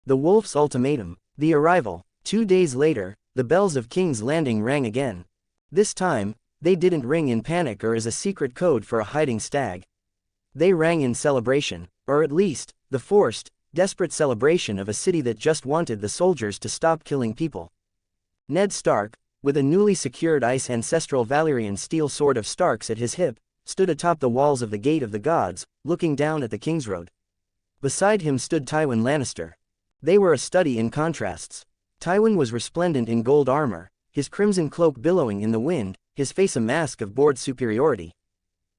The Wolf's ultimatum. The arrival. 2 days later, the bells of King's Landing rang again. This time, they didn't ring in panic or as a secret code for a hiding stag. They rang in celebration, or at least, the forced, desperate celebration of a city that just wanted the soldiers to stop killing people. Ned Stark, with a newly secured ice ancestral Valyrian steel sword of Stark's at his hip, stood atop the walls of the Gate of the Gods, looking down at the Kingsroad. Beside him stood Tywin Lannister. They were a study in contrasts. Tywin was resplendent in gold armor, his crimson cloak billowing in the wind, his face a mask of bored superiority.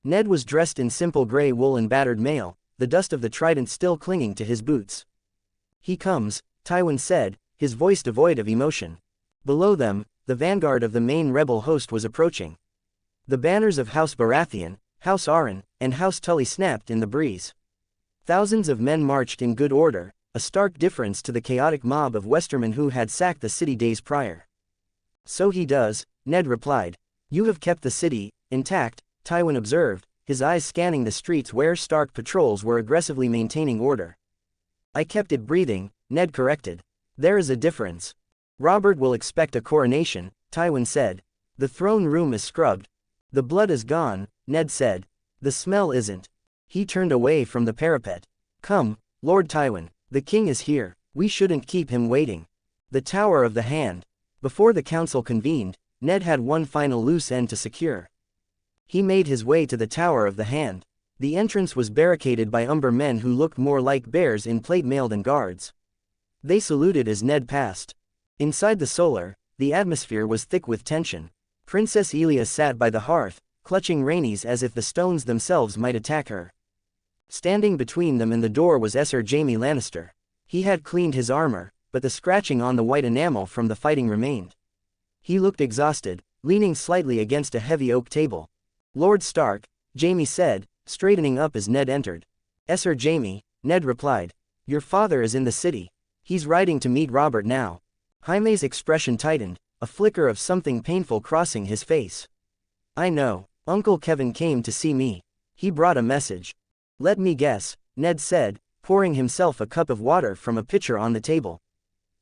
Ned was dressed in simple gray wool and battered mail, the dust of the trident still clinging to his boots. "He comes," Tywin said, his voice devoid of emotion. Below them, the vanguard of the main rebel host was approaching. The banners of House Baratheon, House Arryn, and House Tully snapped in the breeze. Thousands of men marched in good order, a stark difference to the chaotic mob of Westermen who had sacked the city days prior. "So he does," Ned replied. "You have kept the city intact," Tywin observed, his eyes scanning the streets where Stark patrols were aggressively maintaining order. "I kept it breathing," Ned corrected. "There is a difference. Robert will expect a coronation," Tywin said. "The throne room is scrubbed." "The blood is gone," Ned said. "The smell isn't." He turned away from the parapet. "Come, Lord Tywin, the king is here, we shouldn't keep him waiting." The Tower of the Hand. Before the council convened, Ned had one final loose end to secure. He made his way to the Tower of the Hand. The entrance was barricaded by umber men who looked more like bears in plate mail than guards. They saluted as Ned passed. Inside the solar, the atmosphere was thick with tension. Princess Elia sat by the hearth, clutching Rhaenys as if the stones themselves might attack her. Standing between them and the door was Sir Jaime Lannister. He had cleaned his armor, but the scratching on the white enamel from the fighting remained. He looked exhausted, leaning slightly against a heavy oak table. "Lord Stark," Jaime said, straightening up as Ned entered. "Sir Jaime," Ned replied. "Your father is in the city. He's riding to meet Robert now." Jaime's expression tightened, a flicker of something painful crossing his face. "I know. Uncle Kevin came to see me. He brought a message." "Let me guess," Ned said, pouring himself a cup of water from a pitcher on the table.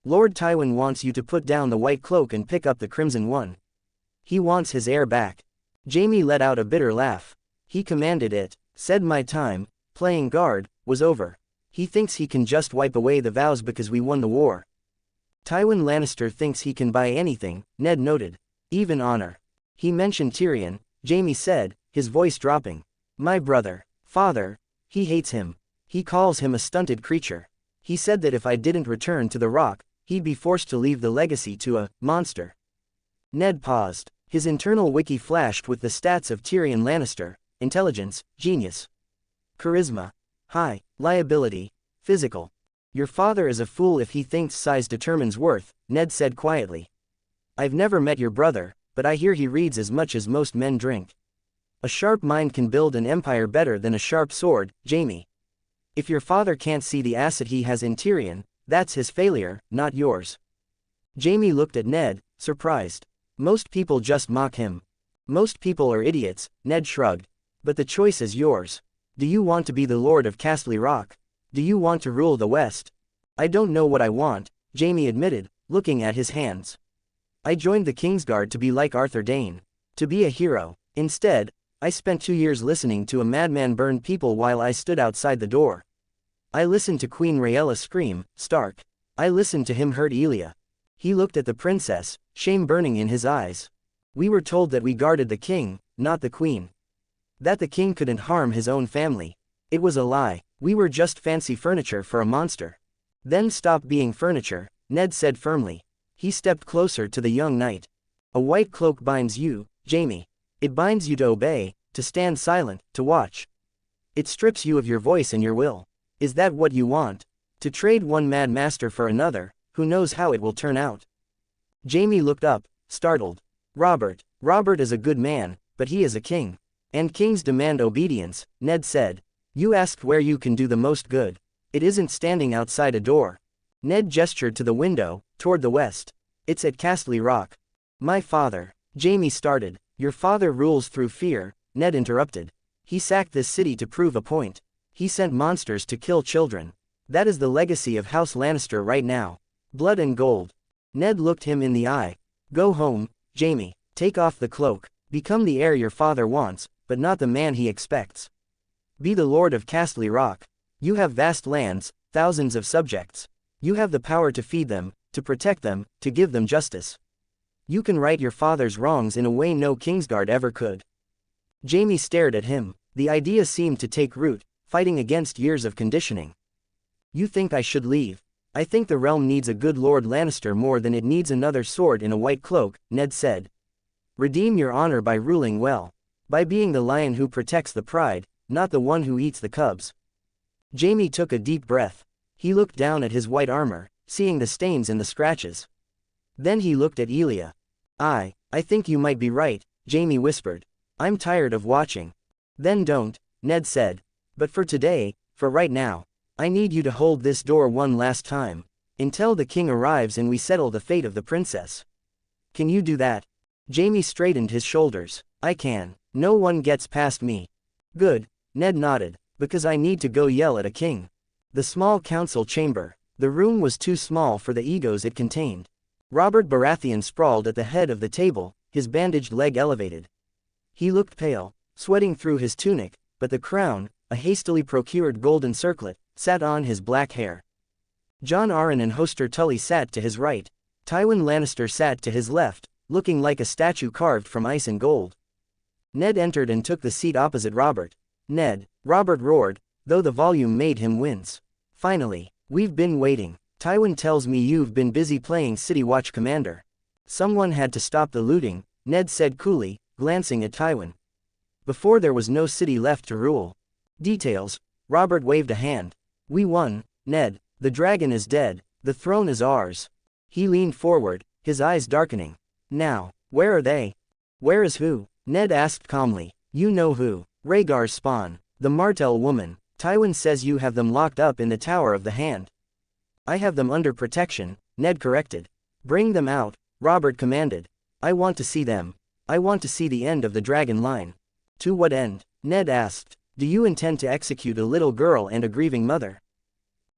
"Lord Tywin wants you to put down the white cloak and pick up the crimson one. He wants his heir back." Jaime let out a bitter laugh. "He commanded it, said my time, playing guard, was over. He thinks he can just wipe away the vows because we won the war." "Tywin Lannister thinks he can buy anything," Ned noted. "Even honor." "He mentioned Tyrion," Jaime said, his voice dropping. "My brother. Father. He hates him. He calls him a stunted creature. He said that if I didn't return to the Rock, he'd be forced to leave the legacy to a monster." Ned paused. His internal wiki flashed with the stats of Tyrion Lannister: intelligence, genius. Charisma, high. Liability, physical. "Your father is a fool if he thinks size determines worth," Ned said quietly. "I've never met your brother, but I hear he reads as much as most men drink. A sharp mind can build an empire better than a sharp sword, Jaime. If your father can't see the asset he has in Tyrion, that's his failure, not yours." Jaime looked at Ned, surprised. "Most people just mock him. Most people are idiots," Ned shrugged. "But the choice is yours. Do you want to be the Lord of Castle Rock? Do you want to rule the West?" "I don't know what I want," Jaime admitted, looking at his hands. "I joined the Kingsguard to be like Arthur Dayne. To be a hero. Instead, I spent 2 years listening to a madman burn people while I stood outside the door. I listened to Queen Rhaella scream, 'Stark.' I listened to him hurt Elia." He looked at the princess, shame burning in his eyes. "We were told that we guarded the king, not the queen. That the king couldn't harm his own family. It was a lie. We were just fancy furniture for a monster." "Then stop being furniture," Ned said firmly. He stepped closer to the young knight. "A white cloak binds you, Jaime. It binds you to obey, to stand silent, to watch. It strips you of your voice and your will. Is that what you want? To trade one mad master for another, who knows how it will turn out?" Jaime looked up, startled. Robert is a good man, but he is a king. And kings demand obedience," Ned said. "You asked where you can do the most good. It isn't standing outside a door." Ned gestured to the window, toward the west. "It's at Castle Rock." "My father," Jaime started. "Your father rules through fear," Ned interrupted. "He sacked this city to prove a point. He sent monsters to kill children. That is the legacy of House Lannister right now. Blood and gold. Ned looked him in the eye. Go home, Jaime. Take off the cloak. Become the heir your father wants, but not the man he expects. Be the Lord of Castle Rock. You have vast lands, thousands of subjects. You have the power to feed them, to protect them, to give them justice. You can right your father's wrongs in a way no Kingsguard ever could. Jaime stared at him. The idea seemed to take root, fighting against years of conditioning. You think I should leave? I think the realm needs a good Lord Lannister more than it needs another sword in a white cloak, Ned said. Redeem your honor by ruling well. By being the lion who protects the pride, not the one who eats the cubs. Jaime took a deep breath. He looked down at his white armor, seeing the stains and the scratches. Then he looked at Elia. I think you might be right, Jaime whispered. I'm tired of watching. Then don't, Ned said. But for today, for right now, I need you to hold this door one last time, until the king arrives and we settle the fate of the princess. Can you do that? Jaime straightened his shoulders. I can. No one gets past me. Good, Ned nodded, because I need to go yell at a king. The small council chamber. The room was too small for the egos it contained. Robert Baratheon sprawled at the head of the table, his bandaged leg elevated. He looked pale, sweating through his tunic, but the crown, a hastily procured golden circlet, sat on his black hair. Jon Arryn and Hoster Tully sat to his right. Tywin Lannister sat to his left, looking like a statue carved from ice and gold. Ned entered and took the seat opposite Robert. Ned, Robert roared, though the volume made him wince. Finally, we've been waiting. Tywin tells me you've been busy playing City Watch Commander. Someone had to stop the looting, Ned said coolly, glancing at Tywin. Before there was no city left to rule. Details. Robert waved a hand. We won, Ned. The dragon is dead. The throne is ours. He leaned forward, his eyes darkening. Now, where are they? Where is who? Ned asked calmly. You know who. Rhaegar's spawn. The Martell woman. Tywin says you have them locked up in the Tower of the Hand. I have them under protection, Ned corrected. Bring them out, Robert commanded. I want to see them. I want to see the end of the dragon line. To what end? Ned asked. Do you intend to execute a little girl and a grieving mother?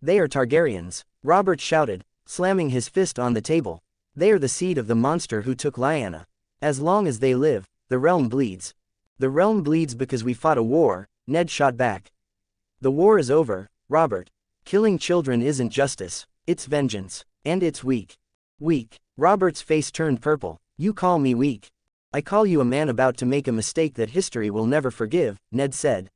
They are Targaryens, Robert shouted, slamming his fist on the table. They are the seed of the monster who took Lyanna. As long as they live, the realm bleeds. The realm bleeds because we fought a war, Ned shot back. The war is over, Robert. Killing children isn't justice, it's vengeance. And it's weak. Weak. Robert's face turned purple. You call me weak. I call you a man about to make a mistake that history will never forgive, Ned said.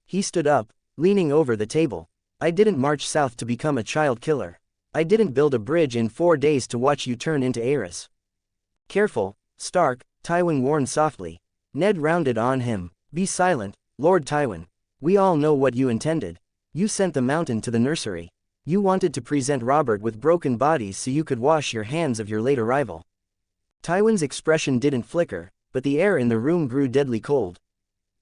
He stood up, leaning over the table. I didn't march south to become a child killer. I didn't build a bridge in 4 days to watch you turn into Aerys. Careful, Stark, Tywin warned softly. Ned rounded on him. Be silent, Lord Tywin. We all know what you intended. You sent the mountain to the nursery. You wanted to present Robert with broken bodies so you could wash your hands of your late arrival. Tywin's expression didn't flicker, but the air in the room grew deadly cold.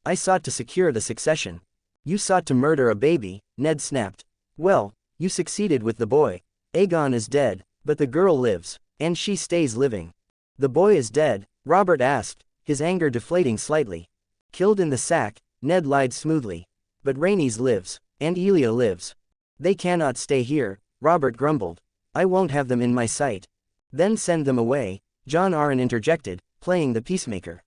I sought to secure the succession. You sought to murder a baby, Ned snapped. Well, you succeeded with the boy. Aegon is dead, but the girl lives, and she stays living. The boy is dead, Robert asked, his anger deflating slightly. Killed in the sack, Ned lied smoothly. But Rhaenys lives, and Elia lives. They cannot stay here, Robert grumbled. I won't have them in my sight. Then send them away, Jon Arryn interjected, playing the peacemaker.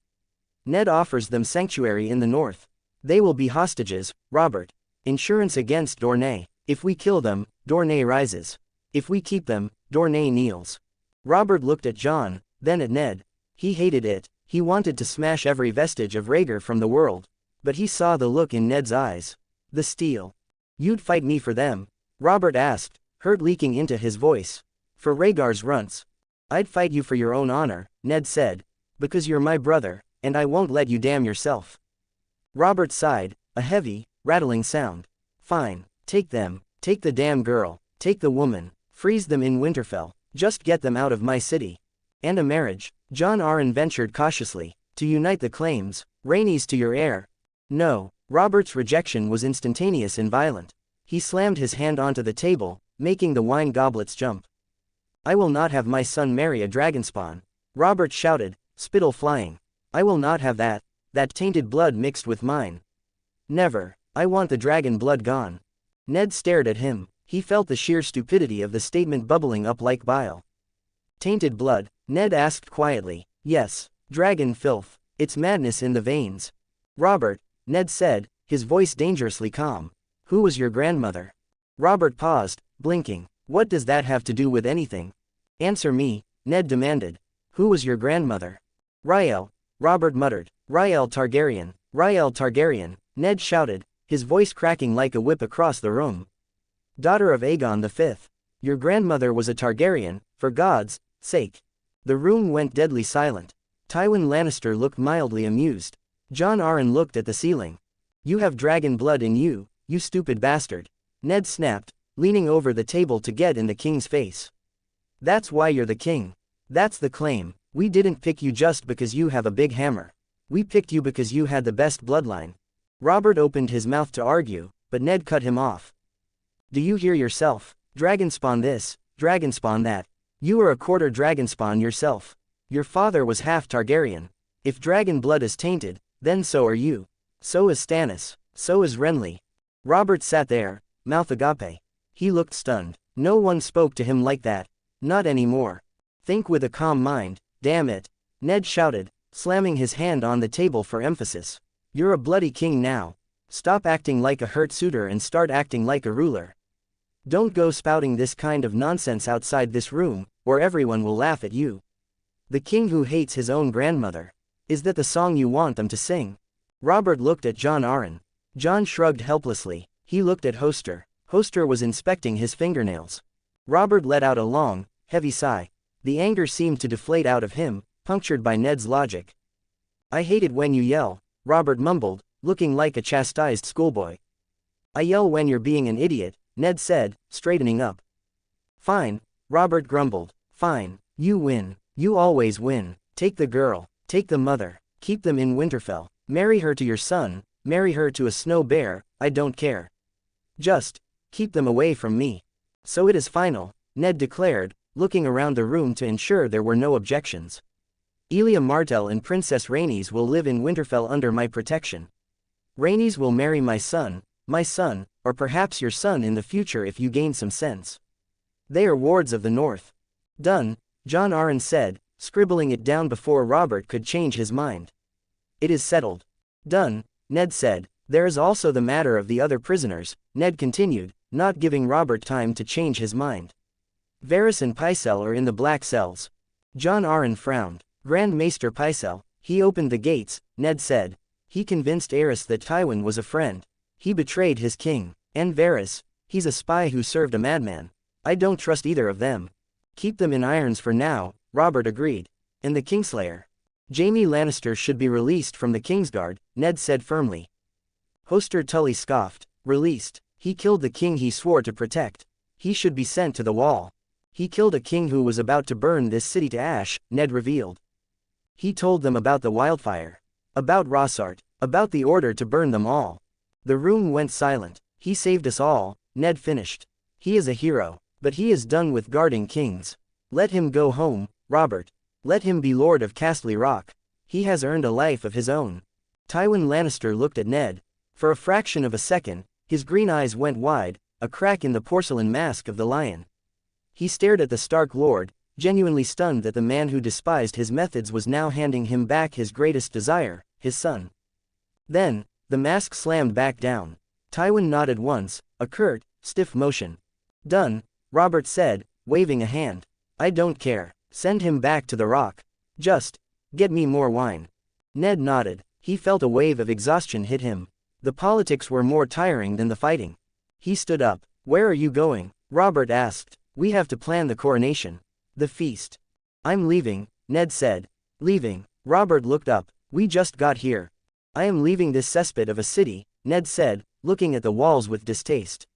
Ned offers them sanctuary in the north. They will be hostages, Robert. Insurance against Dorne. If we kill them, Dorne rises. If we keep them, Dorne kneels. Robert looked at Jon, then at Ned. He hated it. He wanted to smash every vestige of Rhaegar from the world. But he saw the look in Ned's eyes. The steel. You'd fight me for them? Robert asked, hurt leaking into his voice. For Rhaegar's runts. I'd fight you for your own honor, Ned said. Because you're my brother, and I won't let you damn yourself. Robert sighed, a heavy, rattling sound. Fine, take them, take the damn girl, take the woman, freeze them in Winterfell, just get them out of my city. And a marriage, Jon Arryn ventured cautiously, to unite the claims, Rhaenys to your heir. No, Robert's rejection was instantaneous and violent. He slammed his hand onto the table, making the wine goblets jump. I will not have my son marry a dragonspawn, Robert shouted, spittle flying. I will not have that tainted blood mixed with mine. Never. I want the dragon blood gone. Ned stared at him, He felt the sheer stupidity of the statement bubbling up like bile. Tainted blood? Ned asked quietly. Yes. Dragon filth. It's madness in the veins. Robert, Ned said, his voice dangerously calm. Who was your grandmother? Robert paused, blinking. What does that have to do with anything? Answer me, Ned demanded. Who was your grandmother? Rael, Robert muttered. Rael Targaryen, Rael Targaryen, Ned shouted, his voice cracking like a whip across the room. Daughter of Aegon V. Your grandmother was a Targaryen, for God's sake. The room went deadly silent. Tywin Lannister looked mildly amused. Jon Arryn looked at the ceiling. You have dragon blood in you, you stupid bastard. Ned snapped, leaning over the table to get in the king's face. That's why you're the king. That's the claim. We didn't pick you just because you have a big hammer. We picked you because you had the best bloodline. Robert opened his mouth to argue, but Ned cut him off. Do you hear yourself? Dragonspawn this, dragonspawn that. You are a quarter dragonspawn yourself. Your father was half Targaryen. If dragon blood is tainted, then so are you. So is Stannis. So is Renly. Robert sat there, mouth agape. He looked stunned. No one spoke to him like that. Not anymore. Think with a calm mind, damn it. Ned shouted, slamming his hand on the table for emphasis. You're a bloody king now. Stop acting like a hurt suitor and start acting like a ruler. Don't go spouting this kind of nonsense outside this room, or everyone will laugh at you. The king who hates his own grandmother. Is that the song you want them to sing? Robert looked at Jon Arryn. Jon shrugged helplessly. He looked at Hoster. Hoster was inspecting his fingernails. Robert let out a long, heavy sigh. The anger seemed to deflate out of him, punctured by Ned's logic. I hate it when you yell, Robert mumbled, looking like a chastised schoolboy. I yell when you're being an idiot, Ned said, straightening up. Fine, Robert grumbled. Fine, you win. You always win. Take the girl, take the mother, keep them in Winterfell, marry her to your son, marry her to a snow bear, I don't care. Just keep them away from me. So it is final, Ned declared, looking around the room to ensure there were no objections. Elia Martell and Princess Rhaenys will live in Winterfell under my protection. Rhaenys will marry my son, or perhaps your son in the future if you gain some sense. They are wards of the North. Done, Jon Arryn said, scribbling it down before Robert could change his mind. It is settled. Done, Ned said. There is also the matter of the other prisoners, Ned continued, not giving Robert time to change his mind. Varys and Pycelle are in the black cells. Jon Arryn frowned. Grand Maester Pycelle, he opened the gates, Ned said. He convinced Aerys that Tywin was a friend. He betrayed his king. And Varys, he's a spy who served a madman. I don't trust either of them. Keep them in irons for now, Robert agreed. And the Kingslayer. Jaime Lannister should be released from the Kingsguard, Ned said firmly. Hoster Tully scoffed. Released? He killed the king he swore to protect. He should be sent to the wall. He killed a king who was about to burn this city to ash, Ned revealed. He told them about the wildfire. About Rossart. About the order to burn them all. The room went silent. He saved us all, Ned finished. He is a hero, but he is done with guarding kings. Let him go home, Robert. Let him be Lord of Castle Rock. He has earned a life of his own. Tywin Lannister looked at Ned. For a fraction of a second, his green eyes went wide, a crack in the porcelain mask of the lion. He stared at the Stark Lord, genuinely stunned that the man who despised his methods was now handing him back his greatest desire, his son. Then, the mask slammed back down. Tywin nodded once, a curt, stiff motion. Done, Robert said, waving a hand. I don't care. Send him back to the rock. Just get me more wine. Ned nodded. He felt a wave of exhaustion hit him. The politics were more tiring than the fighting. He stood up. Where are you going? Robert asked. We have to plan the coronation. The feast. I'm leaving, Ned said. Leaving. Robert looked up. We just got here. I am leaving this cesspit of a city, Ned said, looking at the walls with distaste.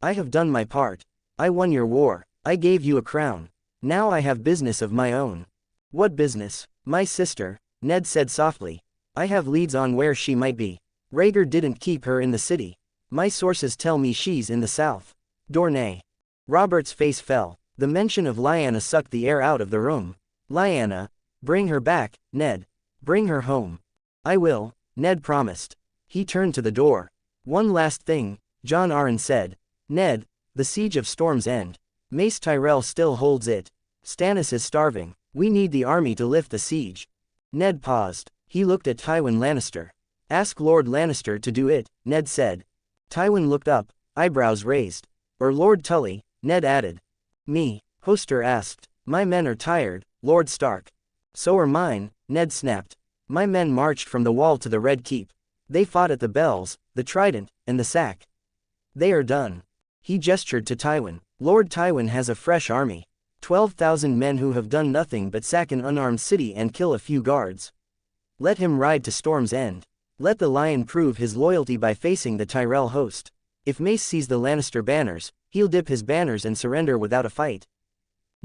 I have done my part. I won your war. I gave you a crown. Now I have business of my own. What business? My sister, Ned said softly. I have leads on where she might be. Rhaegar didn't keep her in the city. My sources tell me she's in the south. Dorne. Robert's face fell. The mention of Lyanna sucked the air out of the room. Lyanna. Bring her back, Ned. Bring her home. I will, Ned promised. He turned to the door. One last thing, Jon Arryn said. Ned, The siege of Storm's End. Mace Tyrell still holds it. Stannis is starving. We need the army to lift the siege. Ned paused. He looked at Tywin Lannister. Ask Lord Lannister to do it, Ned said. Tywin looked up, eyebrows raised. Or Lord Tully, Ned added. Me, Hoster asked. My men are tired, Lord Stark. So are mine, Ned snapped. My men marched from the wall to the Red Keep. They fought at the Bells, the Trident, and the Sack. They are done. He gestured to Tywin. Lord Tywin has a fresh army. 12,000 men who have done nothing but sack an unarmed city and kill a few guards. Let him ride to Storm's End. Let the Lion prove his loyalty by facing the Tyrell host. If Mace sees the Lannister banners, he'll dip his banners and surrender without a fight.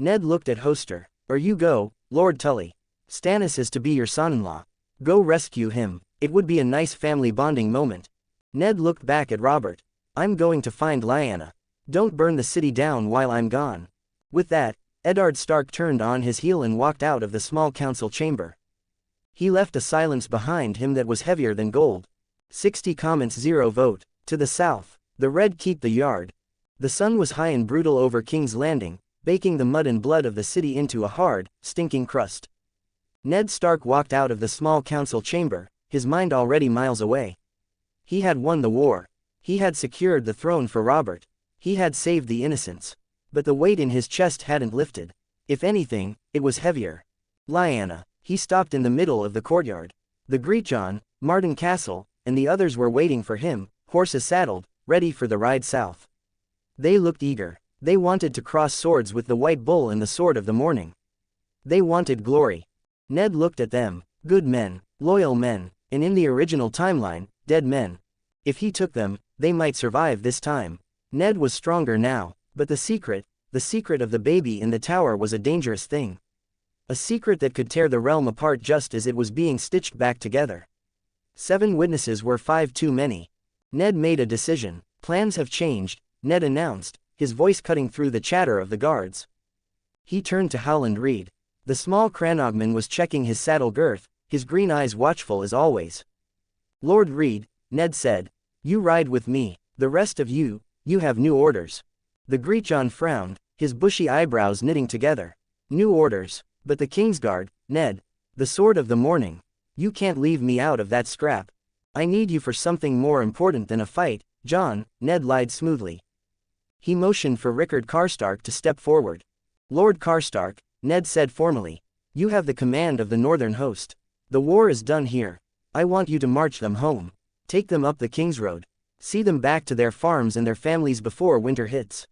Ned looked at Hoster. Or you go, Lord Tully. Stannis is to be your son-in-law. Go rescue him. It would be a nice family bonding moment. Ned looked back at Robert. I'm going to find Lyanna. Don't burn the city down while I'm gone. With that, Eddard Stark turned on his heel and walked out of the small council chamber. He left a silence behind him that was heavier than gold. 60 comments 0 vote. To the south, the Red Keep the yard. The sun was high and brutal over King's Landing, baking the mud and blood of the city into a hard, stinking crust. Ned Stark walked out of the small council chamber, his mind already miles away. He had won the war. He had secured the throne for Robert. He had saved the innocents. But the weight in his chest hadn't lifted. If anything, it was heavier. Lyanna. He stopped in the middle of the courtyard. The Greatjon, Martin Castle, and the others were waiting for him, horses saddled, ready for the ride south. They looked eager. They wanted to cross swords with the White Bull and the Sword of the Morning. They wanted glory. Ned looked at them. Good men, loyal men, and in the original timeline, dead men. If he took them, they might survive this time. Ned was stronger now, but the secret of the baby in the tower was a dangerous thing. A secret that could tear the realm apart just as it was being stitched back together. 7 witnesses were 5 too many. Ned made a decision. Plans have changed, Ned announced, his voice cutting through the chatter of the guards. He turned to Howland Reed. The small Cranogman was checking his saddle girth, his green eyes watchful as always. Lord Reed, Ned said, you ride with me. The rest of you have new orders. The Greatjon frowned, his bushy eyebrows knitting together. New orders. But the Kingsguard, Ned. The Sword of the Morning. You can't leave me out of that scrap. I need you for something more important than a fight, John, Ned lied smoothly. He motioned for Rickard Karstark to step forward. Lord Karstark, Ned said formally. You have the command of the northern host. The war is done here. I want you to march them home. Take them up the King's Road. See them back to their farms and their families before winter hits.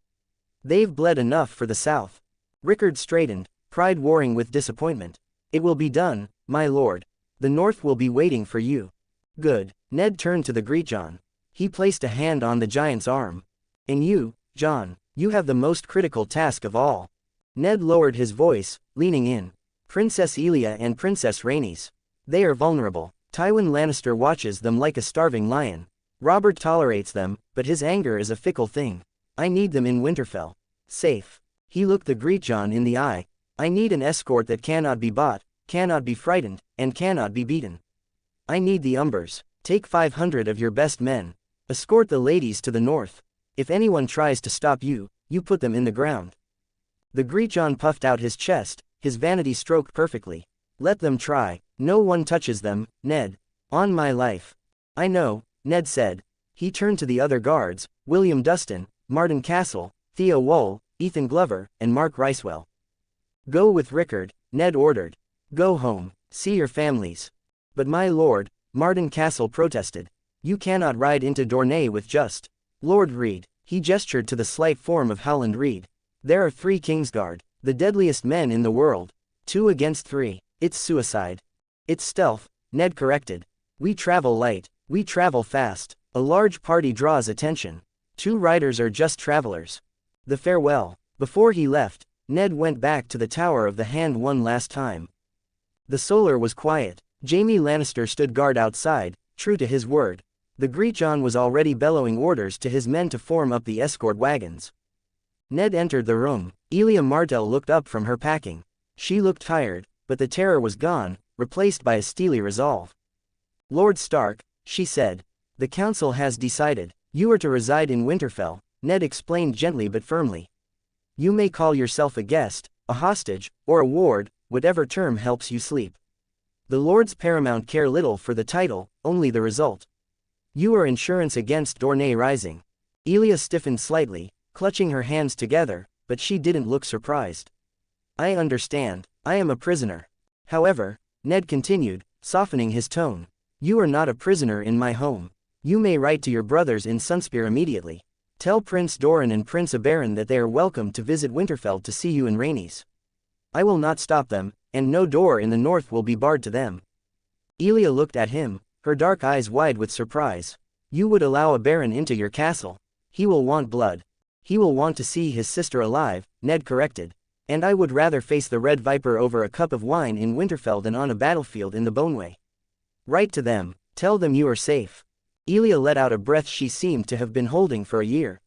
They've bled enough for the south. Rickard straightened, pride warring with disappointment. It will be done, my lord. The north will be waiting for you. Good. Ned turned to the Greatjon. He placed a hand on the giant's arm. And you, John, you have the most critical task of all. Ned lowered his voice, leaning in. Princess Elia and Princess Rhaenys. They are vulnerable. Tywin Lannister watches them like a starving lion. Robert tolerates them, but his anger is a fickle thing. I need them in Winterfell. Safe. He looked the Greatjon in the eye. I need an escort that cannot be bought, cannot be frightened, and cannot be beaten. I need the Umbers. Take 500 of your best men. Escort the ladies to the north. If anyone tries to stop you, you put them in the ground. The Greatjon puffed out his chest, his vanity stroked perfectly. Let them try. No one touches them, Ned. On my life. I know, Ned said. He turned to the other guards, William Dustin, Martin Castle, Theo Wool, Ethan Glover, and Mark Ricewell. Go with Rickard, Ned ordered. Go home, see your families. But my lord, Martin Castle protested. You cannot ride into Dorne with just Lord Reed. He gestured to the slight form of Howland Reed. There are 3 Kingsguard, the deadliest men in the world. 2 against 3. It's suicide. It's stealth, Ned corrected. We travel light, we travel fast. A large party draws attention. 2 riders are just travelers. The farewell. Before he left, Ned went back to the Tower of the Hand one last time. The Solar was quiet. Jaime Lannister stood guard outside, true to his word. The Greatjon was already bellowing orders to his men to form up the escort wagons. Ned entered the room. Elia Martell looked up from her packing. She looked tired, but the terror was gone, replaced by a steely resolve. Lord Stark, she said. The council has decided. You are to reside in Winterfell, Ned explained gently but firmly. You may call yourself a guest, a hostage, or a ward, whatever term helps you sleep. The lords paramount care little for the title, only the result. You are insurance against Dorne rising. Elia stiffened slightly, clutching her hands together, but she didn't look surprised. I understand, I am a prisoner. However, Ned continued, softening his tone, you are not a prisoner in my home. You may write to your brothers in Sunspear immediately. Tell Prince Doran and Prince Oberyn that they are welcome to visit Winterfell to see you in Rhaenys. I will not stop them, and no door in the north will be barred to them. Elia looked at him, her dark eyes wide with surprise. You would allow Oberyn into your castle. He will want blood. He will want to see his sister alive, Ned corrected. And I would rather face the Red Viper over a cup of wine in Winterfell than on a battlefield in the Boneway. Write to them, tell them you are safe. Elia let out a breath she seemed to have been holding for a year.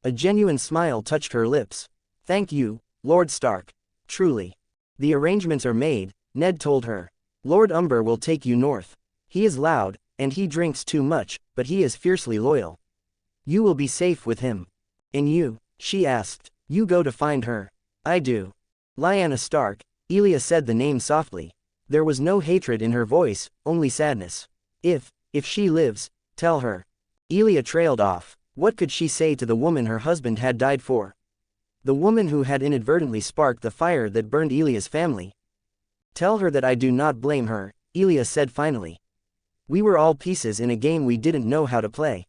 A genuine smile touched her lips. Thank you, Lord Stark. Truly. The arrangements are made, Ned told her. Lord Umber will take you north. He is loud, and he drinks too much, but he is fiercely loyal. You will be safe with him. And you, she asked, you go to find her. I do. Lyanna Stark, Elia said the name softly. There was no hatred in her voice, only sadness. If she lives, tell her. Elia trailed off. What could she say to the woman her husband had died for? The woman who had inadvertently sparked the fire that burned Elia's family. Tell her that I do not blame her, Elia said finally. We were all pieces in a game we didn't know how to play.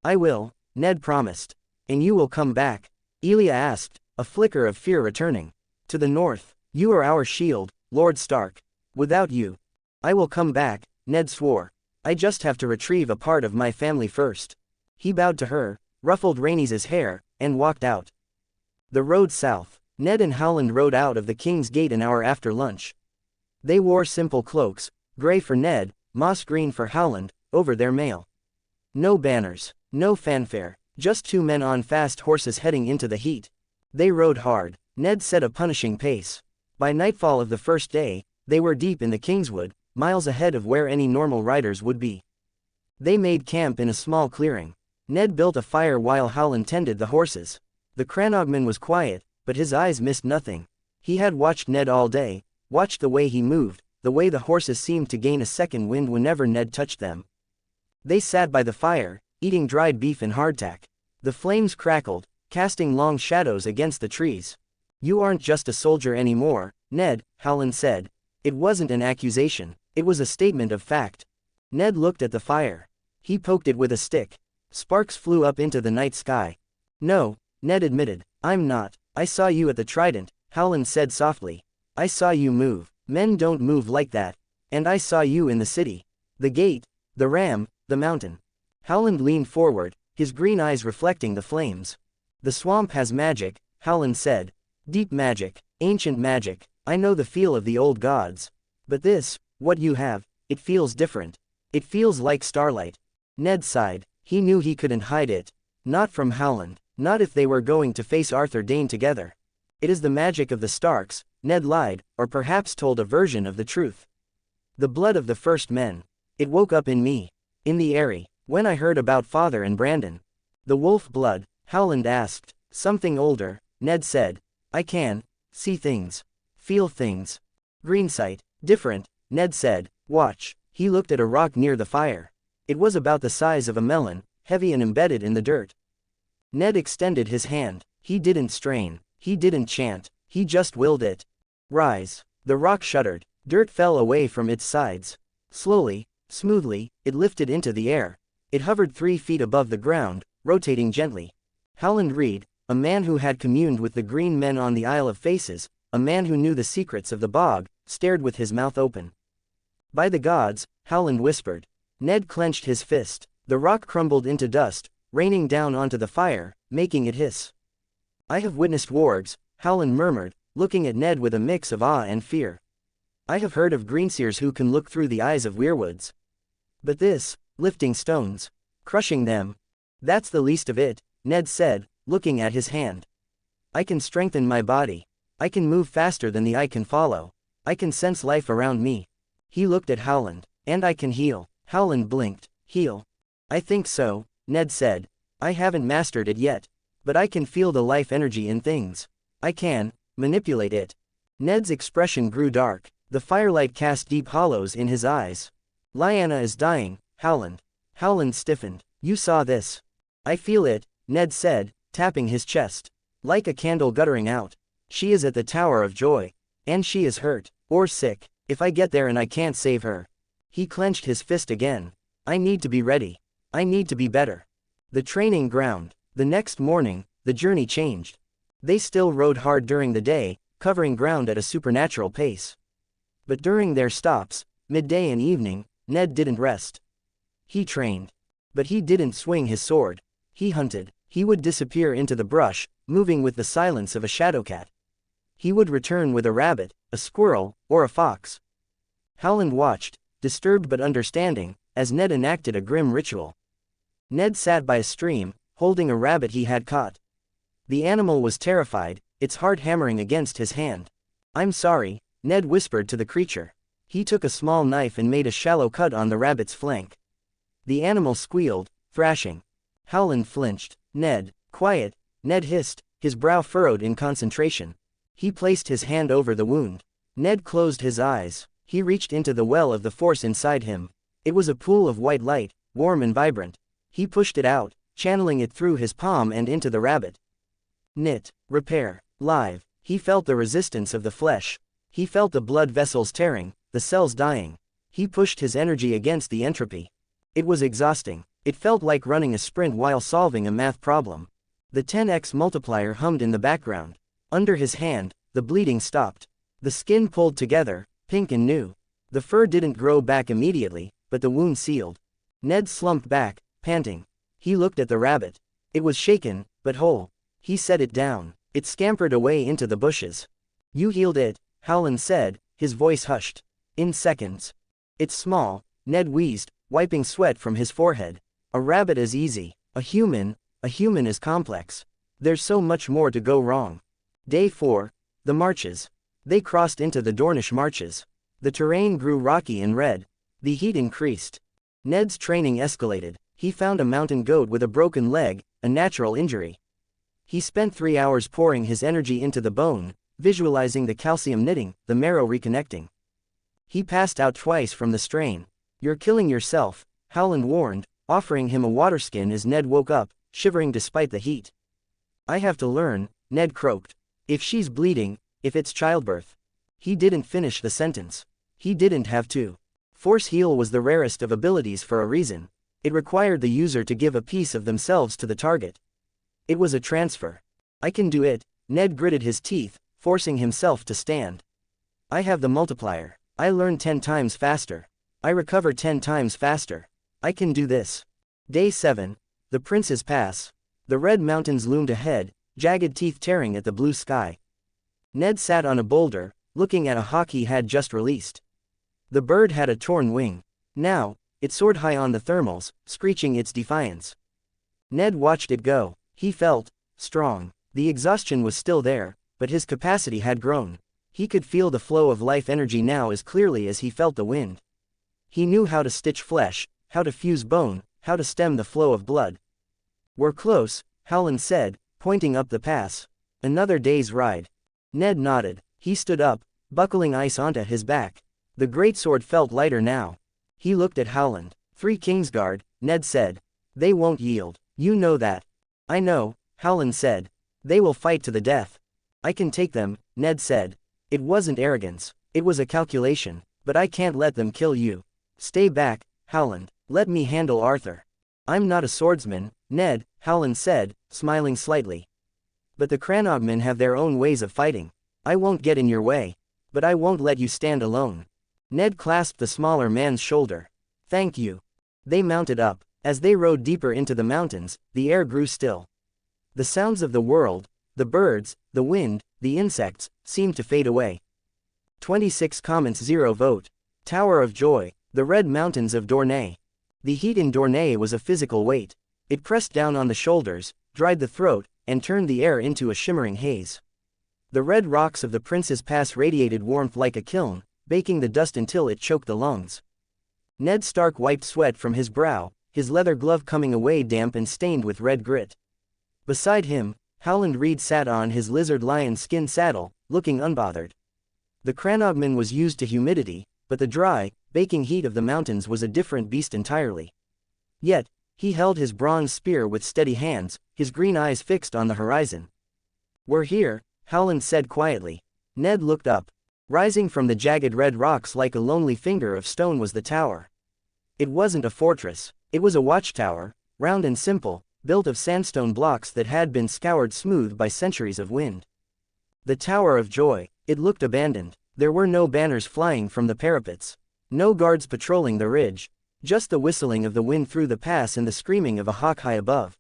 I will, Ned promised. And you will come back? Elia asked, a flicker of fear returning. To the north, you are our shield, Lord Stark. Without you, I will come back, Ned swore. I just have to retrieve a part of my family first. He bowed to her, ruffled Rhaenys' hair, and walked out. The road south. Ned and Howland rode out of the King's Gate an hour after lunch. They wore simple cloaks, gray for Ned, moss green for Howland, over their mail. No banners, no fanfare, just two men on fast horses heading into the heat. They rode hard. Ned set a punishing pace. By nightfall of the first day, they were deep in the Kingswood, miles ahead of where any normal riders would be. They made camp in a small clearing. Ned built a fire while Howland tended the horses. The Cranogman was quiet, but his eyes missed nothing. He had watched Ned all day, watched the way he moved, the way the horses seemed to gain a second wind whenever Ned touched them. They sat by the fire, eating dried beef and hardtack. The flames crackled, casting long shadows against the trees. You aren't just a soldier anymore, Ned, Howland said. It wasn't an accusation, it was a statement of fact. Ned looked at the fire. He poked it with a stick. Sparks flew up into the night sky. No, Ned admitted, I'm not. I saw you at the Trident, Howland said softly. I saw you move. Men don't move like that. And I saw you in the city. The gate, the ram, the mountain. Howland leaned forward, his green eyes reflecting the flames. The swamp has magic, Howland said. Deep magic, ancient magic. I know the feel of the old gods. But this, what you have, it feels different. It feels like starlight. Ned sighed. He knew he couldn't hide it. Not from Howland. Not if they were going to face Arthur Dayne together. It is the magic of the Starks, Ned lied, or perhaps told a version of the truth. The blood of the first men. It woke up in me. In the Eyrie, when I heard about Father and Brandon. The wolf blood, Howland asked. Something older, Ned said. I can see things. Feel things. Greensight. Different, Ned said. Watch. He looked at a rock near the fire. It was about the size of a melon, heavy and embedded in the dirt. Ned extended his hand. He didn't strain. He didn't chant. He just willed it. Rise. The rock shuddered. Dirt fell away from its sides. Slowly, smoothly, it lifted into the air. It hovered 3 feet above the ground, rotating gently. Howland Reed, a man who had communed with the green men on the Isle of Faces, a man who knew the secrets of the bog, stared with his mouth open. By the gods, Howland whispered. Ned clenched his fist. The rock crumbled into dust, raining down onto the fire, making it hiss. I have witnessed wargs, Howland murmured, looking at Ned with a mix of awe and fear. I have heard of greenseers who can look through the eyes of weirwoods. But this, lifting stones, crushing them, that's the least of it, Ned said, looking at his hand. I can strengthen my body. I can move faster than the eye can follow. I can sense life around me. He looked at Howland. And I can heal. Howland blinked. Heal? I think so, Ned said. I haven't mastered it yet. But I can feel the life energy in things. I can manipulate it. Ned's expression grew dark. The firelight cast deep hollows in his eyes. Lyanna is dying, Howland. Howland stiffened. You saw this. I feel it, Ned said, tapping his chest. Like a candle guttering out. She is at the Tower of Joy. And she is hurt. Or sick. If I get there and I can't save her. He clenched his fist again. I need to be ready. I need to be better. The training ground. The next morning, the journey changed. They still rode hard during the day, covering ground at a supernatural pace. But during their stops, midday and evening, Ned didn't rest. He trained. But he didn't swing his sword. He hunted. He would disappear into the brush, moving with the silence of a shadowcat. He would return with a rabbit, a squirrel, or a fox. Howland watched, disturbed but understanding, as Ned enacted a grim ritual. Ned sat by a stream, holding a rabbit he had caught. The animal was terrified, its heart hammering against his hand. I'm sorry, Ned whispered to the creature. He took a small knife and made a shallow cut on the rabbit's flank. The animal squealed, thrashing. Howland flinched. Ned, quiet, Ned hissed, his brow furrowed in concentration. He placed his hand over the wound. Ned closed his eyes. He reached into the well of the force inside him. It was a pool of white light, warm and vibrant. He pushed it out, channeling it through his palm and into the rabbit. Knit, repair, live. He felt the resistance of the flesh. He felt the blood vessels tearing, the cells dying. He pushed his energy against the entropy. It was exhausting. It felt like running a sprint while solving a math problem. The 10x multiplier hummed in the background. Under his hand, the bleeding stopped. The skin pulled together, pink and new. The fur didn't grow back immediately, but the wound sealed. Ned slumped back, panting. He looked at the rabbit. It was shaken, but whole. He set it down. It scampered away into the bushes. You healed it, Howland said, his voice hushed. In seconds. It's small, Ned wheezed, wiping sweat from his forehead. A rabbit is easy. A human is complex. There's so much more to go wrong. Day 4. The marches. They crossed into the Dornish marches. The terrain grew rocky and red. The heat increased. Ned's training escalated. He found a mountain goat with a broken leg, a natural injury. He spent 3 hours pouring his energy into the bone, visualizing the calcium knitting, the marrow reconnecting. He passed out twice from the strain. You're killing yourself, Howland warned, offering him a waterskin as Ned woke up, shivering despite the heat. I have to learn, Ned croaked. If she's bleeding, if it's childbirth. He didn't finish the sentence. He didn't have to. Force heal was the rarest of abilities for a reason. It required the user to give a piece of themselves to the target. It was a transfer. I can do it, Ned gritted his teeth, forcing himself to stand. I have the multiplier. I learn 10 times faster. I recover 10 times faster. I can do this. Day 7. The Prince's Pass. The red mountains loomed ahead, jagged teeth tearing at the blue sky. Ned sat on a boulder, looking at a hawk he had just released. The bird had a torn wing. Now, it soared high on the thermals, screeching its defiance. Ned watched it go. He felt strong. The exhaustion was still there, but his capacity had grown. He could feel the flow of life energy now as clearly as he felt the wind. He knew how to stitch flesh, how to fuse bone, how to stem the flow of blood. We're close, Howland said, pointing up the pass. Another day's ride. Ned nodded. He stood up, buckling ice onto his back. The greatsword felt lighter now. He looked at Howland. 3 Kingsguard, Ned said. They won't yield. You know that. I know, Howland said. They will fight to the death. I can take them, Ned said. It wasn't arrogance. It was a calculation, but I can't let them kill you. Stay back, Howland. Let me handle Arthur. I'm not a swordsman, Ned, Howland said, smiling slightly. But the Cranogmen have their own ways of fighting. I won't get in your way. But I won't let you stand alone. Ned clasped the smaller man's shoulder. Thank you. They mounted up. As they rode deeper into the mountains, the air grew still. The sounds of the world, the birds, the wind, the insects, seemed to fade away. 26 comments 0 vote. Tower of Joy, the red mountains of Dorne. The heat in Dorne was a physical weight. It pressed down on the shoulders, dried the throat, and turned the air into a shimmering haze. The red rocks of the Prince's Pass radiated warmth like a kiln, baking the dust until it choked the lungs. Ned Stark wiped sweat from his brow, his leather glove coming away damp and stained with red grit. Beside him, Howland Reed sat on his lizard lion skin saddle, looking unbothered. The Cranogman was used to humidity, but the dry, baking heat of the mountains was a different beast entirely. Yet, he held his bronze spear with steady hands, his green eyes fixed on the horizon. "We're here," Howland said quietly. Ned looked up. Rising from the jagged red rocks like a lonely finger of stone was the tower. It wasn't a fortress, it was a watchtower, round and simple, built of sandstone blocks that had been scoured smooth by centuries of wind. The Tower of Joy. It looked abandoned. There were no banners flying from the parapets. No guards patrolling the ridge. Just the whistling of the wind through the pass and the screaming of a hawk high above.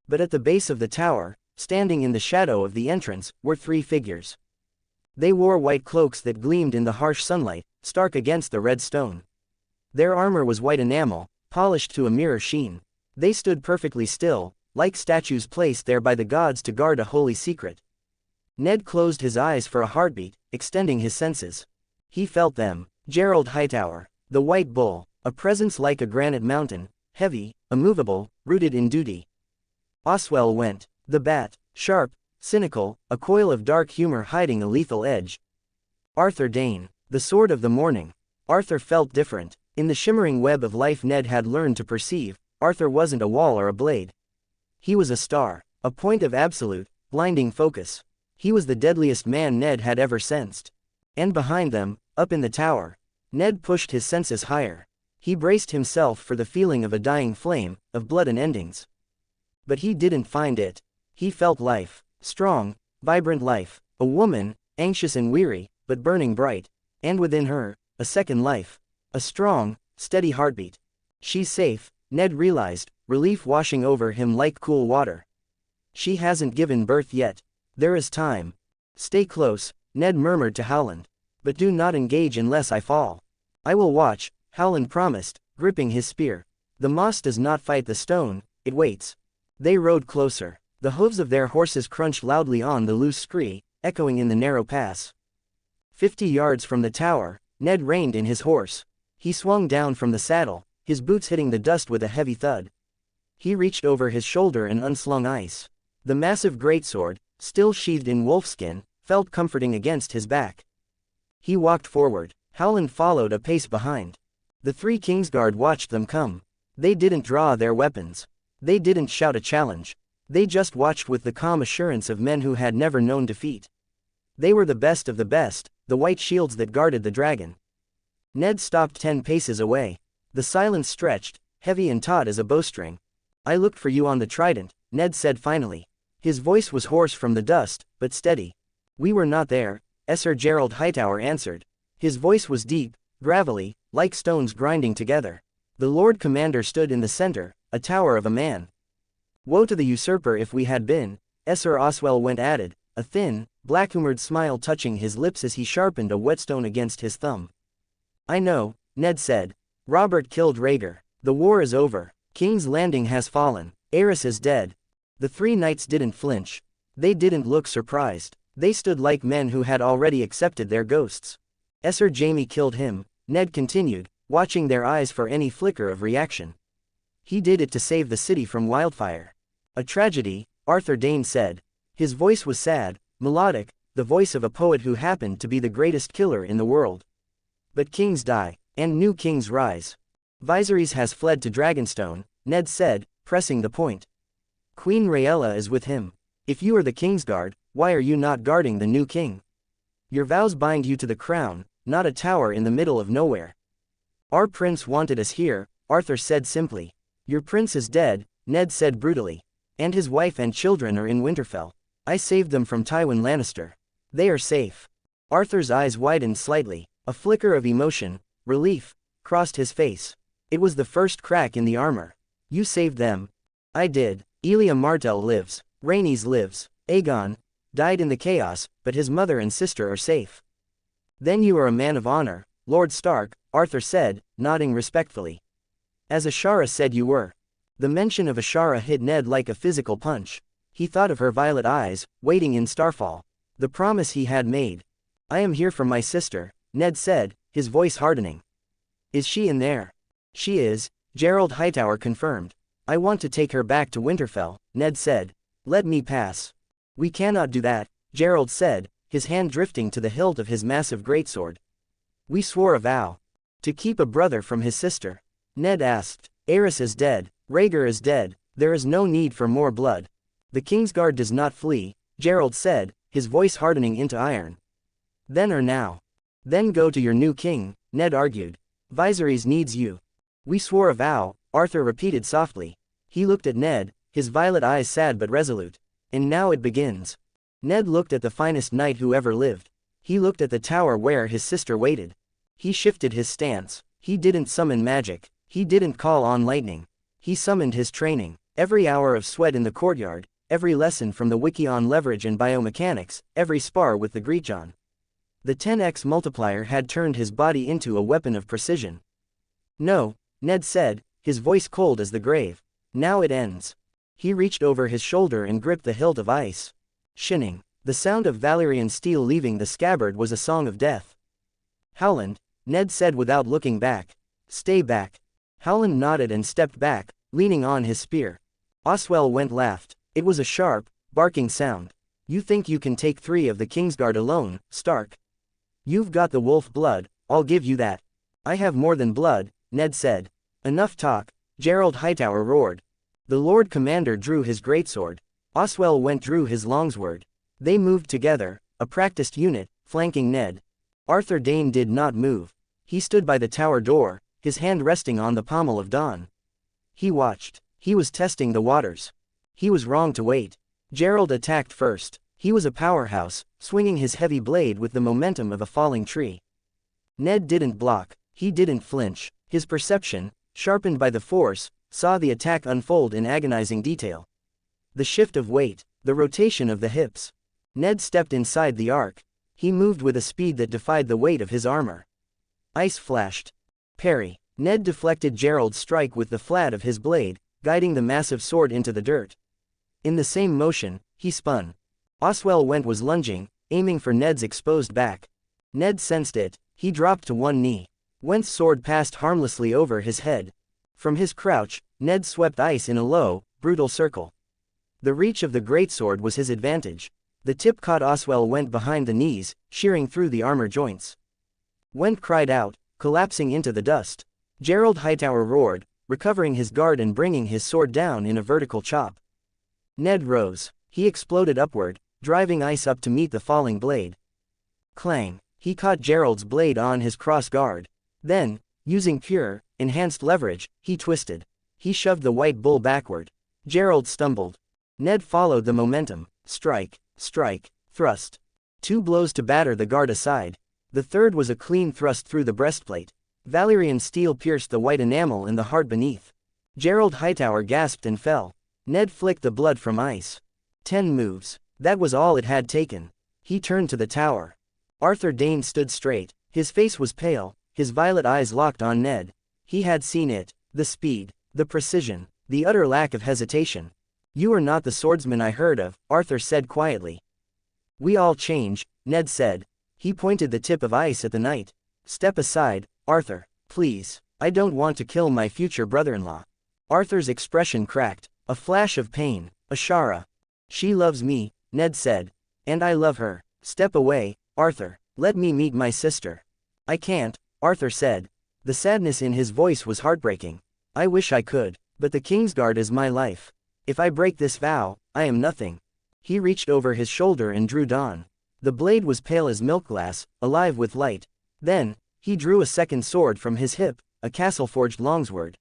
But at the base of the tower, standing in the shadow of the entrance, were three figures. They wore white cloaks that gleamed in the harsh sunlight, stark against the red stone. Their armor was white enamel, polished to a mirror sheen. They stood perfectly still, like statues placed there by the gods to guard a holy secret. Ned closed his eyes for a heartbeat, extending his senses. He felt them. Gerald Hightower, the White Bull, a presence like a granite mountain, heavy, immovable, rooted in duty. Oswell Went, the Bat, sharp, cynical, a coil of dark humor hiding a lethal edge. Arthur Dane, the Sword of the Morning. Arthur felt different. In the shimmering web of life Ned had learned to perceive, Arthur wasn't a wall or a blade. He was a star, a point of absolute, blinding focus. He was the deadliest man Ned had ever sensed. And behind them, up in the tower, Ned pushed his senses higher. He braced himself for the feeling of a dying flame, of blood and endings. But he didn't find it. He felt life, strong, vibrant life, a woman, anxious and weary, but burning bright, and within her, a second life, a strong, steady heartbeat. She's safe, Ned realized, relief washing over him like cool water. She hasn't given birth yet. There is time. Stay close, Ned murmured to Howland. But do not engage unless I fall. I will watch, Howland promised, gripping his spear. The moss does not fight the stone, it waits. They rode closer. The hooves of their horses crunched loudly on the loose scree, echoing in the narrow pass. 50 yards from the tower, Ned reined in his horse. He swung down from the saddle, his boots hitting the dust with a heavy thud. He reached over his shoulder and unslung ice. The massive greatsword, still sheathed in wolfskin, felt comforting against his back. He walked forward. Howland followed a pace behind. The three Kingsguard watched them come. They didn't draw their weapons. They didn't shout a challenge. They just watched with the calm assurance of men who had never known defeat. They were the best of the best, the white shields that guarded the dragon. Ned stopped 10 paces away. The silence stretched, heavy and taut as a bowstring. I looked for you on the trident, Ned said finally. His voice was hoarse from the dust, but steady. We were not there, Sir Gerald Hightower answered. His voice was deep, gravelly, like stones grinding together. The Lord Commander stood in the center, a tower of a man. Woe to the usurper if we had been, Sir Oswell Went added, a thin, black-humored smile touching his lips as he sharpened a whetstone against his thumb. I know, Ned said. Robert killed Rhaegar. The war is over. King's Landing has fallen. Aerys is dead. The three knights didn't flinch. They didn't look surprised. They stood like men who had already accepted their ghosts. Sir Jaime killed him, Ned continued, watching their eyes for any flicker of reaction. He did it to save the city from wildfire. A tragedy, Arthur Dane said. His voice was sad, melodic, the voice of a poet who happened to be the greatest killer in the world. But kings die, and new kings rise. Viserys has fled to Dragonstone, Ned said, pressing the point. Queen Rhaella is with him. If you are the Kingsguard, why are you not guarding the new king? Your vows bind you to the crown, not a tower in the middle of nowhere. Our prince wanted us here, Arthur said simply. Your prince is dead, Ned said brutally. And his wife and children are in Winterfell. I saved them from Tywin Lannister. They are safe. Arthur's eyes widened slightly. A flicker of emotion, relief, crossed his face. It was the first crack in the armor. You saved them. I did. Elia Martell lives. Rhaenys lives. Aegon died in the chaos, but his mother and sister are safe. Then you are a man of honor, Lord Stark, Arthur said, nodding respectfully. As Ashara said you were. The mention of Ashara hit Ned like a physical punch. He thought of her violet eyes, waiting in Starfall. The promise he had made. I am here for my sister, Ned said, his voice hardening. Is she in there? She is, Gerald Hightower confirmed. I want to take her back to Winterfell, Ned said. Let me pass. We cannot do that, Gerald said, his hand drifting to the hilt of his massive greatsword. We swore a vow. To keep a brother from his sister. Ned asked. Aerys is dead, Rhaegar is dead, there is no need for more blood. The Kingsguard does not flee, Gerald said, his voice hardening into iron. Then or now. Then go to your new king, Ned argued. Viserys needs you. We swore a vow, Arthur repeated softly. He looked at Ned, his violet eyes sad but resolute. And now it begins. Ned looked at the finest knight who ever lived. He looked at the tower where his sister waited. He shifted his stance. He didn't summon magic. He didn't call on lightning. He summoned his training. Every hour of sweat in the courtyard, every lesson from the wiki on leverage and biomechanics, every spar with the Greetjon. The 10x multiplier had turned his body into a weapon of precision. No, Ned said, his voice cold as the grave. Now it ends. He reached over his shoulder and gripped the hilt of ice. Shinning. The sound of Valyrian steel leaving the scabbard was a song of death. Howland, Ned said without looking back. Stay back. Howland nodded and stepped back, leaning on his spear. Oswell Went laughed. It was a sharp, barking sound. You think you can take 3 of the Kingsguard alone, Stark? You've got the wolf blood, I'll give you that. I have more than blood, Ned said. Enough talk, Gerald Hightower roared. The Lord Commander drew his greatsword. Oswell Went drew his longsword. They moved together, a practiced unit, flanking Ned. Arthur Dayne did not move. He stood by the tower door, his hand resting on the pommel of Dawn. He watched. He was testing the waters. He was wrong to wait. Gerald attacked first. He was a powerhouse, swinging his heavy blade with the momentum of a falling tree. Ned didn't block. He didn't flinch. His perception, sharpened by the force, saw the attack unfold in agonizing detail. The shift of weight, the rotation of the hips. Ned stepped inside the arc. He moved with a speed that defied the weight of his armor. Ice flashed. Parry. Ned deflected Gerald's strike with the flat of his blade, guiding the massive sword into the dirt. In the same motion, he spun. Oswell Went was lunging, aiming for Ned's exposed back. Ned sensed it. He dropped to one knee. Went's sword passed harmlessly over his head. From his crouch, Ned swept ice in a low, brutal circle. The reach of the greatsword was his advantage. The tip caught Oswell Went behind the knees, shearing through the armor joints. Went cried out, collapsing into the dust. Gerald Hightower roared, recovering his guard and bringing his sword down in a vertical chop. Ned rose. He exploded upward, driving ice up to meet the falling blade. Clang. He caught Gerald's blade on his cross guard. Then, using pure, enhanced leverage, he twisted. He shoved the white bull backward. Gerald stumbled. Ned followed the momentum. Strike, strike, thrust. 2 blows to batter the guard aside. The third was a clean thrust through the breastplate. Valyrian steel pierced the white enamel in the heart beneath. Gerald Hightower gasped and fell. Ned flicked the blood from ice. 10 moves. That was all it had taken. He turned to the tower. Arthur Dayne stood straight. His face was pale, his violet eyes locked on Ned. He had seen it. The speed, the precision, the utter lack of hesitation. You are not the swordsman I heard of, Arthur said quietly. We all change, Ned said. He pointed the tip of ice at the knight. Step aside, Arthur, please. I don't want to kill my future brother-in-law. Arthur's expression cracked. A flash of pain. Ashara. She loves me, Ned said. And I love her. Step away, Arthur. Let me meet my sister. I can't, Arthur said. The sadness in his voice was heartbreaking. I wish I could, but the Kingsguard is my life. If I break this vow, I am nothing. He reached over his shoulder and drew Dawn. The blade was pale as milk glass, alive with light. Then, he drew a second sword from his hip, a castle-forged longsword.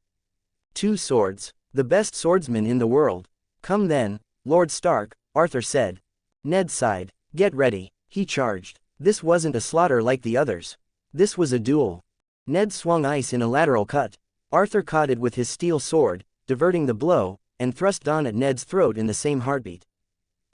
2 swords. The best swordsman in the world. Come then, Lord Stark, Arthur said. Ned sighed. Get ready. He charged. This wasn't a slaughter like the others. This was a duel. Ned swung ice in a lateral cut. Arthur caught it with his steel sword, diverting the blow, and thrust Dawn at Ned's throat in the same heartbeat.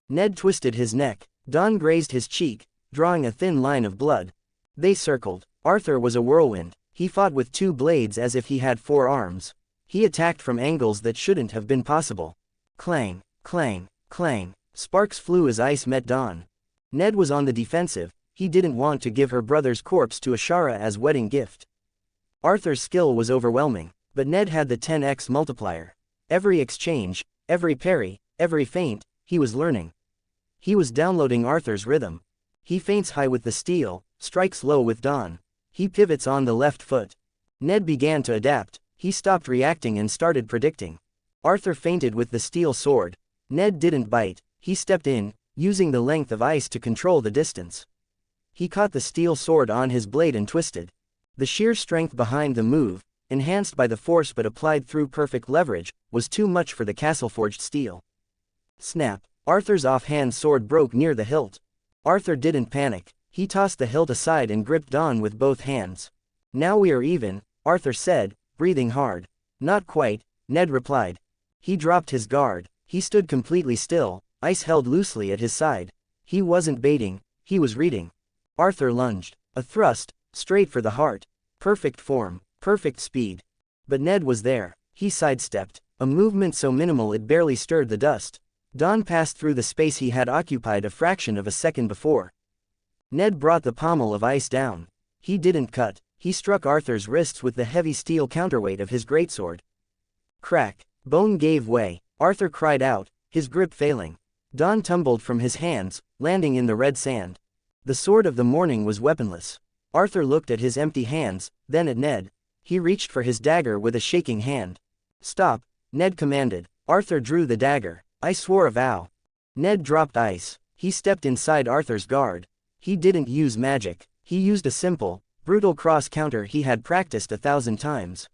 Ned twisted his neck. Dawn grazed his cheek, drawing a thin line of blood. They circled. Arthur was a whirlwind. He fought with 2 blades as if he had 4 arms. He attacked from angles that shouldn't have been possible. Clang, clang, clang. Sparks flew as ice met Dawn. Ned was on the defensive. He didn't want to give her brother's corpse to Ashara as wedding gift. Arthur's skill was overwhelming. But Ned had the 10x multiplier. Every exchange, every parry, every feint, he was learning. He was downloading Arthur's rhythm. He feints high with the steel, strikes low with dawn. He pivots on the left foot. Ned began to adapt. He stopped reacting and started predicting. Arthur feinted with the steel sword. Ned didn't bite. He stepped in, using the length of ice to control the distance. He caught the steel sword on his blade and twisted. The sheer strength behind the move, enhanced by the force but applied through perfect leverage, was too much for the castle-forged steel. Snap! Arthur's offhand sword broke near the hilt. Arthur didn't panic. He tossed the hilt aside and gripped Dawn with both hands. "Now we are even," Arthur said, breathing hard. "Not quite," Ned replied. He dropped his guard. He stood completely still, ice held loosely at his side. He wasn't baiting, he was reading. Arthur lunged. A thrust, straight for the heart. Perfect form, perfect speed. But Ned was there. He sidestepped. A movement so minimal it barely stirred the dust. Dawn passed through the space he had occupied a fraction of a second before. Ned brought the pommel of ice down. He didn't cut. He struck Arthur's wrists with the heavy steel counterweight of his greatsword. Crack. Bone gave way. Arthur cried out, his grip failing. Dawn tumbled from his hands, landing in the red sand. The sword of the morning was weaponless. Arthur looked at his empty hands, then at Ned. He reached for his dagger with a shaking hand. "Stop," Ned commanded. Arthur drew the dagger. "I swore a vow." Ned dropped ice. He stepped inside Arthur's guard. He didn't use magic. He used a simple, brutal cross counter he had practiced 1,000 times.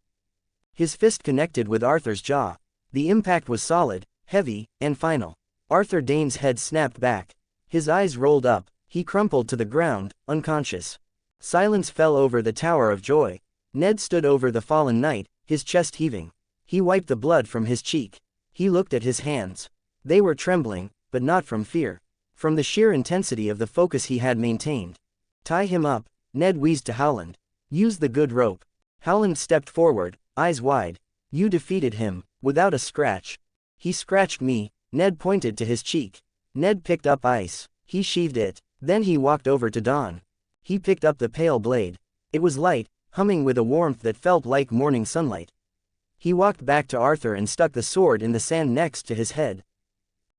His fist connected with Arthur's jaw. The impact was solid, heavy, and final. Arthur Dane's head snapped back. His eyes rolled up. He crumpled to the ground, unconscious. Silence fell over the Tower of Joy. Ned stood over the fallen knight, his chest heaving. He wiped the blood from his cheek. He looked at his hands. They were trembling, but not from fear. From the sheer intensity of the focus he had maintained. "Tie him up," Ned wheezed to Howland. "Use the good rope." Howland stepped forward, eyes wide. "You defeated him, without a scratch." "He scratched me," Ned pointed to his cheek. Ned picked up ice. He sheathed it. Then he walked over to Dawn. He picked up the pale blade. It was light, humming with a warmth that felt like morning sunlight. He walked back to Arthur and stuck the sword in the sand next to his head.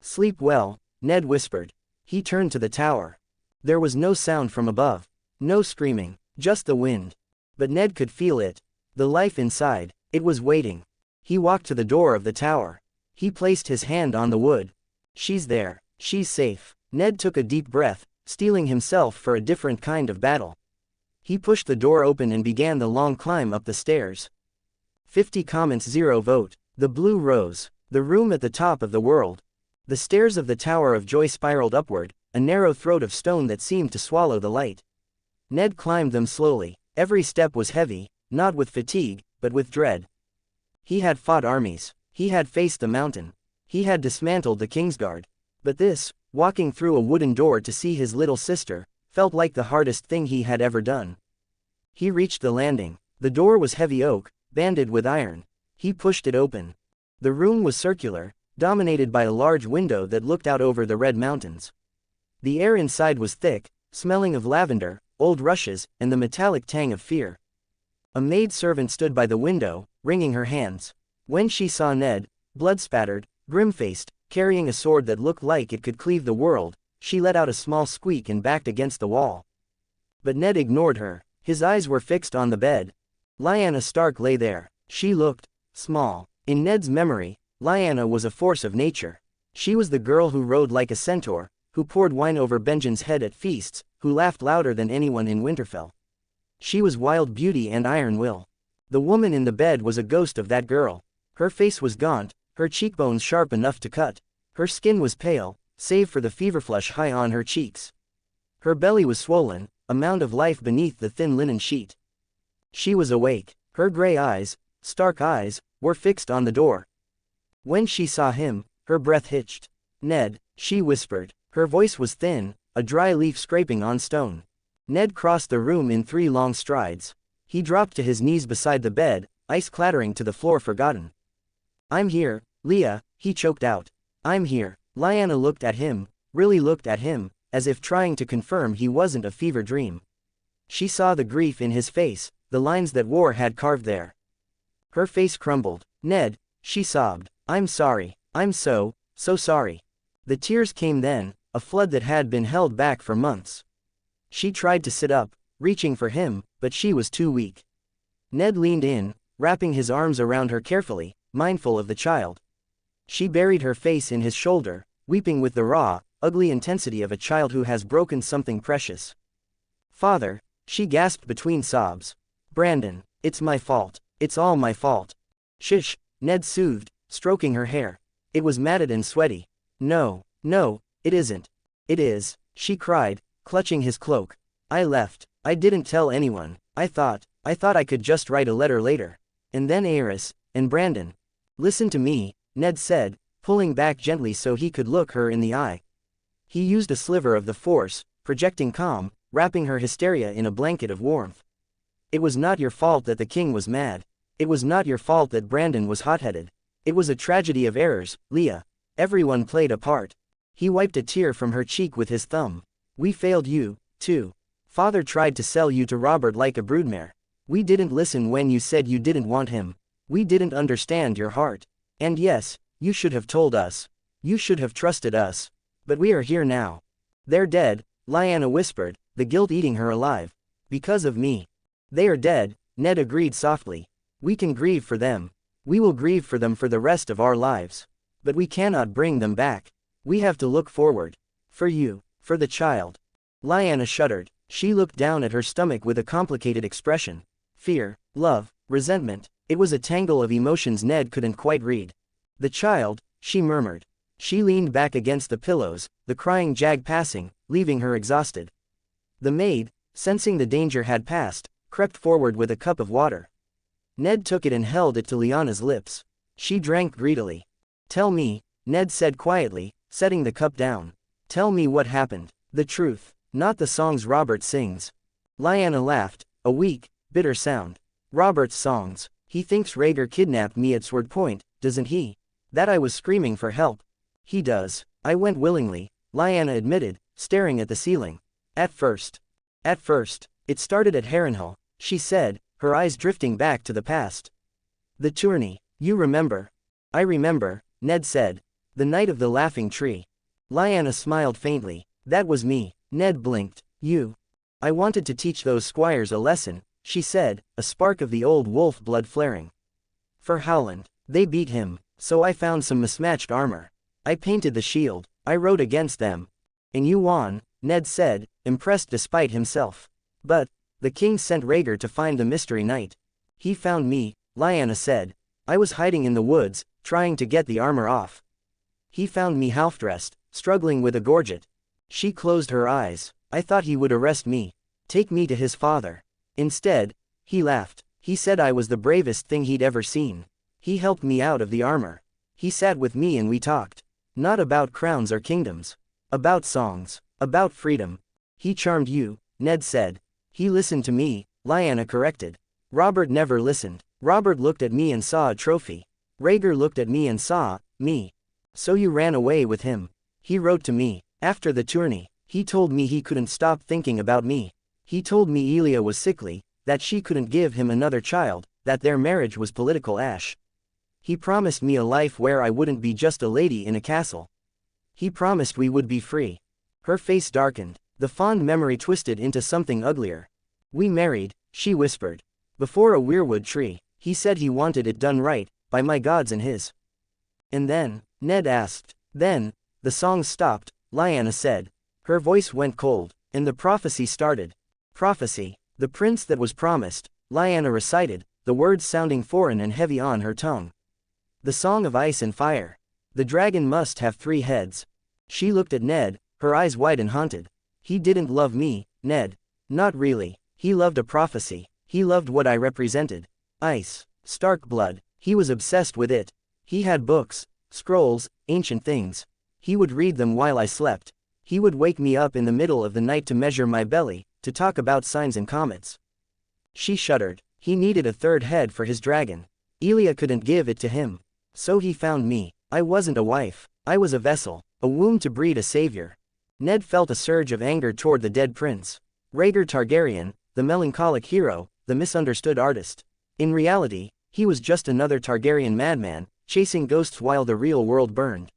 "Sleep well," Ned whispered. He turned to the tower. There was no sound from above. No screaming, just the wind. But Ned could feel it. The life inside, it was waiting. He walked to the door of the tower. He placed his hand on the wood. "She's there. She's safe." Ned took a deep breath, steeling himself for a different kind of battle. He pushed the door open and began the long climb up the stairs. 50 comments, 0 vote. The blue rose. The room at the top of the world. The stairs of the Tower of Joy spiraled upward, a narrow throat of stone that seemed to swallow the light. Ned climbed them slowly. Every step was heavy, not with fatigue, but with dread. He had fought armies. He had faced the mountain. He had dismantled the Kingsguard. But this, walking through a wooden door to see his little sister, felt like the hardest thing he had ever done. He reached the landing. The door was heavy oak, banded with iron. He pushed it open. The room was circular, dominated by a large window that looked out over the red mountains. The air inside was thick, smelling of lavender, old rushes, and the metallic tang of fear. A maid-servant stood by the window, wringing her hands. When she saw Ned, blood-spattered, grim-faced, carrying a sword that looked like it could cleave the world, she let out a small squeak and backed against the wall. But Ned ignored her. His eyes were fixed on the bed. Lyanna Stark lay there. She looked small. In Ned's memory, Lyanna was a force of nature. She was the girl who rode like a centaur, who poured wine over Benjen's head at feasts, who laughed louder than anyone in Winterfell. She was wild beauty and iron will. The woman in the bed was a ghost of that girl. Her face was gaunt, her cheekbones sharp enough to cut. Her skin was pale, save for the fever flush high on her cheeks. Her belly was swollen, a mound of life beneath the thin linen sheet. She was awake. Her gray eyes, stark eyes, were fixed on the door. When she saw him, her breath hitched. "Ned," she whispered. Her voice was thin, a dry leaf scraping on stone. Ned crossed the room in 3 long strides. He dropped to his knees beside the bed, ice clattering to the floor forgotten. "I'm here, Leah," he choked out. "I'm here." Lyanna looked at him, really looked at him, as if trying to confirm he wasn't a fever dream. She saw the grief in his face, the lines that war had carved there. Her face crumbled. Ned, she sobbed. I'm sorry. I'm so sorry. The tears came then, a flood that had been held back for months. She tried to sit up, reaching for him, but she was too weak. Ned leaned in, wrapping his arms around her carefully, mindful of the child. She buried her face in his shoulder, weeping with the raw, ugly intensity of a child who has broken something precious. Father, she gasped between sobs. Brandon, it's my fault. It's all my fault. Shish, Ned soothed, stroking her hair. It was matted and sweaty. No, it isn't. It is, she cried, clutching his cloak. I left. I didn't tell anyone. I thought I could just write a letter later. And then Eris, and Brandon. Listen to me, Ned said, pulling back gently so he could look her in the eye. He used a sliver of the force, projecting calm, wrapping her hysteria in a blanket of warmth. It was not your fault that the king was mad. It was not your fault that Brandon was hot-headed. It was a tragedy of errors, Leah. Everyone played a part. He wiped a tear from her cheek with his thumb. We failed you, too. Father tried to sell you to Robert like a broodmare. We didn't listen when you said you didn't want him. We didn't understand your heart. And yes, you should have told us. You should have trusted us. But we are here now. They're dead, Lyanna whispered, the guilt eating her alive. Because of me. They are dead, Ned agreed softly. We can grieve for them. We will grieve for them for the rest of our lives. But we cannot bring them back. We have to look forward. For you, for the child. Lyanna shuddered. She looked down at her stomach with a complicated expression. Fear, love, resentment. It was a tangle of emotions Ned couldn't quite read. The child, she murmured. She leaned back against the pillows, the crying jag passing, leaving her exhausted. The maid, sensing the danger had passed, crept forward with a cup of water. Ned took it and held it to Lyanna's lips. She drank greedily. Tell me, Ned said quietly, setting the cup down. Tell me what happened. The truth, not the songs Robert sings. Lyanna laughed, a weak, bitter sound. Robert's songs. He thinks Rhaegar kidnapped me at Sword Point, doesn't he? That I was screaming for help. He does. I went willingly, Lyanna admitted, staring at the ceiling. At first, it started at Harrenhal, she said, her eyes drifting back to the past. The tourney, you remember? I remember, Ned said. The night of the laughing tree. Lyanna smiled faintly. That was me. Ned blinked. You. I wanted to teach those squires a lesson, she said, a spark of the old wolf blood flaring. For Howland, they beat him, so I found some mismatched armor. I painted the shield, I rode against them. And you won, Ned said, impressed despite himself. But, the king sent Rhaegar to find the mystery knight. He found me, Lyanna said. I was hiding in the woods, trying to get the armor off. He found me half-dressed, struggling with a gorget. She closed her eyes. I thought he would arrest me. Take me to his father. Instead, he laughed. He said I was the bravest thing he'd ever seen. He helped me out of the armor. He sat with me and we talked. Not about crowns or kingdoms. About songs. About freedom. He charmed you, Ned said. He listened to me, Lyanna corrected. Robert never listened. Robert looked at me and saw a trophy. Rhaegar looked at me and saw me. So you ran away with him. He wrote to me. After the tourney, he told me he couldn't stop thinking about me. He told me Elia was sickly, that she couldn't give him another child, that their marriage was political ash. He promised me a life where I wouldn't be just a lady in a castle. He promised we would be free. Her face darkened. The fond memory twisted into something uglier. We married, she whispered. Before a weirwood tree. He said he wanted it done right, by my gods and his. And then, Ned asked. Then, the song stopped, Lyanna said. Her voice went cold, and the prophecy started. Prophecy. The prince that was promised, Lyanna recited, the words sounding foreign and heavy on her tongue. The song of ice and fire. The dragon must have 3 heads. She looked at Ned, her eyes wide and haunted. He didn't love me, Ned. Not really. He loved a prophecy. He loved what I represented. Ice. Stark blood. He was obsessed with it. He had books, scrolls, ancient things. He would read them while I slept. He would wake me up in the middle of the night to measure my belly, to talk about signs and comets. She shuddered. He needed a 3rd head for his dragon. Elia couldn't give it to him. So he found me. I wasn't a wife. I was a vessel, a womb to breed a savior. Ned felt a surge of anger toward the dead prince. Rhaegar Targaryen, the melancholic hero, the misunderstood artist. In reality, He was just another Targaryen madman, chasing ghosts while the real world burned.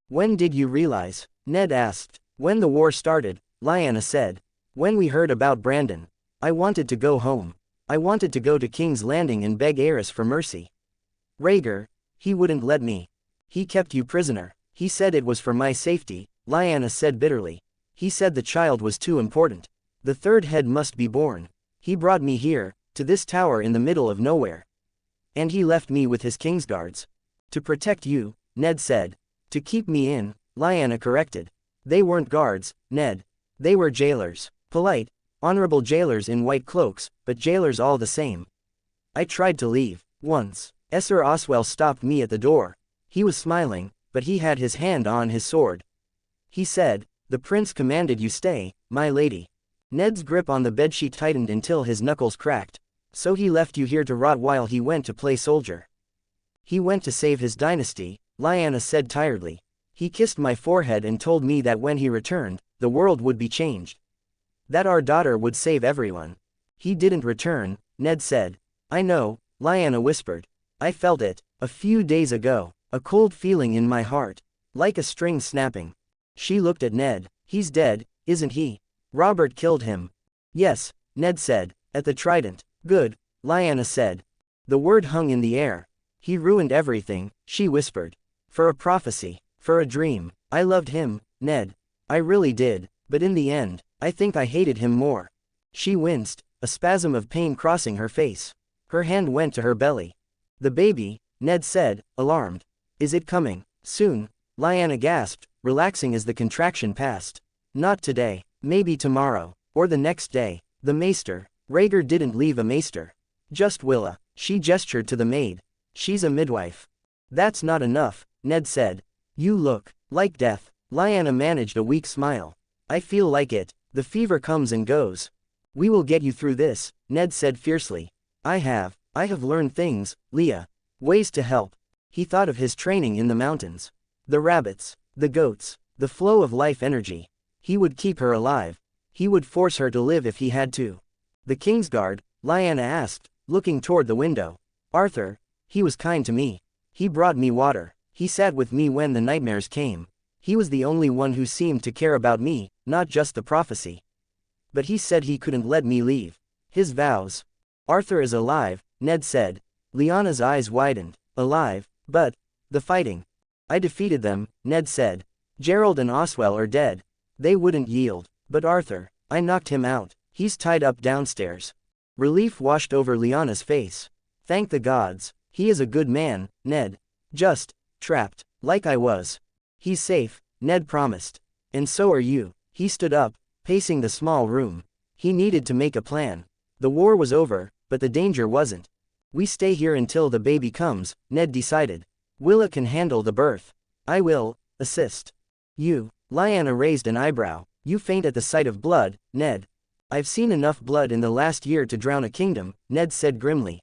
When did you realize? Ned asked. When the war started, Lyanna said. When we heard about Brandon. I wanted to go home. I wanted to go to King's Landing and beg Aerys for mercy. Rhaegar, he wouldn't let me. He kept you prisoner. He said it was for my safety, Lyanna said bitterly. He said the child was too important. The third head must be born. He brought me here, to this tower in the middle of nowhere. And he left me with his Kingsguards. To protect you, Ned said. To keep me in, Lyanna corrected. They weren't guards, Ned. They were jailers. Polite, honorable jailers in white cloaks, but jailers all the same. I tried to leave. Once, Esser Oswell stopped me at the door. He was smiling, but he had his hand on his sword. He said, "The prince commanded you stay, my lady." Ned's grip on the bedsheet tightened until his knuckles cracked. So he left you here to rot while he went to play soldier. He went to save his dynasty, Lyanna said tiredly. He kissed my forehead and told me that when he returned, the world would be changed. That our daughter would save everyone. He didn't return, Ned said. I know, Lyanna whispered. I felt it, a few days ago, a cold feeling in my heart, like a string snapping. She looked at Ned. He's dead, isn't he? Robert killed him. Yes, Ned said, at the Trident. Good, Lyanna said. The word hung in the air. He ruined everything, she whispered. For a prophecy, for a dream. I loved him, Ned. I really did, but in the end, I think I hated him more. She winced, a spasm of pain crossing her face. Her hand went to her belly. The baby, Ned said, alarmed. Is it coming? Soon, Lyanna gasped, relaxing as the contraction passed. Not today, maybe tomorrow, or the next day. The maester, Rhaegar didn't leave a maester. Just Willa, she gestured to the maid. She's a midwife. That's not enough, Ned said. You look like death. Lyanna managed a weak smile. I feel like it. The fever comes and goes. We will get you through this, Ned said fiercely. I have learned things, Leah. Ways to help. He thought of his training in the mountains. The rabbits, the goats, the flow of life energy. He would keep her alive. He would force her to live if he had to. The Kingsguard, Lyanna asked, looking toward the window. Arthur, he was kind to me. He brought me water. He sat with me when the nightmares came. He was the only one who seemed to care about me, not just the prophecy. But he said he couldn't let me leave. His vows. Arthur is alive, Ned said. Lyanna's eyes widened. Alive, but the fighting. I defeated them, Ned said. Gerald and Oswell are dead. They wouldn't yield. But Arthur, I knocked him out. He's tied up downstairs. Relief washed over Lyanna's face. Thank the gods. He is a good man, Ned. Just trapped, like I was. He's safe, Ned promised. And so are you. He stood up, pacing the small room. He needed to make a plan. The war was over, but the danger wasn't. We stay here until the baby comes, Ned decided. Willa can handle the birth. I will assist. You, Lyanna raised an eyebrow. You faint at the sight of blood, Ned. I've seen enough blood in the last year to drown a kingdom, Ned said grimly.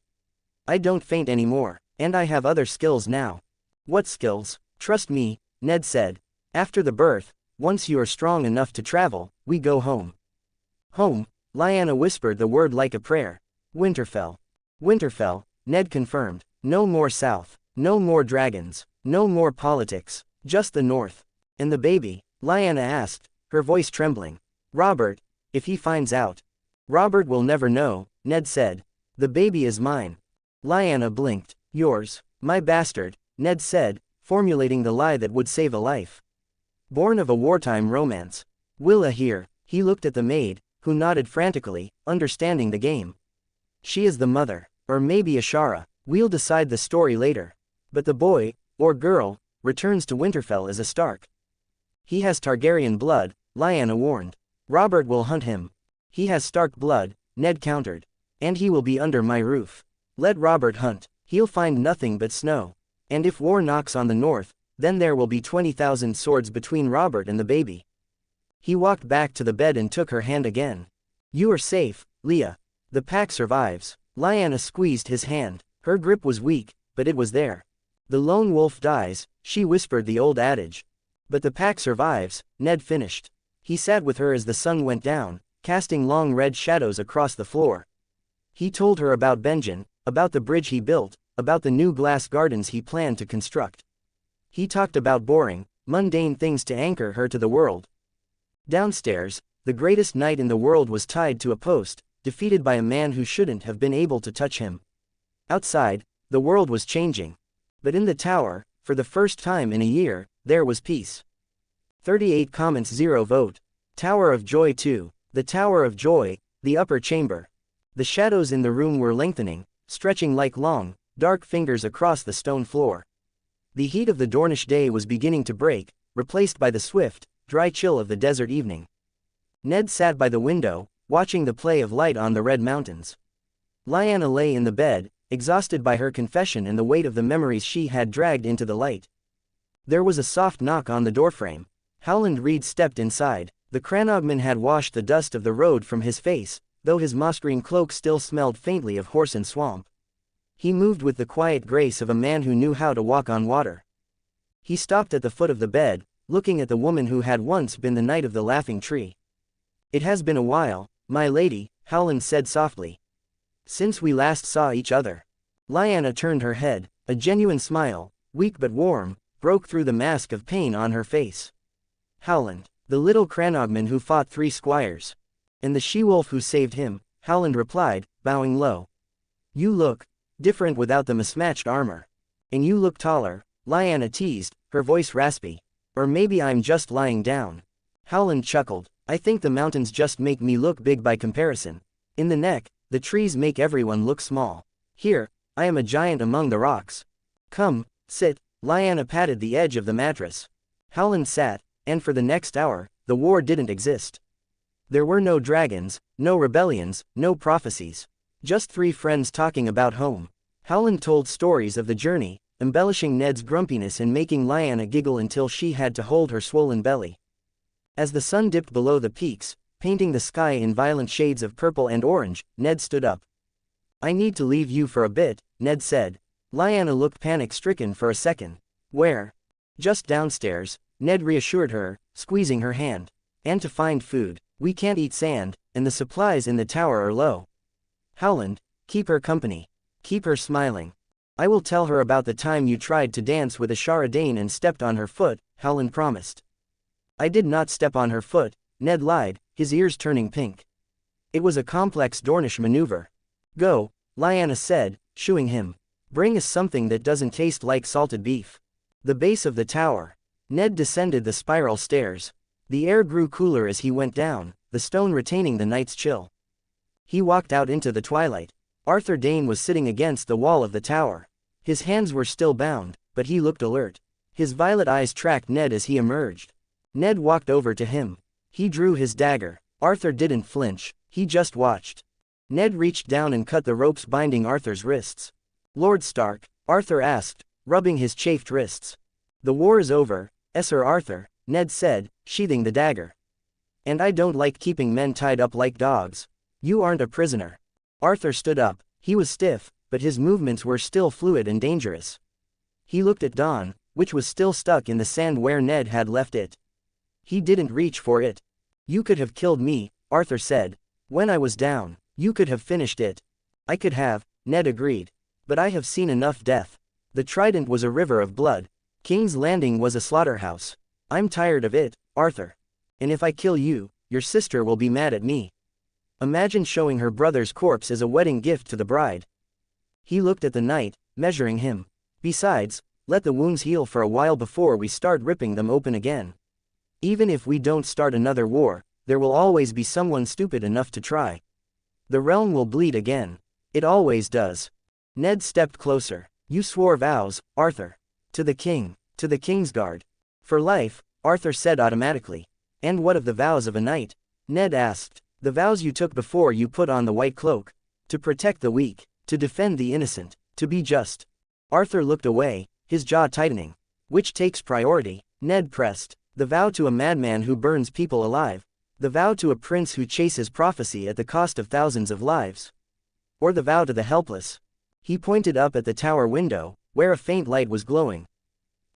I don't faint anymore, and I have other skills now. What skills? Trust me, Ned said. After the birth, once you are strong enough to travel, we go home. Home, Lyanna whispered the word like a prayer. Winterfell. Winterfell, Ned confirmed. No more south, no more dragons, no more politics, just the north. And the baby? Lyanna asked, her voice trembling. Robert, if he finds out. Robert will never know, Ned said. The baby is mine. Lyanna blinked. Yours, my bastard, Ned said, formulating the lie that would save a life. Born of a wartime romance. Willa here, he looked at the maid, who nodded frantically, understanding the game. She is the mother, or maybe Ashara, we'll decide the story later. But the boy, or girl, returns to Winterfell as a Stark. He has Targaryen blood, Lyanna warned. Robert will hunt him. He has Stark blood, Ned countered. And he will be under my roof. Let Robert hunt, he'll find nothing but snow. And if war knocks on the north, then there will be 20,000 swords between Robert and the baby. He walked back to the bed and took her hand again. You are safe, Leah. The pack survives. Lyanna squeezed his hand. Her grip was weak, but it was there. The lone wolf dies, she whispered the old adage. But the pack survives, Ned finished. He sat with her as the sun went down, casting long red shadows across the floor. He told her about Benjen, about the bridge he built, about the new glass gardens he planned to construct. He talked about boring, mundane things to anchor her to the world. Downstairs, the greatest knight in the world was tied to a post, defeated by a man who shouldn't have been able to touch him. Outside, the world was changing. But in the tower, for the first time in a year, there was peace. 38 comments 0 vote. Tower of Joy 2. The Tower of Joy, the upper chamber. The shadows in the room were lengthening, stretching like long, dark fingers across the stone floor. The heat of the Dornish day was beginning to break, replaced by the swift, dry chill of the desert evening. Ned sat by the window, watching the play of light on the red mountains. Lyanna lay in the bed, exhausted by her confession and the weight of the memories she had dragged into the light. There was a soft knock on the doorframe. Howland Reed stepped inside. The Cranogman had washed the dust of the road from his face, though his moss-green cloak still smelled faintly of horse and swamp. He moved with the quiet grace of a man who knew how to walk on water. He stopped at the foot of the bed, looking at the woman who had once been the Knight of the Laughing Tree. "It has been a while, my lady," Howland said softly. "Since we last saw each other." Lyanna turned her head. A genuine smile, weak but warm, broke through the mask of pain on her face. "Howland, the little Cranogman who fought 3 squires. And the she-wolf who saved him," Howland replied, bowing low. "You look different without the mismatched armor. And you look taller," Lyanna teased, her voice raspy. "Or maybe I'm just lying down." Howland chuckled. "I think the mountains just make me look big by comparison. In the neck, the trees make everyone look small. Here, I am a giant among the rocks. Come, sit." Lyanna patted the edge of the mattress. Howland sat, and for the next hour, the war didn't exist. There were no dragons, no rebellions, no prophecies. Just 3 friends talking about home. Howland told stories of the journey, embellishing Ned's grumpiness and making Lyanna giggle until she had to hold her swollen belly. As the sun dipped below the peaks, painting the sky in violent shades of purple and orange, Ned stood up. "I need to leave you for a bit," Ned said. Lyanna looked panic-stricken for a second. "Where?" "Just downstairs," Ned reassured her, squeezing her hand. "And to find food. We can't eat sand, and the supplies in the tower are low." "Howland, keep her company. Keep her smiling." "I will tell her about the time you tried to dance with a Sharadane and stepped on her foot," Howland promised. "I did not step on her foot," Ned lied, his ears turning pink. "It was a complex Dornish maneuver." "Go," Lyanna said, shooing him. "Bring us something that doesn't taste like salted beef." The base of the tower. Ned descended the spiral stairs. The air grew cooler as he went down, the stone retaining the night's chill. He walked out into the twilight. Arthur Dane was sitting against the wall of the tower. His hands were still bound, but he looked alert. His violet eyes tracked Ned as he emerged. Ned walked over to him. He drew his dagger. Arthur didn't flinch, he just watched. Ned reached down and cut the ropes binding Arthur's wrists. "Lord Stark?" Arthur asked, rubbing his chafed wrists. "The war is over, Sir Arthur," Ned said, sheathing the dagger. "And I don't like keeping men tied up like dogs. You aren't a prisoner." Arthur stood up. He was stiff, but his movements were still fluid and dangerous. He looked at Dawn, which was still stuck in the sand where Ned had left it. He didn't reach for it. "You could have killed me," Arthur said. "When I was down, you could have finished it." "I could have," Ned agreed. "But I have seen enough death. The Trident was a river of blood. King's Landing was a slaughterhouse. I'm tired of it, Arthur. And if I kill you, your sister will be mad at me. Imagine showing her brother's corpse as a wedding gift to the bride." He looked at the knight, measuring him. "Besides, let the wounds heal for a while before we start ripping them open again. Even if we don't start another war, there will always be someone stupid enough to try. The realm will bleed again. It always does." Ned stepped closer. "You swore vows, Arthur. To the king, to the Kingsguard." "For life," Arthur said automatically. "And what of the vows of a knight?" Ned asked. "The vows you took before you put on the white cloak. To protect the weak, to defend the innocent, to be just." Arthur looked away, his jaw tightening. "Which takes priority?" Ned pressed. "The vow to a madman who burns people alive? The vow to a prince who chases prophecy at the cost of thousands of lives? Or the vow to the helpless?" He pointed up at the tower window, where a faint light was glowing.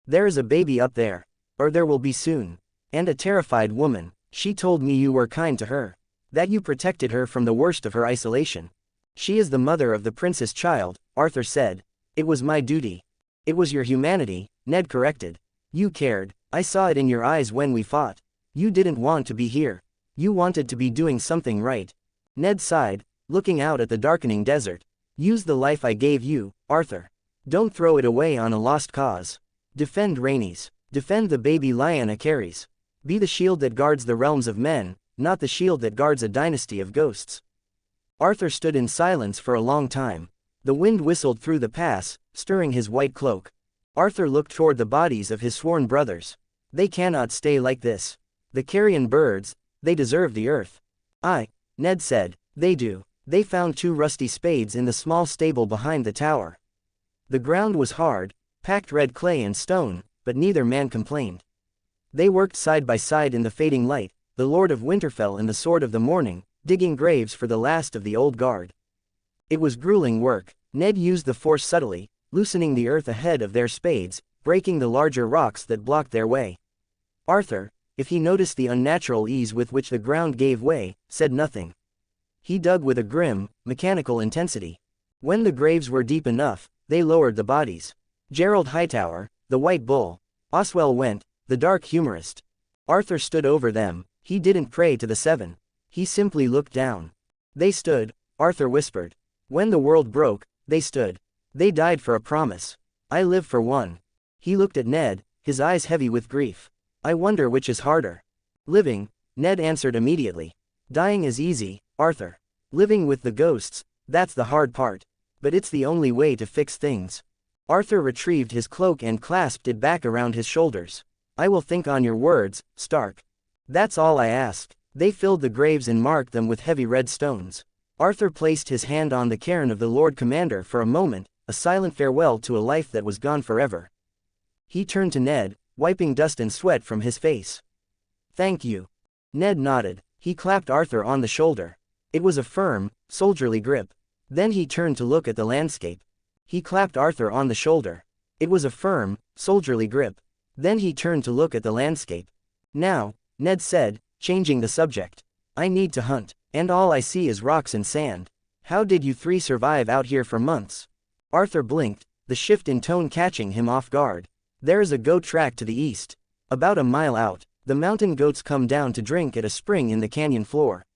"There is a baby up there. Or there will be soon. And a terrified woman. She told me you were kind to her. That you protected her from the worst of her isolation. She is the mother of the prince's child, Arthur said. It was my duty. It was your humanity, Ned corrected. You cared. I saw it in your eyes when we fought. You didn't want to be here. You wanted to be doing something right. Ned sighed, looking out at the darkening desert. Use the life I gave you, Arthur. Don't throw it away on a lost cause. Defend Rhaenys. Defend the baby Lyanna carries. Be the shield that guards the realms of men, not the shield that guards a dynasty of ghosts. Arthur stood in silence for a long time. The wind whistled through the pass, stirring his white cloak. Arthur looked toward the bodies of his sworn brothers. They cannot stay like this. The carrion birds, they deserve the earth. Ned said, they do. They found 2 rusty spades in the small stable behind the tower. The ground was hard, packed red clay and stone, but neither man complained. They worked side by side in the fading light, the Lord of Winterfell and the Sword of the Morning, digging graves for the last of the old guard. It was grueling work. Ned used the force subtly, loosening the earth ahead of their spades, breaking the larger rocks that blocked their way. Arthur, if he noticed the unnatural ease with which the ground gave way, said nothing. He dug with a grim, mechanical intensity. When the graves were deep enough, they lowered the bodies. Gerald Hightower, the White Bull. Oswell Went, the dark humorist. Arthur stood over them. He didn't pray to the 7. He simply looked down. They stood, Arthur whispered. When the world broke, they stood. They died for a promise. I live for one. He looked at Ned, his eyes heavy with grief. I wonder which is harder. Living, Ned answered immediately. Dying is easy, Arthur. Living with the ghosts, that's the hard part. But it's the only way to fix things. Arthur retrieved his cloak and clasped it back around his shoulders. I will think on your words, Stark. That's all I ask. They filled the graves and marked them with heavy red stones. Arthur placed his hand on the cairn of the Lord Commander for a moment, a silent farewell to a life that was gone forever. He turned to Ned, wiping dust and sweat from his face. Thank you. Ned nodded. He clapped Arthur on the shoulder. It was a firm, soldierly grip. Then he turned to look at the landscape. He clapped Arthur on the shoulder. It was a firm, soldierly grip. Then he turned to look at the landscape. Now, Ned said, changing the subject. I need to hunt, and all I see is rocks and sand. How did you 3 survive out here for months? Arthur blinked, the shift in tone catching him off guard. There is a goat track to the east. About a mile out, the mountain goats come down to drink at a spring in the canyon floor.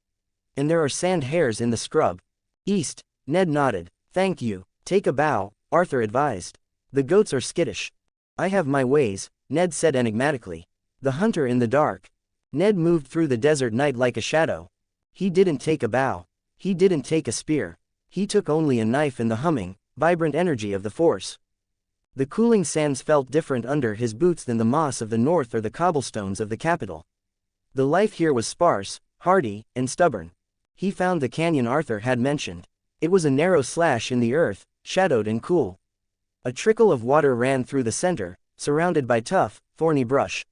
And there are sand hares in the scrub. East, Ned nodded. Thank you. Take a bow, Arthur advised. The goats are skittish. I have my ways, Ned said enigmatically. The hunter in the dark. Ned moved through the desert night like a shadow. He didn't take a bow. He didn't take a spear. He took only a knife and the humming, vibrant energy of the force. The cooling sands felt different under his boots than the moss of the north or the cobblestones of the capital. The life here was sparse, hardy, and stubborn. He found the canyon Arthur had mentioned. It was a narrow slash in the earth, shadowed and cool. A trickle of water ran through the center, surrounded by tough, thorny brush.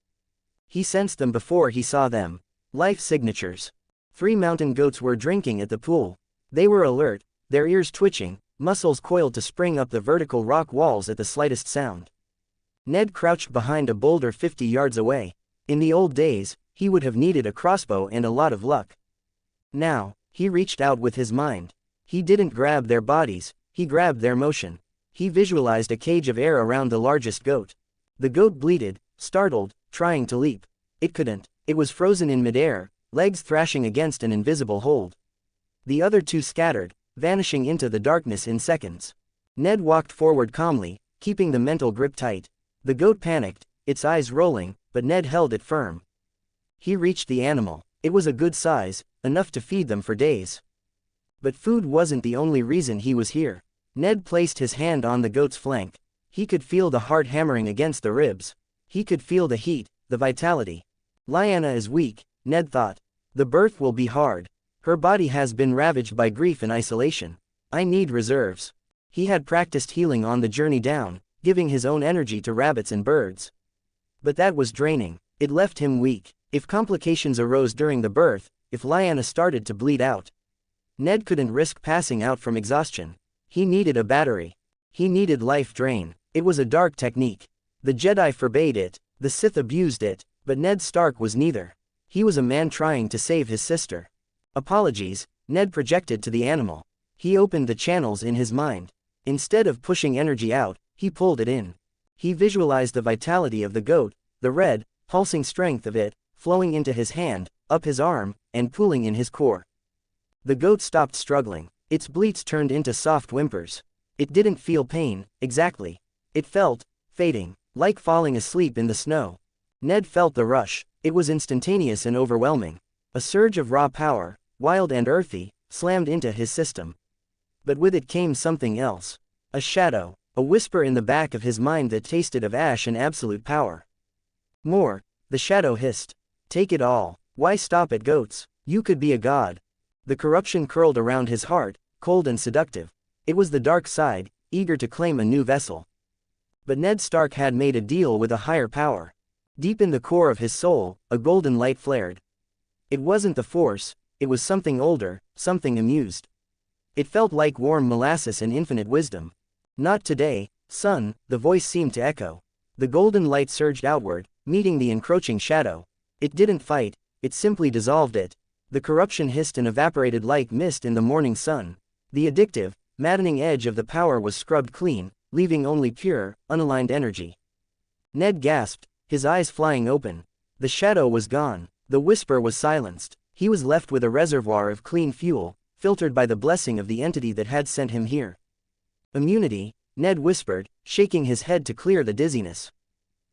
He sensed them before he saw them. Life signatures. 3 mountain goats were drinking at the pool. They were alert, their ears twitching, muscles coiled to spring up the vertical rock walls at the slightest sound. Ned crouched behind a boulder 50 yards away. In the old days, he would have needed a crossbow and a lot of luck. Now, he reached out with his mind. He didn't grab their bodies, he grabbed their motion. He visualized a cage of air around the largest goat. The goat bleated, startled, trying to leap. It couldn't. It was frozen in midair, legs thrashing against an invisible hold. The other 2 scattered, vanishing into the darkness in seconds. Ned walked forward calmly, keeping the mental grip tight. The goat panicked, its eyes rolling, but Ned held it firm. He reached the animal. It was a good size, enough to feed them for days. But food wasn't the only reason he was here. Ned placed his hand on the goat's flank. He could feel the heart hammering against the ribs. He could feel the heat, the vitality. Lyanna is weak, Ned thought. The birth will be hard. Her body has been ravaged by grief and isolation. I need reserves. He had practiced healing on the journey down, giving his own energy to rabbits and birds. But that was draining. It left him weak. If complications arose during the birth, if Lyanna started to bleed out, Ned couldn't risk passing out from exhaustion. He needed a battery. He needed life drain. It was a dark technique. The Jedi forbade it, the Sith abused it, but Ned Stark was neither. He was a man trying to save his sister. Apologies, Ned projected to the animal. He opened the channels in his mind. Instead of pushing energy out, he pulled it in. He visualized the vitality of the goat, the red, pulsing strength of it, flowing into his hand, up his arm, and pooling in his core. The goat stopped struggling. Its bleats turned into soft whimpers. It didn't feel pain, exactly. It felt, fading, like falling asleep in the snow. Ned felt the rush. It was instantaneous and overwhelming. A surge of raw power, wild and earthy, slammed into his system. But with it came something else. A shadow, a whisper in the back of his mind that tasted of ash and absolute power. More, the shadow hissed. Take it all. Why stop at goats? You could be a god. The corruption curled around his heart, cold and seductive. It was the dark side, eager to claim a new vessel. But Ned Stark had made a deal with a higher power. Deep in the core of his soul, a golden light flared. It wasn't the Force, it was something older, something amused. It felt like warm molasses and infinite wisdom. Not today, son, the voice seemed to echo. The golden light surged outward, meeting the encroaching shadow. It didn't fight, it simply dissolved it. The corruption hissed and evaporated like mist in the morning sun. The addictive, maddening edge of the power was scrubbed clean, leaving only pure, unaligned energy. Ned gasped, his eyes flying open. The shadow was gone. The whisper was silenced. He was left with a reservoir of clean fuel, filtered by the blessing of the entity that had sent him here. Immunity, Ned whispered, shaking his head to clear the dizziness.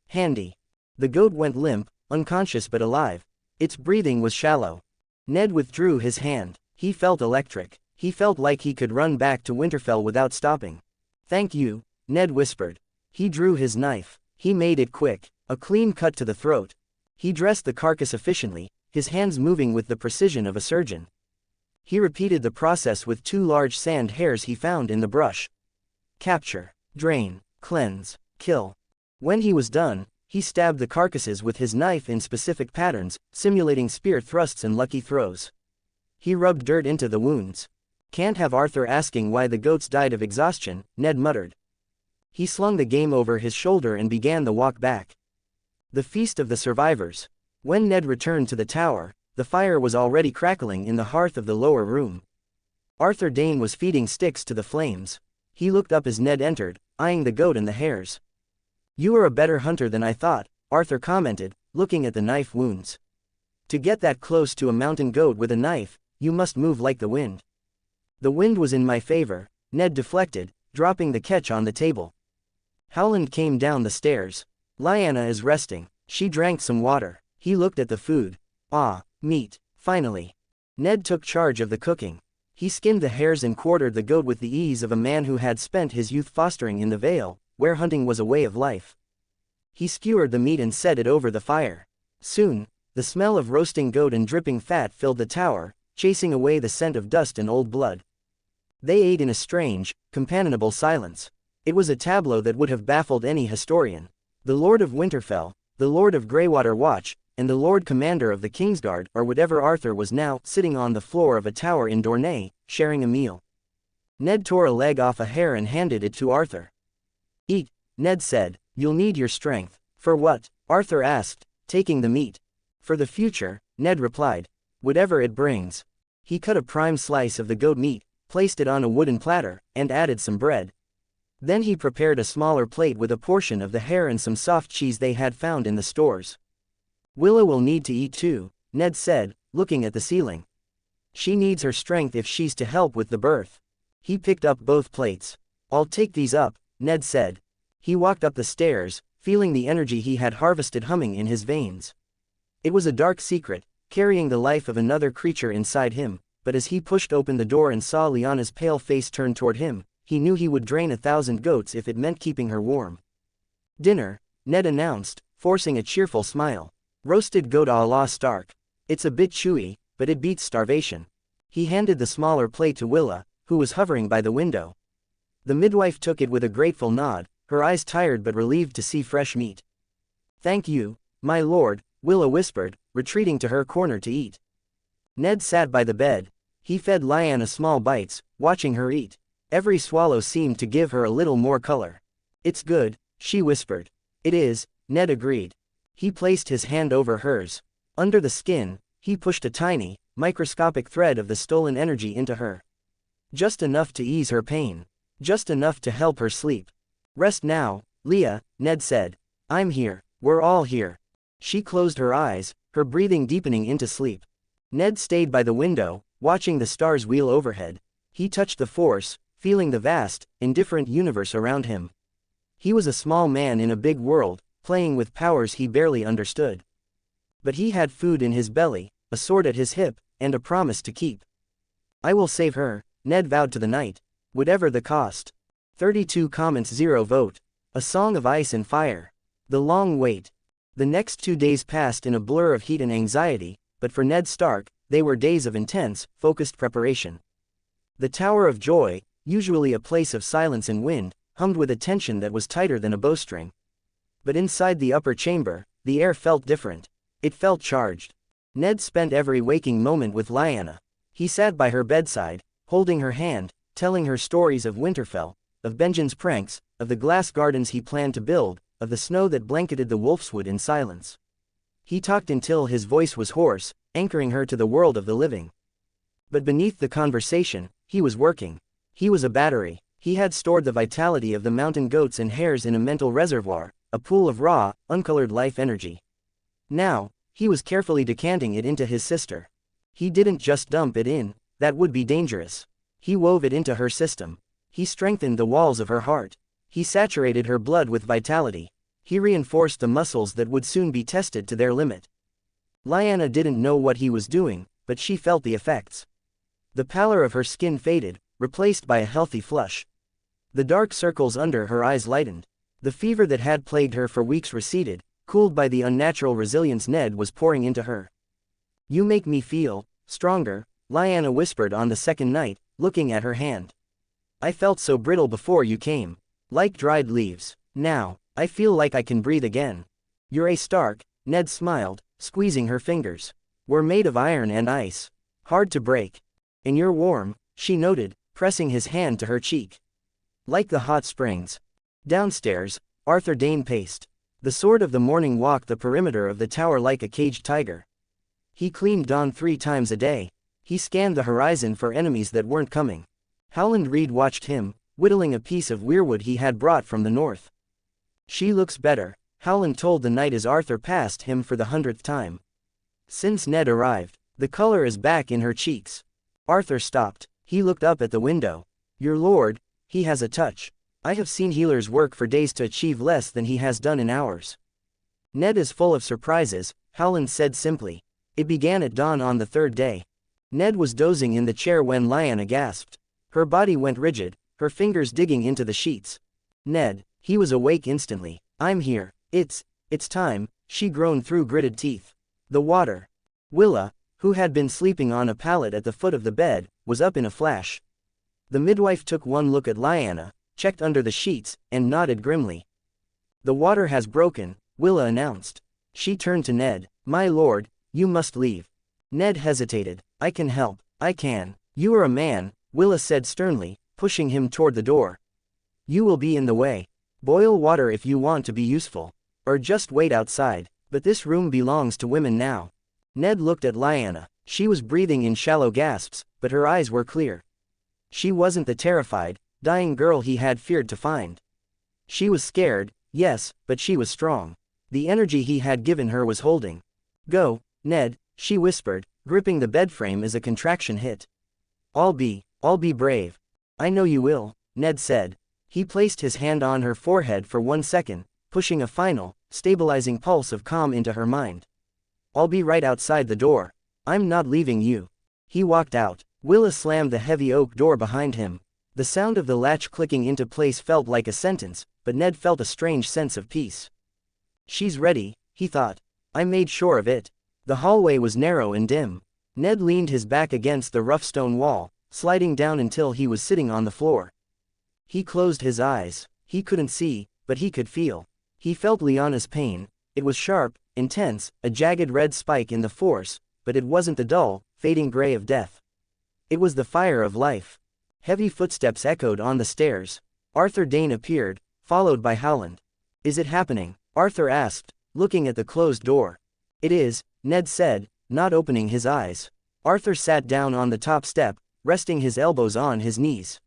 Handy. The goat went limp, unconscious but alive. Its breathing was shallow. Ned withdrew his hand. He felt electric. He felt like he could run back to Winterfell without stopping. Thank you, Ned whispered. He drew his knife. He made it quick, a clean cut to the throat. He dressed the carcass efficiently, his hands moving with the precision of a surgeon. He repeated the process with 2 large sand hairs he found in the brush. Capture, drain, cleanse, kill. When he was done, he stabbed the carcasses with his knife in specific patterns, simulating spear thrusts and lucky throws. He rubbed dirt into the wounds. Can't have Arthur asking why the goats died of exhaustion, Ned muttered. He slung the game over his shoulder and began the walk back. The feast of the survivors. When Ned returned to the tower, the fire was already crackling in the hearth of the lower room. Arthur Dane was feeding sticks to the flames. He looked up as Ned entered, eyeing the goat and the hares. You are a better hunter than I thought, Arthur commented, looking at the knife wounds. To get that close to a mountain goat with a knife, you must move like the wind. The wind was in my favor, Ned deflected, dropping the catch on the table. Howland came down the stairs. Lyanna is resting. She drank some water. He looked at the food. Ah, meat, finally. Ned took charge of the cooking. He skinned the hares and quartered the goat with the ease of a man who had spent his youth fostering in the Vale, where hunting was a way of life. He skewered the meat and set it over the fire. Soon, the smell of roasting goat and dripping fat filled the tower, chasing away the scent of dust and old blood. They ate in a strange, companionable silence. It was a tableau that would have baffled any historian. The Lord of Winterfell, the Lord of Greywater Watch, and the Lord Commander of the Kingsguard, or whatever Arthur was now, sitting on the floor of a tower in Dorne, sharing a meal. Ned tore a leg off a hare and handed it to Arthur. Eat, Ned said, you'll need your strength. For what? Arthur asked, taking the meat. For the future, Ned replied. Whatever it brings. He cut a prime slice of the goat meat, placed it on a wooden platter, and added some bread. Then he prepared a smaller plate with a portion of the hare and some soft cheese they had found in the stores. Willa will need to eat too, Ned said, looking at the ceiling. She needs her strength if she's to help with the birth. He picked up both plates. I'll take these up, Ned said. He walked up the stairs, feeling the energy he had harvested humming in his veins. It was a dark secret, carrying the life of another creature inside him, but as he pushed open the door and saw Lyanna's pale face turn toward him, he knew he would drain 1,000 goats if it meant keeping her warm. Dinner, Ned announced, forcing a cheerful smile. Roasted goat a la Stark. It's a bit chewy, but it beats starvation. He handed the smaller plate to Willa, who was hovering by the window. The midwife took it with a grateful nod, her eyes tired but relieved to see fresh meat. Thank you, my lord, Willa whispered, retreating to her corner to eat. Ned sat by the bed. He fed Lyanna small bites, watching her eat. Every swallow seemed to give her a little more color. It's good, she whispered. It is, Ned agreed. He placed his hand over hers. Under the skin, he pushed a tiny, microscopic thread of the stolen energy into her. Just enough to ease her pain. Just enough to help her sleep. Rest now, Leah, Ned said. I'm here, we're all here. She closed her eyes, her breathing deepening into sleep. Ned stayed by the window, watching the stars wheel overhead. He touched the force, feeling the vast, indifferent universe around him. He was a small man in a big world, playing with powers he barely understood. But he had food in his belly, a sword at his hip, and a promise to keep. I will save her, Ned vowed to the night. Whatever the cost. 32 comments 0 vote. A song of ice and fire. The long wait. The next 2 days passed in a blur of heat and anxiety, but for Ned Stark, they were days of intense, focused preparation. The Tower of Joy, usually a place of silence and wind, hummed with a tension that was tighter than a bowstring. But inside the upper chamber, the air felt different. It felt charged. Ned spent every waking moment with Lyanna. He sat by her bedside, holding her hand, telling her stories of Winterfell, of Benjen's pranks, of the glass gardens he planned to build, of the snow that blanketed the Wolfswood in silence. He talked until his voice was hoarse, anchoring her to the world of the living. But beneath the conversation, he was working. He was a battery. He had stored the vitality of the mountain goats and hares in a mental reservoir, a pool of raw, uncolored life energy. Now, he was carefully decanting it into his sister. He didn't just dump it in, that would be dangerous. He wove it into her system. He strengthened the walls of her heart. He saturated her blood with vitality. He reinforced the muscles that would soon be tested to their limit. Lyanna didn't know what he was doing, but she felt the effects. The pallor of her skin faded, replaced by a healthy flush. The dark circles under her eyes lightened. The fever that had plagued her for weeks receded, cooled by the unnatural resilience Ned was pouring into her. You make me feel stronger, Lyanna whispered on the second night, looking at her hand. I felt so brittle before you came. Like dried leaves. Now, I feel like I can breathe again. You're a Stark, Ned smiled, squeezing her fingers. We're made of iron and ice. Hard to break. And you're warm, she noted, pressing his hand to her cheek. Like the hot springs. Downstairs, Arthur Dane paced. The sword of the morning walked the perimeter of the tower like a caged tiger. He cleaned Dawn 3 times a day. He scanned the horizon for enemies that weren't coming. Howland Reed watched him, whittling a piece of weirwood he had brought from the north. She looks better, Howland told the knight as Arthur passed him for the 100th time. Since Ned arrived, the color is back in her cheeks. Arthur stopped. He looked up at the window. Your lord, he has a touch. I have seen healers work for days to achieve less than he has done in hours. Ned is full of surprises, Howland said simply. It began at dawn on the 3rd day. Ned was dozing in the chair when Lyanna gasped. Her body went rigid, her fingers digging into the sheets. Ned, he was awake instantly. I'm here. It's time, she groaned through gritted teeth. The water. Willa, who had been sleeping on a pallet at the foot of the bed, was up in a flash. The midwife took one look at Lyanna, checked under the sheets, and nodded grimly. The water has broken, Willa announced. She turned to Ned. My lord, you must leave. Ned hesitated. I can help, I can. You are a man, Willa said sternly, pushing him toward the door. You will be in the way. Boil water if you want to be useful. Or just wait outside, but this room belongs to women now. Ned looked at Lyanna. She was breathing in shallow gasps, but her eyes were clear. She wasn't the terrified, dying girl he had feared to find. She was scared, yes, but she was strong. The energy he had given her was holding. Go, Ned, she whispered, gripping the bedframe as a contraction hit. I'll be brave. I know you will, Ned said. He placed his hand on her forehead for 1 second, pushing a final, stabilizing pulse of calm into her mind. I'll be right outside the door. I'm not leaving you. He walked out. Willa slammed the heavy oak door behind him. The sound of the latch clicking into place felt like a sentence, but Ned felt a strange sense of peace. She's ready, he thought. I made sure of it. The hallway was narrow and dim. Ned leaned his back against the rough stone wall, sliding down until he was sitting on the floor. He closed his eyes. He couldn't see, but he could feel. He felt Lyanna's pain. It was sharp, intense, a jagged red spike in the force, but it wasn't the dull, fading gray of death. It was the fire of life. Heavy footsteps echoed on the stairs. Arthur Dane appeared, followed by Howland. Is it happening? Arthur asked, looking at the closed door. It is, Ned said, not opening his eyes. Arthur sat down on the top step, resting his elbows on his knees.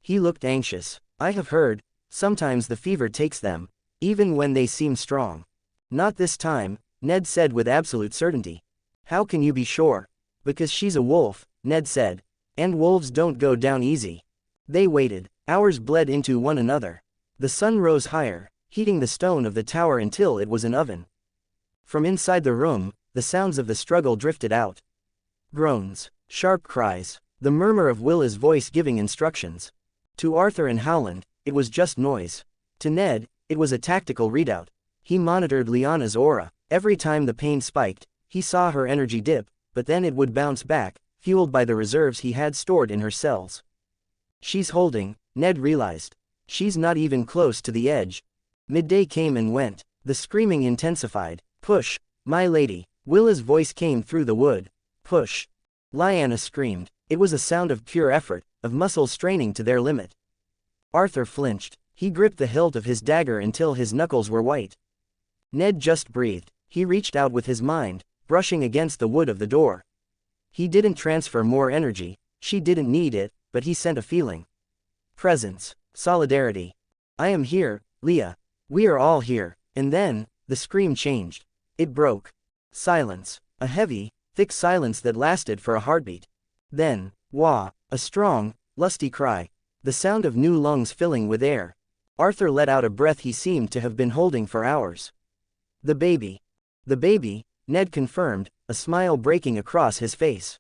He looked anxious. I have heard, sometimes the fever takes them, even when they seem strong. Not this time, Ned said with absolute certainty. How can you be sure? Because she's a wolf, Ned said. And wolves don't go down easy. They waited. Hours bled into one another. The sun rose higher, heating the stone of the tower until it was an oven. From inside the room, the sounds of the struggle drifted out. Groans, sharp cries, the murmur of Willa's voice giving instructions. To Arthur and Howland, it was just noise. To Ned, it was a tactical readout. He monitored Lyanna's aura. Every time the pain spiked, he saw her energy dip, but then it would bounce back, fueled by the reserves he had stored in her cells. She's holding, Ned realized. She's not even close to the edge. Midday came and went. The screaming intensified. Push, my lady. Willa's voice came through the wood. Push. Lyanna screamed. It was a sound of pure effort, of muscles straining to their limit. Arthur flinched. He gripped the hilt of his dagger until his knuckles were white. Ned just breathed. He reached out with his mind, brushing against the wood of the door. He didn't transfer more energy. She didn't need it, but he sent a feeling. Presence. Solidarity. I am here, Leah. We are all here. And then, the scream changed. It broke. Silence. A heavy, thick silence that lasted for a heartbeat. Then, wah, a strong, lusty cry. The sound of new lungs filling with air. Arthur let out a breath he seemed to have been holding for hours. The baby. The baby, Ned confirmed, a smile breaking across his face.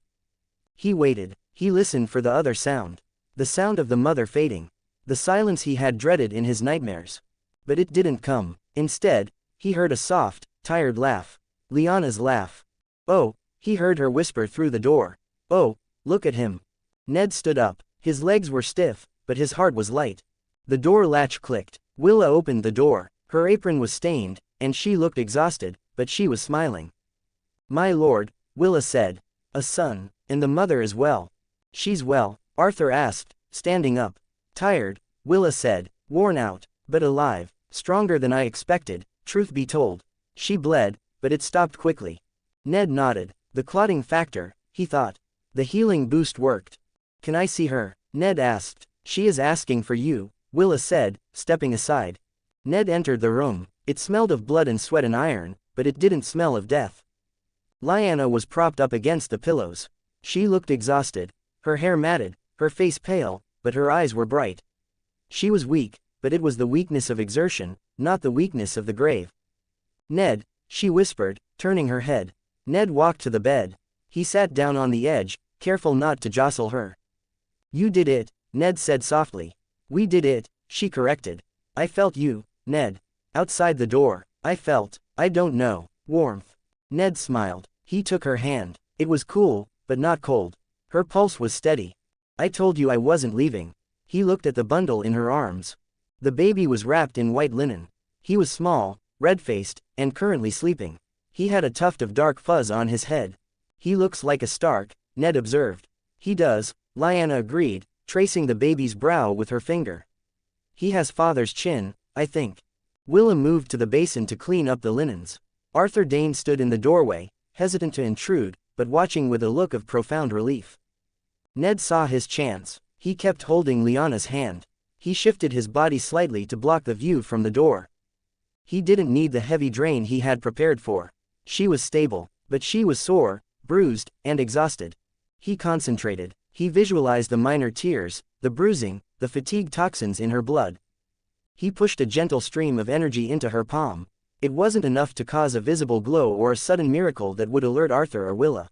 He waited. He listened for the other sound. The sound of the mother fading. The silence he had dreaded in his nightmares. But it didn't come. Instead, he heard a soft, tired laugh. Lyanna's laugh. Oh, he heard her whisper through the door. Oh, look at him. Ned stood up. His legs were stiff, but his heart was light. The door latch clicked. Willa opened the door. Her apron was stained, and she looked exhausted, but she was smiling. My lord, Willa said. A son, and the mother as well. She's well, Arthur asked, standing up. Tired, Willa said. Worn out, but alive. Stronger than I expected, truth be told. She bled, but it stopped quickly. Ned nodded. The clotting factor, he thought. The healing boost worked. Can I see her? Ned asked. She is asking for you, Willa said, stepping aside. Ned entered the room. It smelled of blood and sweat and iron, but it didn't smell of death. Lyanna was propped up against the pillows. She looked exhausted. Her hair matted, her face pale, but her eyes were bright. She was weak, but it was the weakness of exertion, not the weakness of the grave. Ned, she whispered, turning her head. Ned walked to the bed. He sat down on the edge, careful not to jostle her. You did it, Ned said softly. We did it, she corrected. I felt you, Ned. Outside the door, I felt, I don't know, warmth. Ned smiled. He took her hand. It was cool, but not cold. Her pulse was steady. I told you I wasn't leaving. He looked at the bundle in her arms. The baby was wrapped in white linen. He was small, red-faced, and currently sleeping. He had a tuft of dark fuzz on his head. He looks like a Stark, Ned observed. He does, Lyanna agreed, tracing the baby's brow with her finger. He has father's chin, I think. Willa moved to the basin to clean up the linens. Arthur Dane stood in the doorway, hesitant to intrude, but watching with a look of profound relief. Ned saw his chance. He kept holding Lyanna's hand. He shifted his body slightly to block the view from the door. He didn't need the heavy drain he had prepared for. She was stable, but she was sore, bruised, and exhausted. He concentrated. He visualized the minor tears, the bruising, the fatigue toxins in her blood. He pushed a gentle stream of energy into her palm. It wasn't enough to cause a visible glow or a sudden miracle that would alert Arthur or Willa.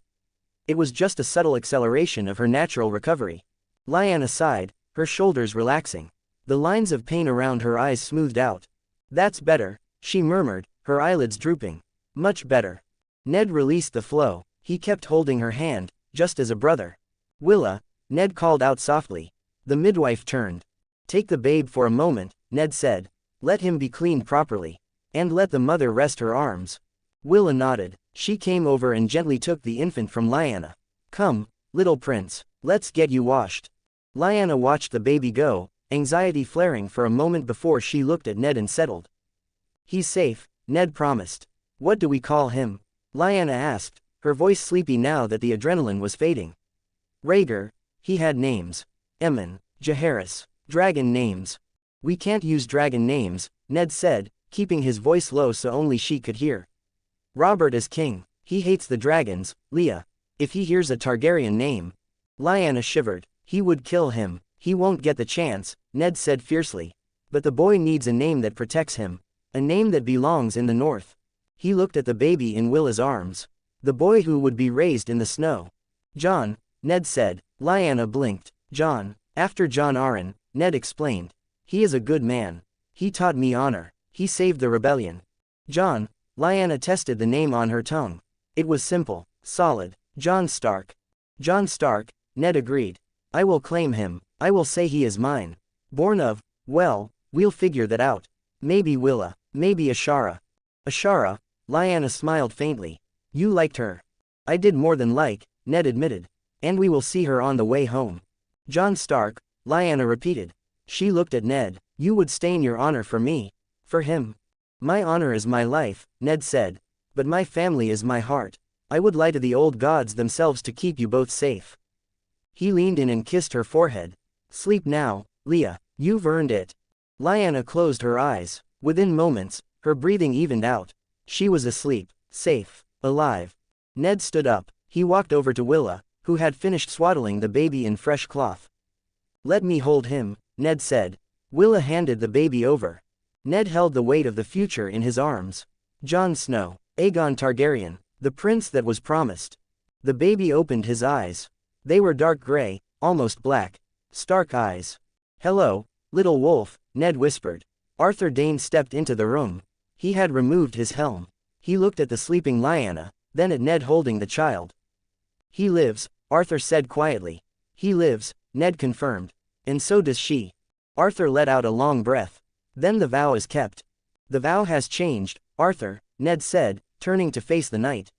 It was just a subtle acceleration of her natural recovery. Lyanna sighed, her shoulders relaxing. The lines of pain around her eyes smoothed out. That's better, she murmured, her eyelids drooping. Much better. Ned released the flow. He kept holding her hand, just as a brother. Willa, Ned called out softly. The midwife turned. Take the babe for a moment, Ned said. Let him be cleaned properly. And let the mother rest her arms. Willa nodded. She came over and gently took the infant from Lyanna. Come, little prince, let's get you washed. Lyanna watched the baby go, anxiety flaring for a moment before she looked at Ned and settled. He's safe, Ned promised. What do we call him? Lyanna asked, her voice sleepy now that the adrenaline was fading. Rhaegar, He had names. Emin, Jaharis. Dragon names. We can't use dragon names, Ned said, keeping his voice low so only she could hear. Robert is king. He hates the dragons, Leah. If he hears a Targaryen name. Lyanna shivered. He would kill him. He won't get the chance, Ned said fiercely. But the boy needs a name that protects him. A name that belongs in the north. He looked at the baby in Willa's arms. The boy who would be raised in the snow. John, Ned said. Lyanna blinked. John. After John Arryn, Ned explained. He is a good man. He taught me honor. He saved the rebellion. John. Lyanna tested the name on her tongue. It was simple, solid. John Stark. John Stark, Ned agreed. I will claim him. I will say he is mine. Born of, well, we'll figure that out. Maybe Willa, maybe Ashara. Ashara, Lyanna smiled faintly. You liked her. I did more than like, Ned admitted. And we will see her on the way home. John Stark, Lyanna repeated. She looked at Ned. You would stain your honor for me. For him. My honor is my life, Ned said. But my family is my heart. I would lie to the old gods themselves to keep you both safe. He leaned in and kissed her forehead. Sleep now, Leah. You've earned it. Lyanna closed her eyes. Within moments, her breathing evened out. She was asleep, safe, alive. Ned stood up. He walked over to Willa, who had finished swaddling the baby in fresh cloth. Let me hold him, Ned said. Willa handed the baby over. Ned held the weight of the future in his arms. Jon Snow, Aegon Targaryen, the prince that was promised. The baby opened his eyes. They were dark gray, almost black. Stark eyes. Hello, little wolf, Ned whispered. Arthur Dayne stepped into the room. He had removed his helm. He looked at the sleeping Lyanna, then at Ned holding the child. He lives, Arthur said quietly. He lives, Ned confirmed. And so does she. Arthur let out a long breath. Then the vow is kept. The vow has changed, Arthur, Ned said, turning to face the knight.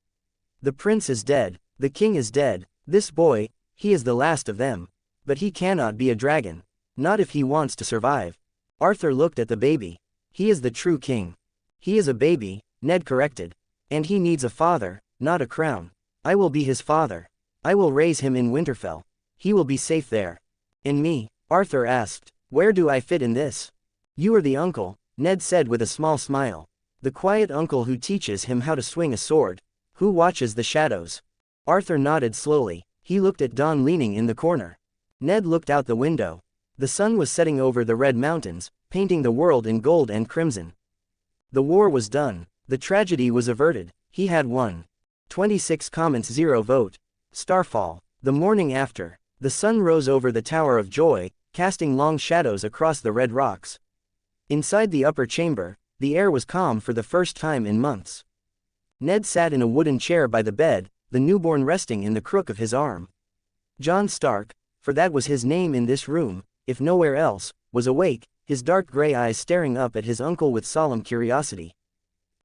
The prince is dead, the king is dead, this boy, he is the last of them. But he cannot be a dragon. Not if he wants to survive. Arthur looked at the baby. He is the true king. He is a baby, Ned corrected. And he needs a father, not a crown. I will be his father. I will raise him in Winterfell. He will be safe there. And me, Arthur asked, where do I fit in this? You are the uncle, Ned said with a small smile. The quiet uncle who teaches him how to swing a sword. Who watches the shadows. Arthur nodded slowly. He looked at Dawn leaning in the corner. Ned looked out the window. The sun was setting over the red mountains, painting the world in gold and crimson. The war was done. The tragedy was averted. He had won. 26 comments 0 vote. Starfall. The morning after. The sun rose over the Tower of Joy, casting long shadows across the red rocks. Inside the upper chamber, the air was calm for the first time in months. Ned sat in a wooden chair by the bed, the newborn resting in the crook of his arm. John Stark, for that was his name in this room, if nowhere else, was awake, his dark gray eyes staring up at his uncle with solemn curiosity.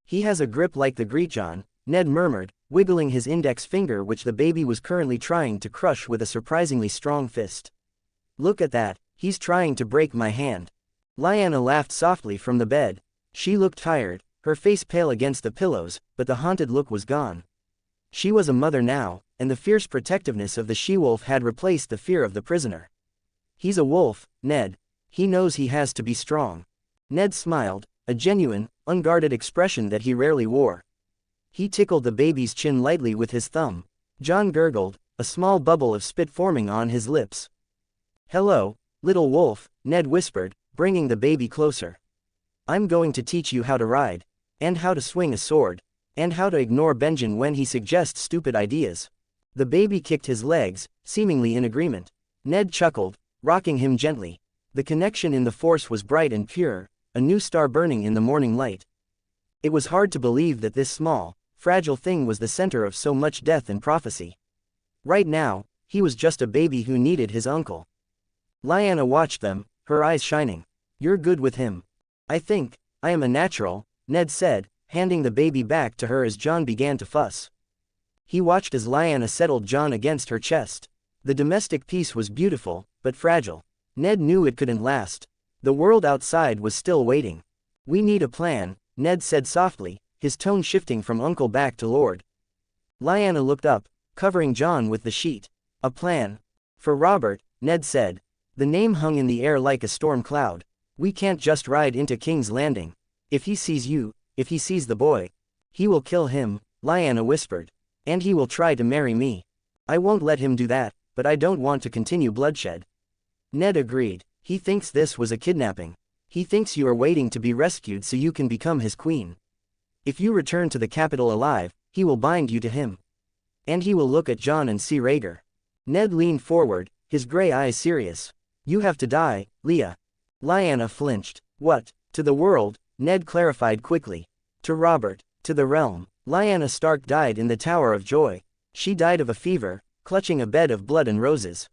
He has a grip like the Greatjon, Ned murmured, wiggling his index finger which the baby was currently trying to crush with a surprisingly strong fist. Look at that, he's trying to break my hand. Lyanna laughed softly from the bed. She looked tired, her face pale against the pillows, but the haunted look was gone. She was a mother now, and the fierce protectiveness of the she-wolf had replaced the fear of the prisoner. He's a wolf, Ned. He knows he has to be strong. Ned smiled, a genuine, unguarded expression that he rarely wore. He tickled the baby's chin lightly with his thumb. John gurgled, a small bubble of spit forming on his lips. Hello, little wolf, Ned whispered, bringing the baby closer. I'm going to teach you how to ride. And how to swing a sword. And how to ignore Benjen when he suggests stupid ideas. The baby kicked his legs, seemingly in agreement. Ned chuckled, rocking him gently. The connection in the force was bright and pure, a new star burning in the morning light. It was hard to believe that this small, fragile thing was the center of so much death and prophecy. Right now, he was just a baby who needed his uncle. Lyanna watched them, her eyes shining. You're good with him. I think, I am a natural, Ned said, handing the baby back to her as John began to fuss. He watched as Lyanna settled John against her chest. The domestic peace was beautiful, but fragile. Ned knew it couldn't last. The world outside was still waiting. We need a plan, Ned said softly, his tone shifting from uncle back to lord. Lyanna looked up, covering John with the sheet. A plan. For Robert, Ned said. The name hung in the air like a storm cloud. We can't just ride into King's Landing. If he sees you, if he sees the boy, he will kill him, Lyanna whispered. And he will try to marry me. I won't let him do that, but I don't want to continue bloodshed. Ned agreed. He thinks this was a kidnapping. He thinks you are waiting to be rescued so you can become his queen. If you return to the capital alive, he will bind you to him. And he will look at Jon and see Rhaegar. Ned leaned forward, his gray eyes serious. You have to die, Leah. Lyanna flinched. What? To the world, Ned clarified quickly. To Robert, to the realm. Lyanna Stark died in the Tower of Joy. She died of a fever, clutching a bed of blood and roses.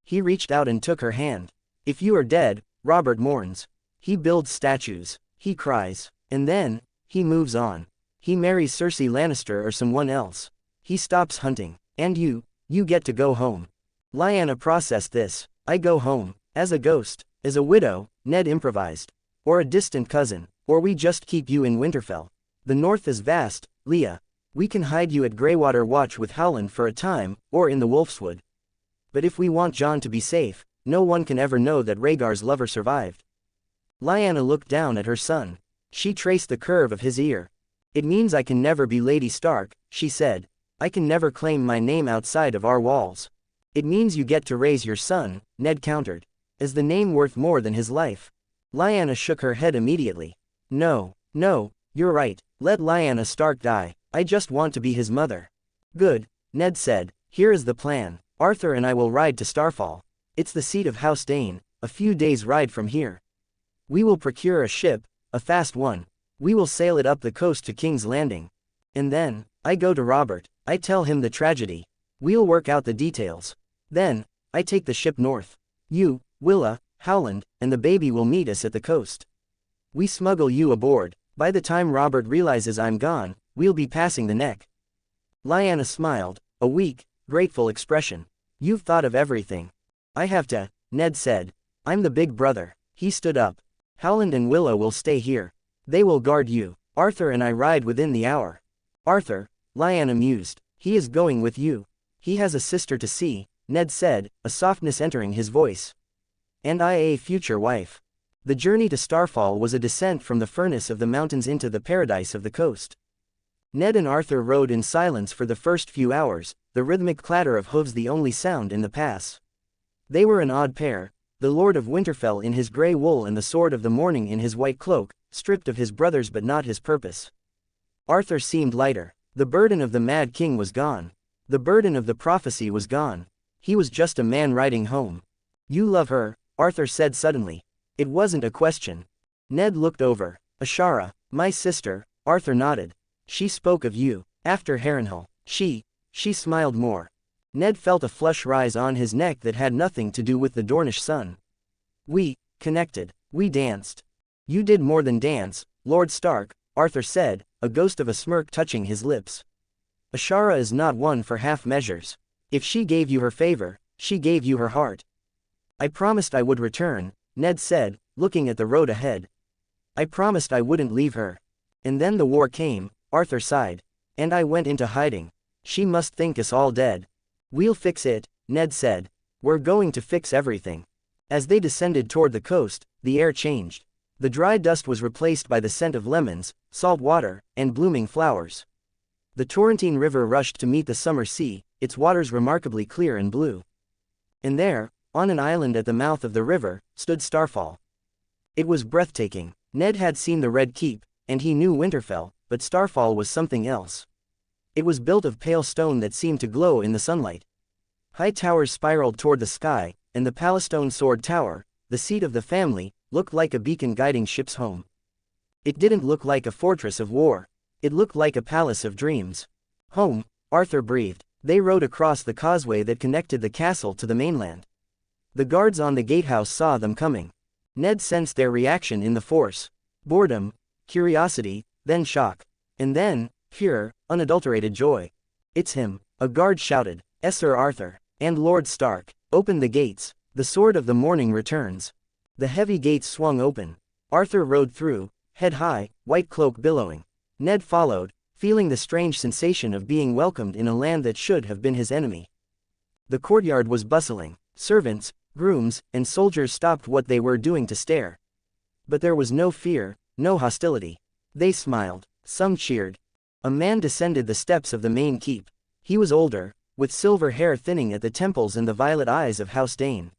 He reached out and took her hand. If you are dead, Robert mourns. He builds statues. He cries. And then, he moves on. He marries Cersei Lannister or someone else. He stops hunting. And you get to go home. Lyanna processed this. I go home. As a ghost. As a widow, Ned improvised. Or a distant cousin. Or we just keep you in Winterfell. The north is vast, Leah. We can hide you at Greywater Watch with Howland for a time, or in the Wolfswood. But if we want Jon to be safe, no one can ever know that Rhaegar's lover survived. Lyanna looked down at her son. She traced the curve of his ear. It means I can never be Lady Stark, she said. I can never claim my name outside of our walls. It means you get to raise your son, Ned countered. Is the name worth more than his life? Lyanna shook her head immediately. No, you're right. Let Lyanna Stark die. I just want to be his mother. Good, Ned said. Here is the plan. Arthur and I will ride to Starfall. It's the seat of House Dane, a few days' ride from here. We will procure a ship, a fast one. We will sail it up the coast to King's Landing. And then, I go to Robert, I tell him the tragedy. We'll work out the details. Then, I take the ship north. You, Willa, Howland, and the baby will meet us at the coast. We smuggle you aboard. By the time Robert realizes I'm gone, we'll be passing the neck. Lyanna smiled, a weak, grateful expression. You've thought of everything. I have to, Ned said. I'm the big brother. He stood up. Howland and Willa will stay here. They will guard you. Arthur and I ride within the hour. Arthur, Lyanna mused. He is going with you. He has a sister to see, Ned said, a softness entering his voice. And I a future wife. The journey to Starfall was a descent from the furnace of the mountains into the paradise of the coast. Ned and Arthur rode in silence for the first few hours, the rhythmic clatter of hooves the only sound in the pass. They were an odd pair, the Lord of Winterfell in his grey wool and the Sword of the Morning in his white cloak, stripped of his brothers but not his purpose. Arthur seemed lighter. The burden of the Mad King was gone. The burden of the prophecy was gone. He was just a man riding home. You love her, Arthur said suddenly. It wasn't a question. Ned looked over. Ashara, my sister, Arthur nodded. She spoke of you, after Harrenhal. She smiled more. Ned felt a flush rise on his neck that had nothing to do with the Dornish sun. We connected. We danced. You did more than dance, Lord Stark, Arthur said, a ghost of a smirk touching his lips. Ashara is not one for half measures. If she gave you her favor, she gave you her heart. I promised I would return, Ned said, looking at the road ahead. I promised I wouldn't leave her. And then the war came, Arthur sighed. And I went into hiding. She must think us all dead. We'll fix it, Ned said. We're going to fix everything. As they descended toward the coast, the air changed. The dry dust was replaced by the scent of lemons, salt water, and blooming flowers. The Torrentine River rushed to meet the summer sea, its waters remarkably clear and blue. And there, on an island at the mouth of the river, stood Starfall. It was breathtaking. Ned had seen the Red Keep, and he knew Winterfell, but Starfall was something else. It was built of pale stone that seemed to glow in the sunlight. High towers spiraled toward the sky, and the Palestone Sword Tower, the seat of the family, looked like a beacon guiding ships home. It didn't look like a fortress of war. It looked like a palace of dreams. Home, Arthur breathed. They rode across the causeway that connected the castle to the mainland. The guards on the gatehouse saw them coming. Ned sensed their reaction in the force. Boredom, curiosity, then shock. And then, pure, unadulterated joy. It's him, a guard shouted. Sir Arthur, and Lord Stark, open the gates. The Sword of the Morning returns. The heavy gates swung open. Arthur rode through, head high, white cloak billowing. Ned followed, feeling the strange sensation of being welcomed in a land that should have been his enemy. The courtyard was bustling. Servants, grooms, and soldiers stopped what they were doing to stare. But there was no fear, no hostility. They smiled. Some cheered. A man descended the steps of the main keep. He was older, with silver hair thinning at the temples and the violet eyes of House Dane.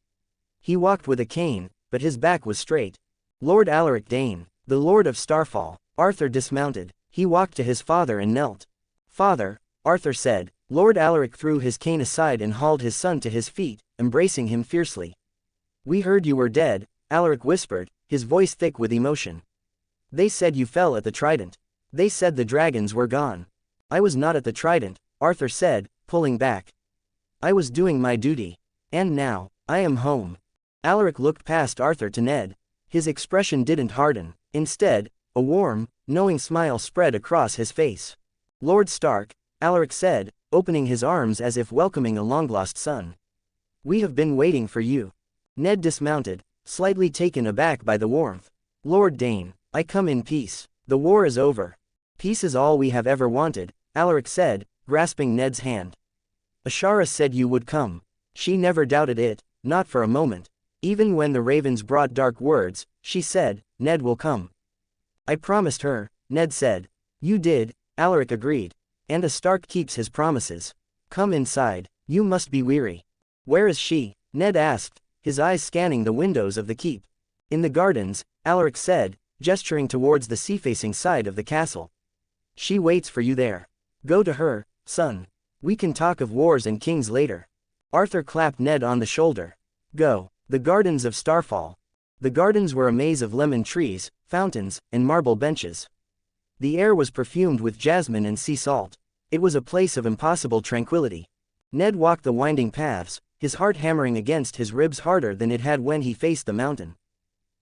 He walked with a cane, but his back was straight. Lord Alaric Dane, the Lord of Starfall. Arthur dismounted. He walked to his father and knelt. "Father," Arthur said. Lord Alaric threw his cane aside and hauled his son to his feet, embracing him fiercely. "We heard you were dead," Alaric whispered, his voice thick with emotion. "They said you fell at the trident. They said the dragons were gone." "I was not at the trident," Arthur said, pulling back. "I was doing my duty. And now, I am home." Alaric looked past Arthur to Ned. His expression didn't harden. Instead, a warm, knowing smile spread across his face. "Lord Stark," Alaric said, opening his arms as if welcoming a long-lost son. "We have been waiting for you." Ned dismounted, slightly taken aback by the warmth. "Lord Dane, I come in peace. The war is over." "Peace is all we have ever wanted," Alaric said, grasping Ned's hand. "Ashara said you would come. She never doubted it, not for a moment. Even when the ravens brought dark words, she said, 'Ned will come.'" "I promised her," Ned said. "You did," Alaric agreed. "And a Stark keeps his promises. Come inside. You must be weary." "Where is she?" Ned asked, his eyes scanning the windows of the keep. "In the gardens," Alaric said, gesturing towards the sea-facing side of the castle. "She waits for you there. Go to her, son. We can talk of wars and kings later." Arthur clapped Ned on the shoulder. "Go." The gardens of Starfall. The gardens were a maze of lemon trees, fountains, and marble benches. The air was perfumed with jasmine and sea salt. It was a place of impossible tranquility. Ned walked the winding paths, his heart hammering against his ribs harder than it had when he faced the mountain.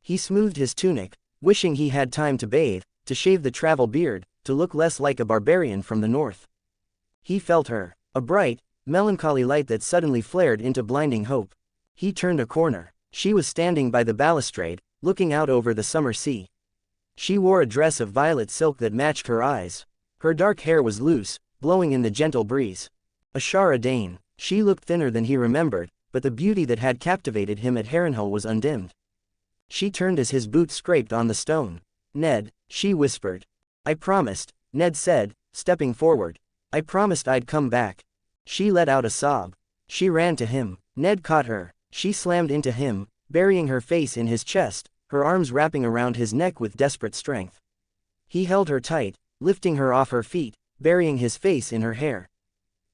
He smoothed his tunic, wishing he had time to bathe, to shave the travel beard, to look less like a barbarian from the north. He felt her, a bright, melancholy light that suddenly flared into blinding hope. He turned a corner. She was standing by the balustrade, looking out over the summer sea. She wore a dress of violet silk that matched her eyes. Her dark hair was loose, blowing in the gentle breeze. Ashara Dane. She looked thinner than he remembered, but the beauty that had captivated him at Harrenhal was undimmed. She turned as his boots scraped on the stone. "Ned," she whispered. "I promised," Ned said, stepping forward. "I promised I'd come back." She let out a sob. She ran to him. Ned caught her. She slammed into him, burying her face in his chest, her arms wrapping around his neck with desperate strength. He held her tight, lifting her off her feet, burying his face in her hair.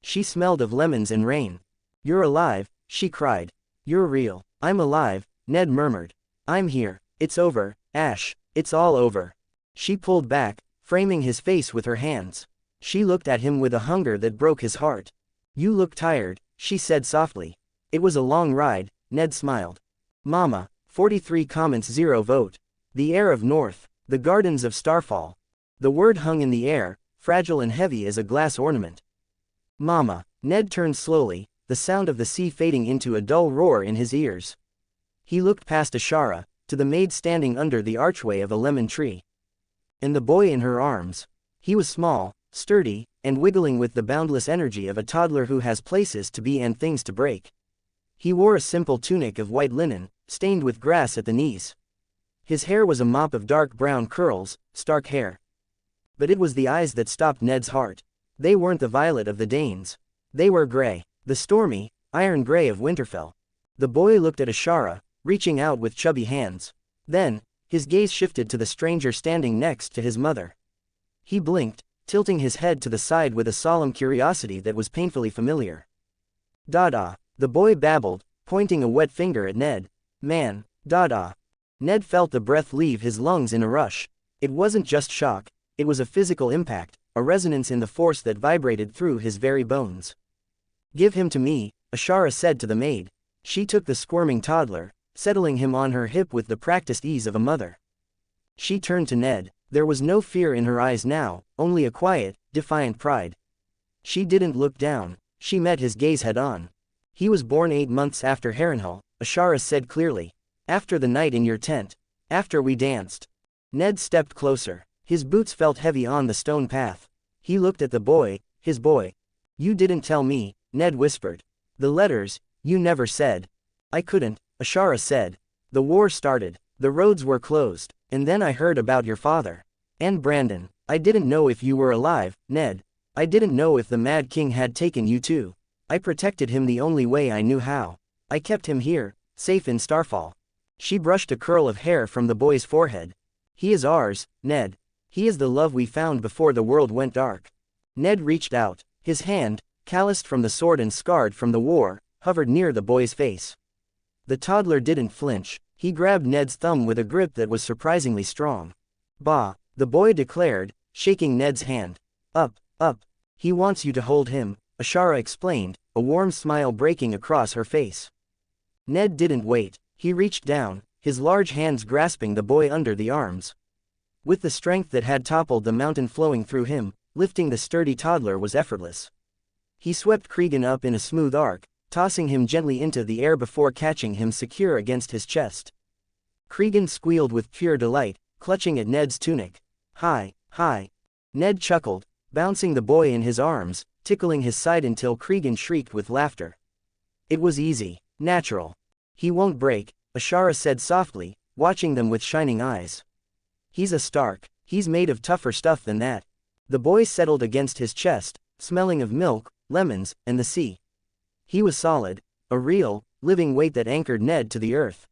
She smelled of lemons and rain. "You're alive," she cried. "You're real." "I'm alive," Ned murmured. "I'm here. It's over, Ash, it's all over." She pulled back, framing his face with her hands. She looked at him with a hunger that broke his heart. "You look tired," she said softly. "It was a long ride," Ned smiled. "Mama, 43,0 vote. The air of North. The gardens of Starfall." The word hung in the air, fragile and heavy as a glass ornament. "Mama." Ned turned slowly, the sound of the sea fading into a dull roar in his ears. He looked past Ashara, to the maid standing under the archway of a lemon tree. And the boy in her arms. He was small, sturdy, and wiggling with the boundless energy of a toddler who has places to be and things to break. He wore a simple tunic of white linen, stained with grass at the knees. His hair was a mop of dark brown curls, Stark hair. But it was the eyes that stopped Ned's heart. They weren't the violet of the Danes. They were gray, the stormy, iron gray of Winterfell. The boy looked at Ashara, reaching out with chubby hands. Then, his gaze shifted to the stranger standing next to his mother. He blinked, tilting his head to the side with a solemn curiosity that was painfully familiar. "Dada," the boy babbled, pointing a wet finger at Ned. "Man, Dada." Ned felt the breath leave his lungs in a rush. It wasn't just shock, it was a physical impact, a resonance in the force that vibrated through his very bones. "Give him to me," Ashara said to the maid. She took the squirming toddler, settling him on her hip with the practiced ease of a mother. She turned to Ned. There was no fear in her eyes now, only a quiet, defiant pride. She didn't look down, she met his gaze head-on. "He was born 8 months after Harrenhal," Ashara said clearly. "After the night in your tent. After we danced." Ned stepped closer. His boots felt heavy on the stone path. He looked at the boy, his boy. "You didn't tell me," Ned whispered. The letters, you never said. I couldn't, Ashara said. The war started. The roads were closed. And then I heard about your father. And Brandon. I didn't know if you were alive, Ned. I didn't know if the Mad King had taken you too. I protected him the only way I knew how. I kept him here, safe in Starfall. She brushed a curl of hair from the boy's forehead. He is ours, Ned. He is the love we found before the world went dark. Ned reached out. His hand, calloused from the sword and scarred from the war, hovered near the boy's face. The toddler didn't flinch. He grabbed Ned's thumb with a grip that was surprisingly strong. Bah, the boy declared, shaking Ned's hand. Up, up. He wants you to hold him, Ashara explained, a warm smile breaking across her face. Ned didn't wait. He reached down, his large hands grasping the boy under the arms. With the strength that had toppled the mountain flowing through him, lifting the sturdy toddler was effortless. He swept Cregan up in a smooth arc, tossing him gently into the air before catching him secure against his chest. Cregan squealed with pure delight, clutching at Ned's tunic. Hi, hi. Ned chuckled, bouncing the boy in his arms, tickling his side until Cregan shrieked with laughter. It was easy, natural. He won't break, Ashara said softly, watching them with shining eyes. He's a Stark. He's made of tougher stuff than that. The boy settled against his chest, smelling of milk, lemons, and the sea. He was solid, a real, living weight that anchored Ned to the earth.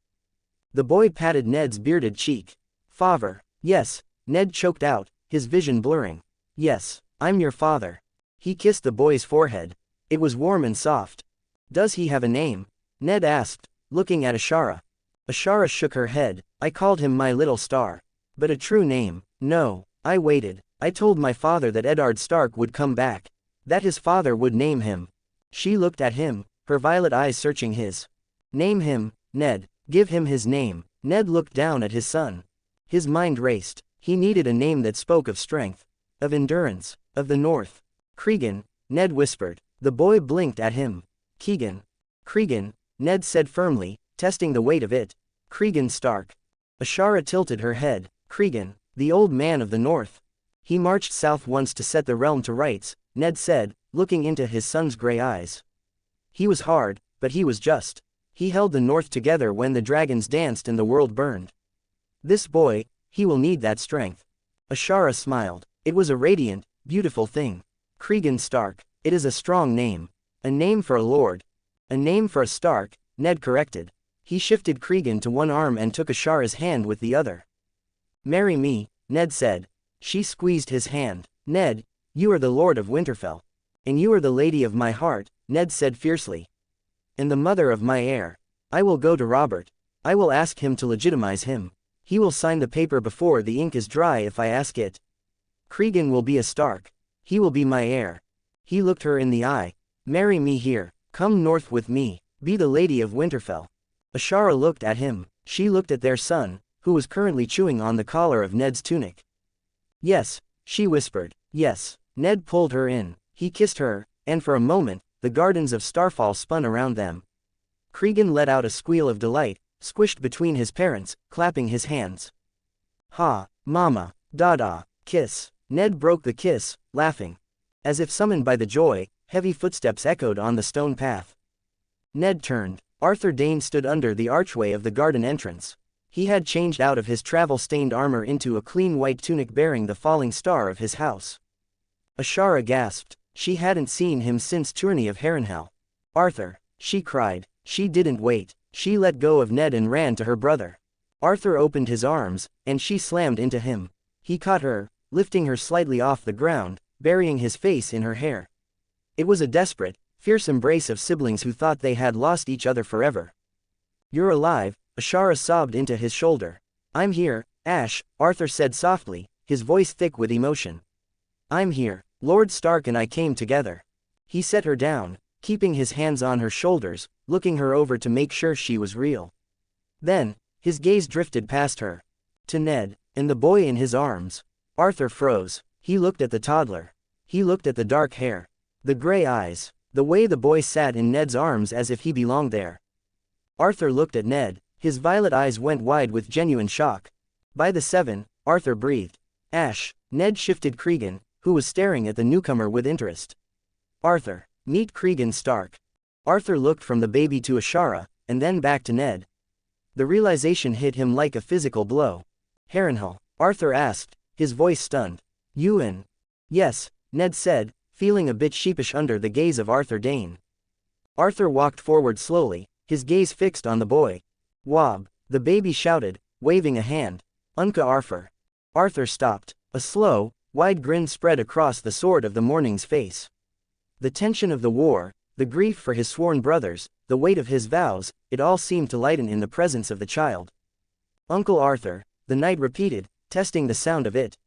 The boy patted Ned's bearded cheek. Father. Yes, Ned choked out, his vision blurring. Yes, I'm your father. He kissed the boy's forehead. It was warm and soft. Does he have a name? Ned asked, looking at Ashara. Ashara shook her head. I called him my little star. But a true name, no. I waited. I told my father that Eddard Stark would come back. That his father would name him. She looked at him, her violet eyes searching his. Name him, Ned. Give him his name. Ned looked down at his son. His mind raced. He needed a name that spoke of strength, of endurance, of the North. Cregan, Ned whispered. The boy blinked at him. Keegan. Cregan, Ned said firmly, testing the weight of it. Cregan Stark. Ashara tilted her head. Cregan, the old man of the North. He marched south once to set the realm to rights, Ned said, looking into his son's gray eyes. He was hard, but he was just. He held the North together when the dragons danced and the world burned. This boy, he will need that strength. Ashara smiled. It was a radiant, beautiful thing. Cregan Stark. It is a strong name. A name for a lord. A name for a Stark, Ned corrected. He shifted Cregan to one arm and took Ashara's hand with the other. Marry me, Ned said. She squeezed his hand. Ned, you are the Lord of Winterfell. And you are the lady of my heart, Ned said fiercely. And the mother of my heir. I will go to Robert. I will ask him to legitimize him. He will sign the paper before the ink is dry if I ask it. Cregan will be a Stark. He will be my heir. He looked her in the eye. Marry me here. Come north with me. Be the lady of Winterfell. Ashara looked at him. She looked at their son, who was currently chewing on the collar of Ned's tunic. Yes, she whispered. Yes. Ned pulled her in. He kissed her, and for a moment, the gardens of Starfall spun around them. Cregan let out a squeal of delight, squished between his parents, clapping his hands. Ha, mama, dada, kiss. Ned broke the kiss, laughing. As if summoned by the joy, heavy footsteps echoed on the stone path. Ned turned. Arthur Dane stood under the archway of the garden entrance. He had changed out of his travel-stained armor into a clean white tunic bearing the falling star of his house. Ashara gasped. She hadn't seen him since Tourney of Harrenhal. Arthur, she cried. She didn't wait. She let go of Ned and ran to her brother. Arthur opened his arms, and she slammed into him. He caught her, lifting her slightly off the ground, burying his face in her hair. It was a desperate, fierce embrace of siblings who thought they had lost each other forever. You're alive, Ashara sobbed into his shoulder. I'm here, Ash, Arthur said softly, his voice thick with emotion. I'm here. Lord Stark and I came together. He set her down, keeping his hands on her shoulders, looking her over to make sure she was real. Then, his gaze drifted past her. To Ned, and the boy in his arms. Arthur froze. He looked at the toddler. He looked at the dark hair. The gray eyes. The way the boy sat in Ned's arms as if he belonged there. Arthur looked at Ned. His violet eyes went wide with genuine shock. By the 7, Arthur breathed. Ash. Ned shifted Cregan, who was staring at the newcomer with interest. Arthur, meet Cregan Stark. Arthur looked from the baby to Ashara, and then back to Ned. The realization hit him like a physical blow. Harrenhal? Arthur asked, his voice stunned. Ewan? Yes, Ned said, feeling a bit sheepish under the gaze of Arthur Dane. Arthur walked forward slowly, his gaze fixed on the boy. Wob, the baby shouted, waving a hand. Unca Arthur. Arthur stopped. A slow, wide grin spread across the Sword of the Morning's face. The tension of the war, the grief for his sworn brothers, the weight of his vows, it all seemed to lighten in the presence of the child. Uncle Arthur, the knight repeated, testing the sound of it.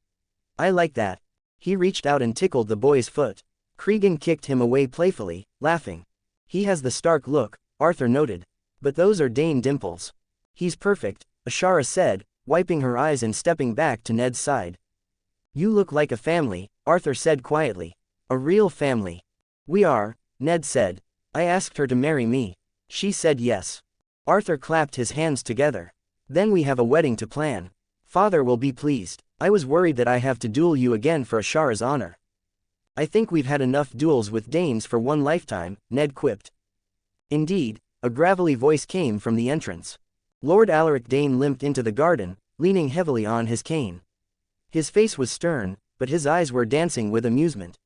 I like that. He reached out and tickled the boy's foot. Cregan kicked him away playfully, laughing. He has the Stark look, Arthur noted. But those are Dane dimples. He's perfect, Ashara said, wiping her eyes and stepping back to Ned's side. You look like a family, Arthur said quietly. A real family. We are, Ned said. I asked her to marry me. She said yes. Arthur clapped his hands together. Then we have a wedding to plan. Father will be pleased. I was worried that I have to duel you again for Ashara's honor. I think we've had enough duels with Danes for one lifetime, Ned quipped. Indeed, a gravelly voice came from the entrance. Lord Alaric Dane limped into the garden, leaning heavily on his cane. His face was stern, but his eyes were dancing with amusement.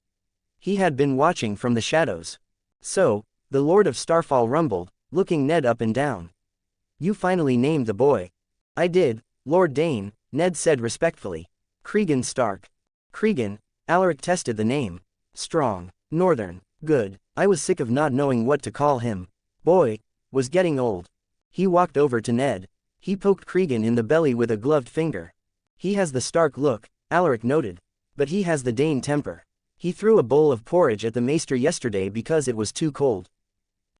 He had been watching from the shadows. So, the Lord of Starfall rumbled, looking Ned up and down. You finally named the boy. I did, Lord Dane, Ned said respectfully. Cregan Stark. Cregan, Alaric tested the name. Strong. Northern. Good. I was sick of not knowing what to call him. Boy. Was getting old. He walked over to Ned. He poked Cregan in the belly with a gloved finger. He has the Stark look, Alaric noted. But he has the Dane temper. He threw a bowl of porridge at the maester yesterday because it was too cold.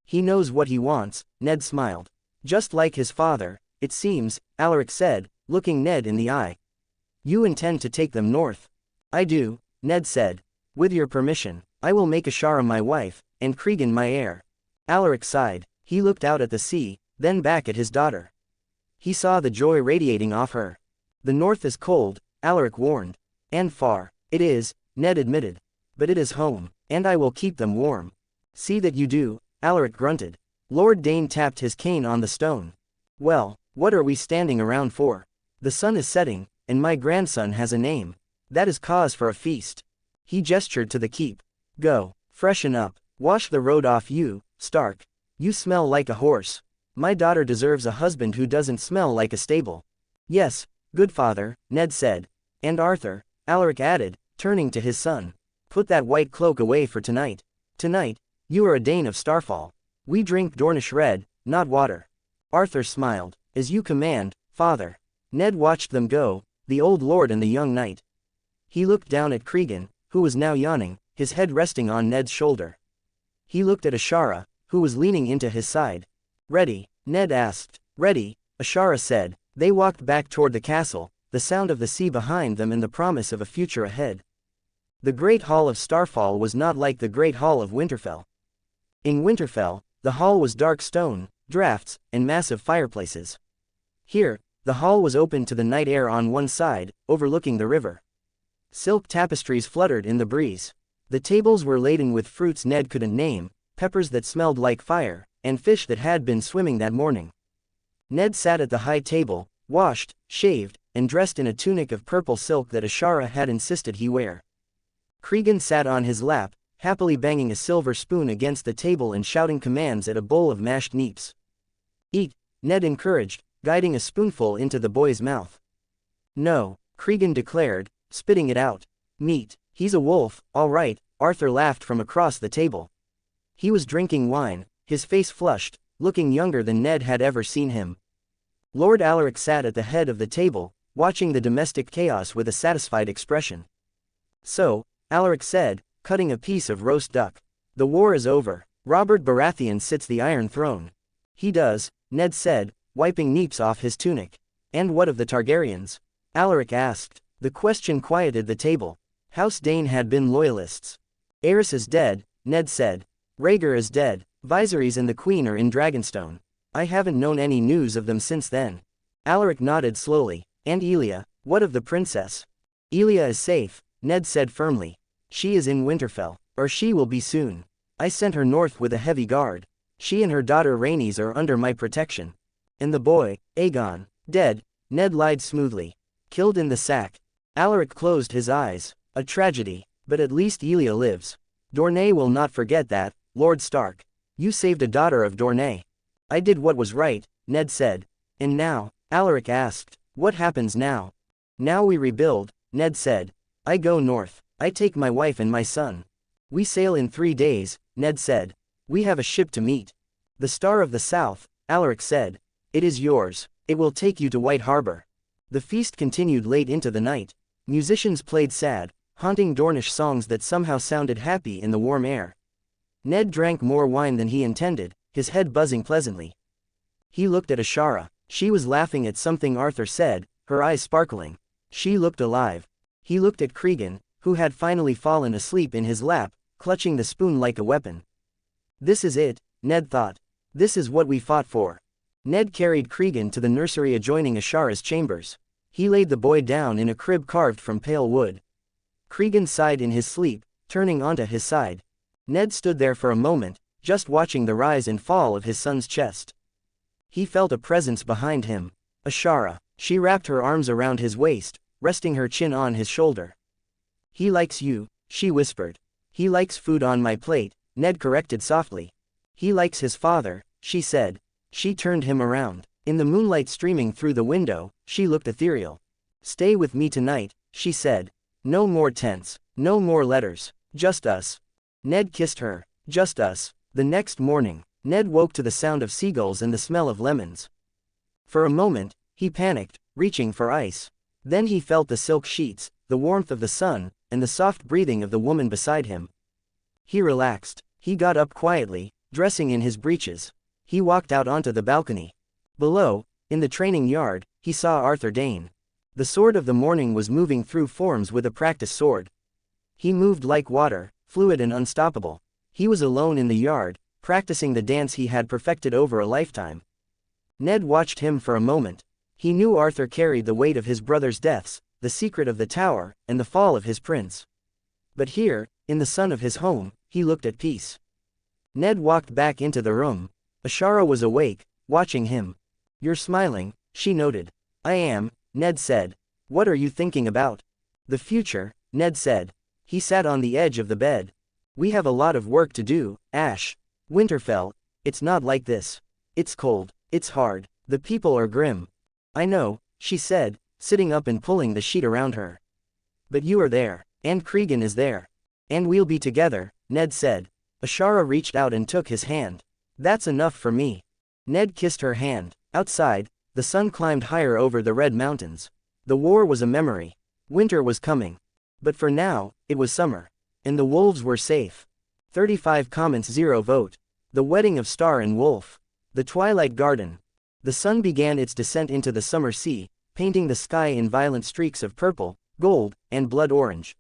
He knows what he wants, Ned smiled. Just like his father, it seems, Alaric said, looking Ned in the eye. You intend to take them north? I do, Ned said. With your permission, I will make Ashara my wife, and Cregan my heir. Alaric sighed. He looked out at the sea, then back at his daughter. He saw the joy radiating off her. The north is cold, Alaric warned. And far. It is, Ned admitted. But it is home, and I will keep them warm. See that you do, Alaric grunted. Lord Dane tapped his cane on the stone. Well, what are we standing around for? The sun is setting, and my grandson has a name. That is cause for a feast. He gestured to the keep. Go, freshen up, wash the road off you, Stark. You smell like a horse. My daughter deserves a husband who doesn't smell like a stable. Yes, good father, Ned said. And Arthur, Alaric added, turning to his son. Put that white cloak away for tonight. Tonight, you are a Dane of Starfall. We drink Dornish red, not water. Arthur smiled. As you command, father. Ned watched them go, the old lord and the young knight. He looked down at Cregan, who was now yawning, his head resting on Ned's shoulder. He looked at Ashara, who was leaning into his side. Ready? Ned asked. Ready, Ashara said. They walked back toward the castle, the sound of the sea behind them and the promise of a future ahead. The Great Hall of Starfall was not like the Great Hall of Winterfell. In Winterfell, the hall was dark stone, drafts, and massive fireplaces. Here, the hall was open to the night air on one side, overlooking the river. Silk tapestries fluttered in the breeze. The tables were laden with fruits Ned couldn't name, peppers that smelled like fire, and fish that had been swimming that morning. Ned sat at the high table, washed, shaved, and dressed in a tunic of purple silk that Ashara had insisted he wear. Cregan sat on his lap, happily banging a silver spoon against the table and shouting commands at a bowl of mashed neeps. Eat, Ned encouraged, guiding a spoonful into the boy's mouth. No, Cregan declared, spitting it out. Meat, he's a wolf, all right, Arthur laughed from across the table. He was drinking wine, his face flushed, looking younger than Ned had ever seen him. Lord Alaric sat at the head of the table, watching the domestic chaos with a satisfied expression. So, Alaric said, cutting a piece of roast duck. The war is over. Robert Baratheon sits the Iron Throne. He does, Ned said, wiping neeps off his tunic. And what of the Targaryens? Alaric asked. The question quieted the table. House Dane had been loyalists. Aerys is dead, Ned said. Rhaegar is dead. Viserys and the Queen are in Dragonstone. I haven't known any news of them since then. Alaric nodded slowly. And Elia, what of the princess? Elia is safe, Ned said firmly. She is in Winterfell, or she will be soon. I sent her north with a heavy guard. She and her daughter Rhaenys are under my protection. And the boy, Aegon, dead, Ned lied smoothly. Killed in the sack. Alaric closed his eyes. A tragedy, but at least Elia lives. Dorne will not forget that, Lord Stark. You saved a daughter of Dorne. I did what was right, Ned said. And now? Alaric asked. What happens now? Now we rebuild, Ned said. I go north. I take my wife and my son. We sail in 3 days, Ned said. We have a ship to meet. The Star of the South, Alaric said. It is yours. It will take you to White Harbor. The feast continued late into the night. Musicians played sad, haunting Dornish songs that somehow sounded happy in the warm air. Ned drank more wine than he intended, his head buzzing pleasantly. He looked at Ashara. She was laughing at something Arthur said, her eyes sparkling. She looked alive. He looked at Cregan, who had finally fallen asleep in his lap, clutching the spoon like a weapon. This is it, Ned thought. This is what we fought for. Ned carried Cregan to the nursery adjoining Ashara's chambers. He laid the boy down in a crib carved from pale wood. Cregan sighed in his sleep, turning onto his side. Ned stood there for a moment, just watching the rise and fall of his son's chest. He felt a presence behind him. Ashara. She wrapped her arms around his waist, resting her chin on his shoulder. He likes you, she whispered. He likes food on my plate, Ned corrected softly. He likes his father, she said. She turned him around. In the moonlight streaming through the window, she looked ethereal. Stay with me tonight, she said. No more tents, no more letters, just us. Ned kissed her. Just us. The next morning, Ned woke to the sound of seagulls and the smell of lemons. For a moment, he panicked, reaching for ice. Then he felt the silk sheets, the warmth of the sun, and the soft breathing of the woman beside him. He relaxed. He got up quietly, dressing in his breeches. He walked out onto the balcony. Below, in the training yard, he saw Arthur Dane. The sword of the morning was moving through forms with a practiced sword. He moved like water, fluid and unstoppable. He was alone in the yard, practicing the dance he had perfected over a lifetime. Ned watched him for a moment. He knew Arthur carried the weight of his brother's deaths, the secret of the tower, and the fall of his prince. But here, in the sun of his home, he looked at peace. Ned walked back into the room. Ashara was awake, watching him. You're smiling, she noted. I am, Ned said. What are you thinking about? The future, Ned said. He sat on the edge of the bed. We have a lot of work to do, Ash. Winterfell, it's not like this. It's cold, it's hard, the people are grim. I know, she said, sitting up and pulling the sheet around her. But you are there, and Cregan is there. And we'll be together, Ned said. Ashara reached out and took his hand. That's enough for me. Ned kissed her hand. Outside, the sun climbed higher over the red mountains. The war was a memory. Winter was coming. But for now, it was summer. And the wolves were safe. 35 comments 0 vote. The wedding of Star and Wolf. The Twilight Garden. The sun began its descent into the summer sea, painting the sky in violent streaks of purple, gold, and blood orange.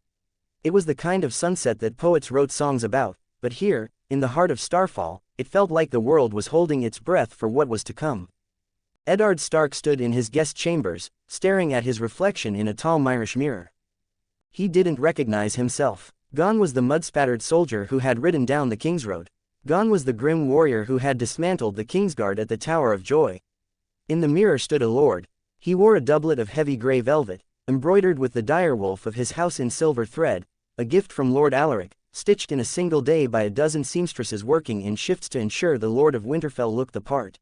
It was the kind of sunset that poets wrote songs about, but here, in the heart of Starfall, it felt like the world was holding its breath for what was to come. Eddard Stark stood in his guest chambers, staring at his reflection in a tall Myrish mirror. He didn't recognize himself. Gone was the mud-spattered soldier who had ridden down the Kingsroad. Gone was the grim warrior who had dismantled the Kingsguard at the Tower of Joy. In the mirror stood a lord. He wore a doublet of heavy grey velvet, embroidered with the direwolf of his house in silver thread, a gift from Lord Alaric, stitched in a single day by a dozen seamstresses working in shifts to ensure the Lord of Winterfell looked the part.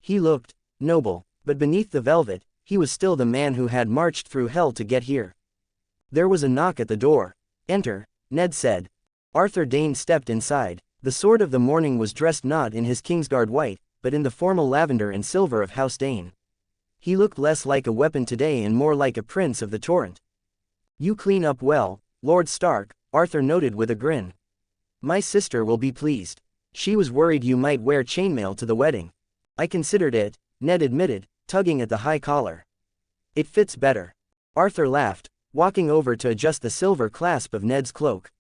He looked noble, but beneath the velvet, he was still the man who had marched through hell to get here. There was a knock at the door. Enter, Ned said. Arthur Dane stepped inside. The sword of the morning was dressed not in his Kingsguard white, but in the formal lavender and silver of House Dane. He looked less like a weapon today and more like a prince of the torrent. You clean up well, Lord Stark, Arthur noted with a grin. My sister will be pleased. She was worried you might wear chainmail to the wedding. I considered it, Ned admitted, tugging at the high collar. It fits better. Arthur laughed, walking over to adjust the silver clasp of Ned's cloak.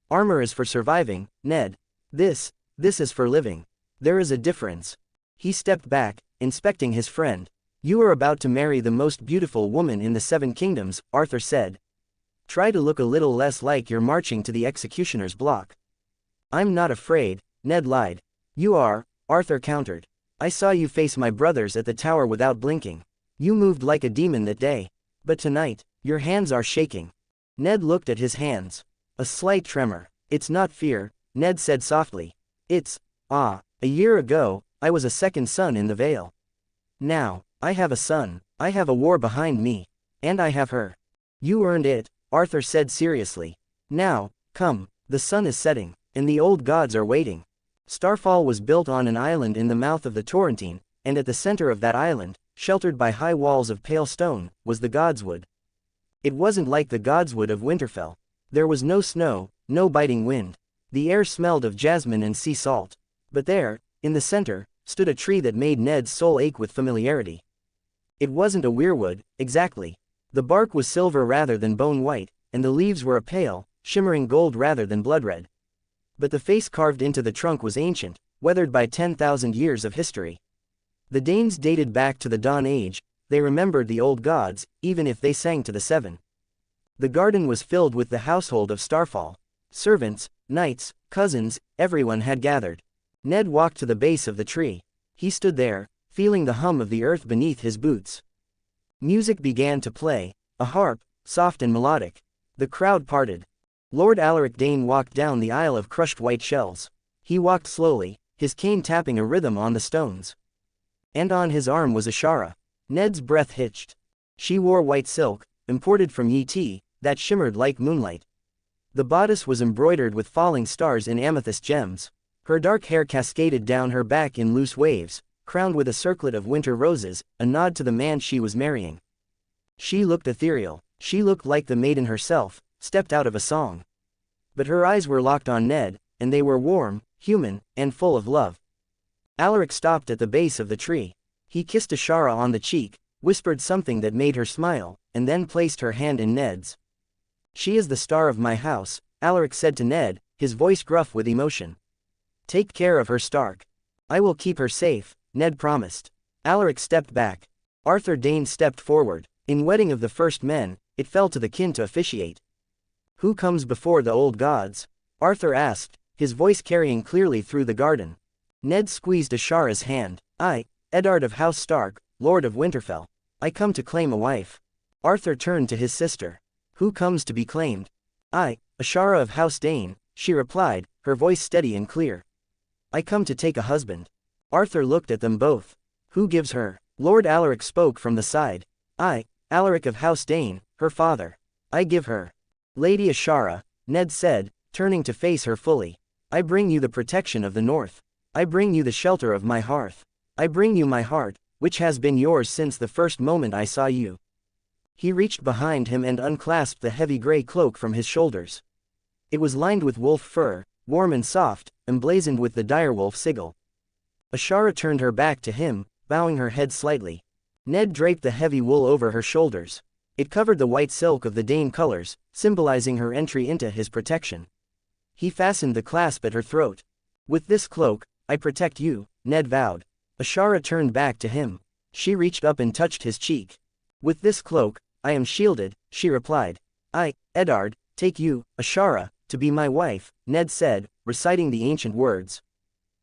Armor is for surviving, Ned. This is for living. There is a difference. He stepped back, inspecting his friend. You are about to marry the most beautiful woman in the 7 kingdoms, Arthur said. Try to look a little less like you're marching to the executioner's block. I'm not afraid, Ned lied. You are, Arthur countered. I saw you face my brothers at the tower without blinking. You moved like a demon that day. But tonight, your hands are shaking. Ned looked at his hands. A slight tremor. It's not fear, Ned said softly. It's, a year ago, I was a second son in the Vale. Now, I have a son, I have a war behind me. And I have her. You earned it, Arthur said seriously. Now, come, the sun is setting, and the old gods are waiting. Starfall was built on an island in the mouth of the Torrentine, and at the center of that island, sheltered by high walls of pale stone, was the Godswood. It wasn't like the Godswood of Winterfell. There was no snow, no biting wind. The air smelled of jasmine and sea salt. But there, in the center, stood a tree that made Ned's soul ache with familiarity. It wasn't a weirwood, exactly. The bark was silver rather than bone white, and the leaves were a pale, shimmering gold rather than blood red. But the face carved into the trunk was ancient, weathered by 10,000 years of history. The Danes dated back to the Dawn Age. They remembered the old gods, even if they sang to the seven. The garden was filled with the household of Starfall. Servants, knights, cousins, everyone had gathered. Ned walked to the base of the tree. He stood there, feeling the hum of the earth beneath his boots. Music began to play, a harp, soft and melodic. The crowd parted. Lord Alaric Dane walked down the aisle of crushed white shells. He walked slowly, his cane tapping a rhythm on the stones. And on his arm was Ashara. Ned's breath hitched. She wore white silk, imported from Yee, that shimmered like moonlight. The bodice was embroidered with falling stars in amethyst gems. Her dark hair cascaded down her back in loose waves, crowned with a circlet of winter roses, a nod to the man she was marrying. She looked ethereal. She looked like the maiden herself, stepped out of a song. But her eyes were locked on Ned, and they were warm, human, and full of love. Alaric stopped at the base of the tree. He kissed Ashara on the cheek, whispered something that made her smile, and then placed her hand in Ned's. She is the star of my house, Alaric said to Ned, his voice gruff with emotion. Take care of her, Stark. I will keep her safe, Ned promised. Alaric stepped back. Arthur Dane stepped forward. In wedding of the first men, it fell to the kin to officiate. Who comes before the old gods? Arthur asked, his voice carrying clearly through the garden. Ned squeezed Ashara's hand. I, Eddard of House Stark, Lord of Winterfell. I come to claim a wife. Arthur turned to his sister. Who comes to be claimed? I, Ashara of House Dane, she replied, her voice steady and clear. I come to take a husband. Arthur looked at them both. Who gives her? Lord Alaric spoke from the side. I, Alaric of House Dane, her father. I give her. Lady Ashara, Ned said, turning to face her fully. I bring you the protection of the North. I bring you the shelter of my hearth. I bring you my heart, which has been yours since the first moment I saw you. He reached behind him and unclasped the heavy gray cloak from his shoulders. It was lined with wolf fur, warm and soft, emblazoned with the direwolf sigil. Ashara turned her back to him, bowing her head slightly. Ned draped the heavy wool over her shoulders. It covered the white silk of the Dane colors, symbolizing her entry into his protection. He fastened the clasp at her throat. With this cloak, I protect you, Ned vowed. Ashara turned back to him. She reached up and touched his cheek. With this cloak, I am shielded, she replied. I, Eddard, take you, Ashara, to be my wife, Ned said, reciting the ancient words.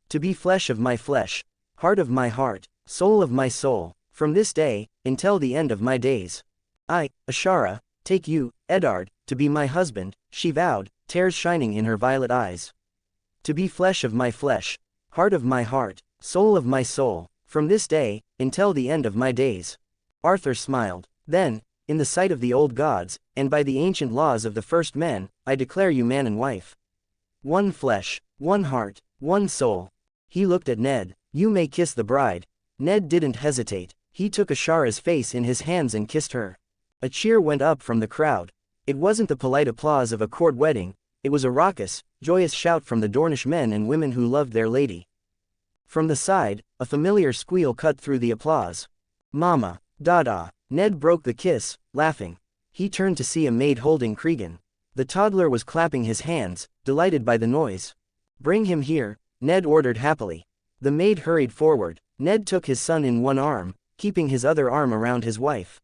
To be flesh of my flesh, heart of my heart, soul of my soul, from this day, until the end of my days. I, Ashara, take you, Eddard, to be my husband, she vowed, tears shining in her violet eyes. To be flesh of my flesh, heart of my heart, soul of my soul, from this day, until the end of my days. Arthur smiled. Then, in the sight of the old gods, and by the ancient laws of the first men, I declare you man and wife. One flesh, one heart, one soul. He looked at Ned. You may kiss the bride. Ned didn't hesitate. He took Ashara's face in his hands and kissed her. A cheer went up from the crowd. It wasn't the polite applause of a court wedding, it was a raucous, joyous shout from the Dornish men and women who loved their lady. From the side, a familiar squeal cut through the applause. Mama, Dada. Ned broke the kiss, laughing. He turned to see a maid holding Cregan. The toddler was clapping his hands, delighted by the noise. Bring him here, Ned ordered happily. The maid hurried forward. Ned took his son in one arm, keeping his other arm around his wife.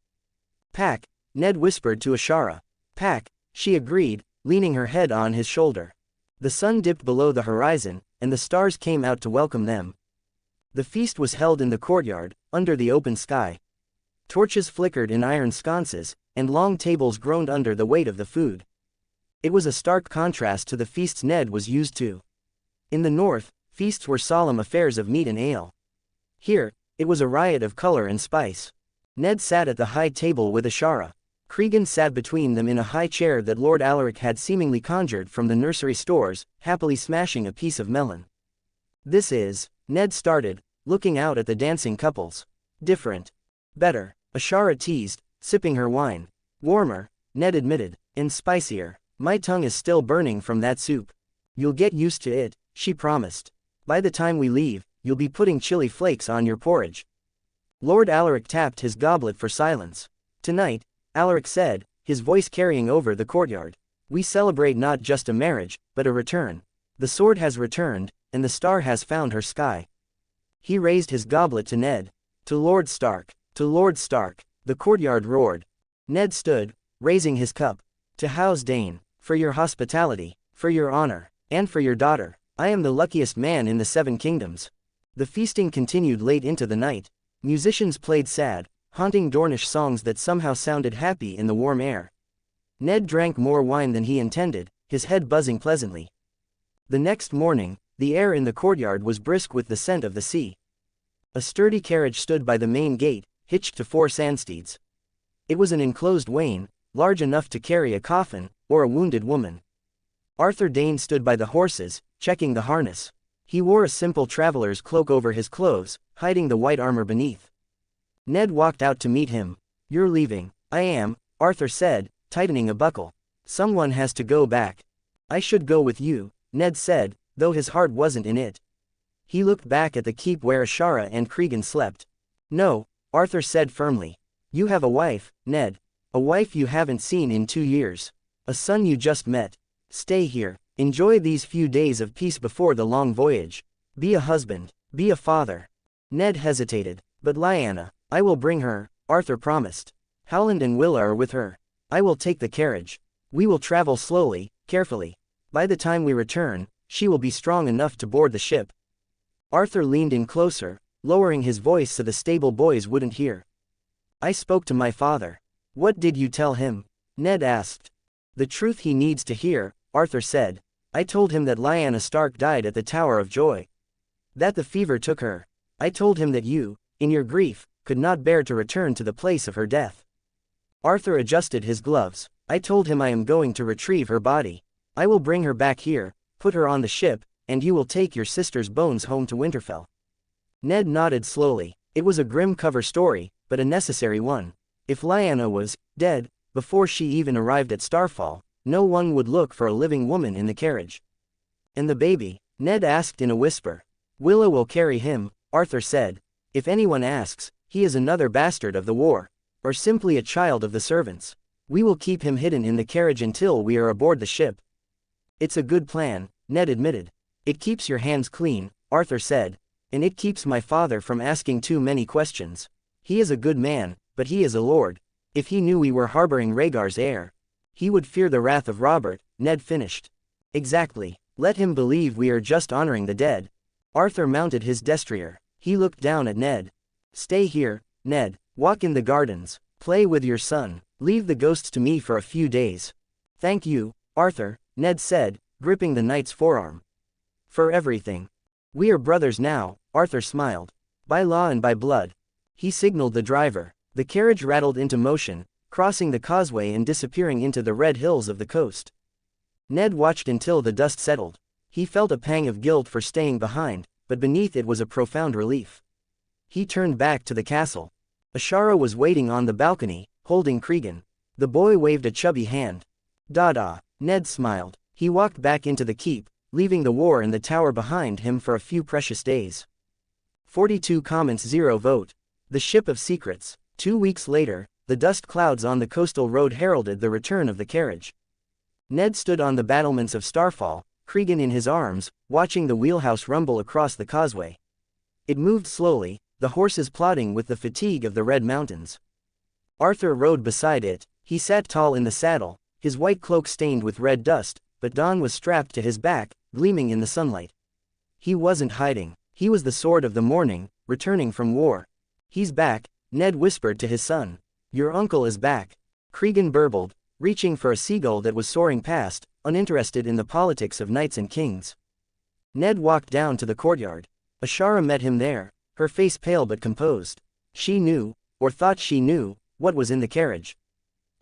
Pack, Ned whispered to Ashara. Pack, she agreed, leaning her head on his shoulder. The sun dipped below the horizon, and the stars came out to welcome them. The feast was held in the courtyard, under the open sky. Torches flickered in iron sconces, and long tables groaned under the weight of the food. It was a stark contrast to the feasts Ned was used to. In the north, feasts were solemn affairs of meat and ale. Here, it was a riot of color and spice. Ned sat at the high table with Ashara. Cregan sat between them in a high chair that Lord Alaric had seemingly conjured from the nursery stores, happily smashing a piece of melon. This is, Ned started, looking out at the dancing couples. Different. Better, Ashara teased, sipping her wine. Warmer, Ned admitted, and spicier. My tongue is still burning from that soup. You'll get used to it, she promised. By the time we leave, you'll be putting chili flakes on your porridge. Lord Alaric tapped his goblet for silence. Tonight, Alaric said, his voice carrying over the courtyard, we celebrate not just a marriage, but a return. The sword has returned, and the star has found her sky. He raised his goblet to Ned. To Lord Stark, to Lord Stark, the courtyard roared. Ned stood, raising his cup. To House Dane, for your hospitality, for your honor, and for your daughter, I am the luckiest man in the 7 kingdoms. The feasting continued late into the night. Musicians played sad, haunting Dornish songs that somehow sounded happy in the warm air. Ned drank more wine than he intended, his head buzzing pleasantly. The next morning, the air in the courtyard was brisk with the scent of the sea. A sturdy carriage stood by the main gate, hitched to 4 sandsteeds. It was an enclosed wain, large enough to carry a coffin, or a wounded woman. Arthur Dane stood by the horses, checking the harness. He wore a simple traveler's cloak over his clothes, hiding the white armor beneath. Ned walked out to meet him. You're leaving. I am, Arthur said, tightening a buckle. Someone has to go back. I should go with you, Ned said, though his heart wasn't in it. He looked back at the keep where Ashara and Cregan slept. No, Arthur said firmly. You have a wife, Ned. A wife you haven't seen in 2 years. A son you just met. Stay here. Enjoy these few days of peace before the long voyage. Be a husband. Be a father. Ned hesitated. But Lyanna, I will bring her, Arthur promised. Howland and Willa are with her. I will take the carriage. We will travel slowly, carefully. By the time we return, she will be strong enough to board the ship. Arthur leaned in closer, lowering his voice so the stable boys wouldn't hear. I spoke to my father. What did you tell him? Ned asked. The truth he needs to hear, Arthur said. I told him that Lyanna Stark died at the Tower of Joy. That the fever took her. I told him that you, in your grief, could not bear to return to the place of her death. Arthur adjusted his gloves. I told him I am going to retrieve her body. I will bring her back here, put her on the ship, and you will take your sister's bones home to Winterfell. Ned nodded slowly. It was a grim cover story, but a necessary one. If Lyanna was dead before she even arrived at Starfall, no one would look for a living woman in the carriage. And the baby? Ned asked in a whisper. Willa will carry him, Arthur said. If anyone asks, he is another bastard of the war, or simply a child of the servants. We will keep him hidden in the carriage until we are aboard the ship. It's a good plan, Ned admitted. It keeps your hands clean, Arthur said. And it keeps my father from asking too many questions. He is a good man, but he is a lord. If he knew we were harboring Rhaegar's heir, he would fear the wrath of Robert, Ned finished. Exactly. Let him believe we are just honoring the dead. Arthur mounted his destrier. He looked down at Ned. Stay here, Ned. Walk in the gardens. Play with your son. Leave the ghosts to me for a few days. Thank you, Arthur, Ned said, gripping the knight's forearm. For everything. We are brothers now, Arthur smiled. By law and by blood. He signaled the driver. The carriage rattled into motion, crossing the causeway and disappearing into the red hills of the coast. Ned watched until the dust settled. He felt a pang of guilt for staying behind, but beneath it was a profound relief. He turned back to the castle. Ashara was waiting on the balcony, holding Cregan. The boy waved a chubby hand. Dada, Ned smiled. He walked back into the keep, leaving the war and the tower behind him for a few precious days. 42 comments 0 vote. The Ship of Secrets. 2 weeks later, the dust clouds on the coastal road heralded the return of the carriage. Ned stood on the battlements of Starfall, Cregan in his arms, watching the wheelhouse rumble across the causeway. It moved slowly, the horses plodding with the fatigue of the Red Mountains. Arthur rode beside it. He sat tall in the saddle, his white cloak stained with red dust, but Don was strapped to his back, gleaming in the sunlight. He wasn't hiding. He was the sword of the morning, returning from war. He's back, Ned whispered to his son. Your uncle is back. Cregan burbled, reaching for a seagull that was soaring past, uninterested in the politics of knights and kings. Ned walked down to the courtyard. Ashara met him there, her face pale but composed. She knew, or thought she knew, what was in the carriage.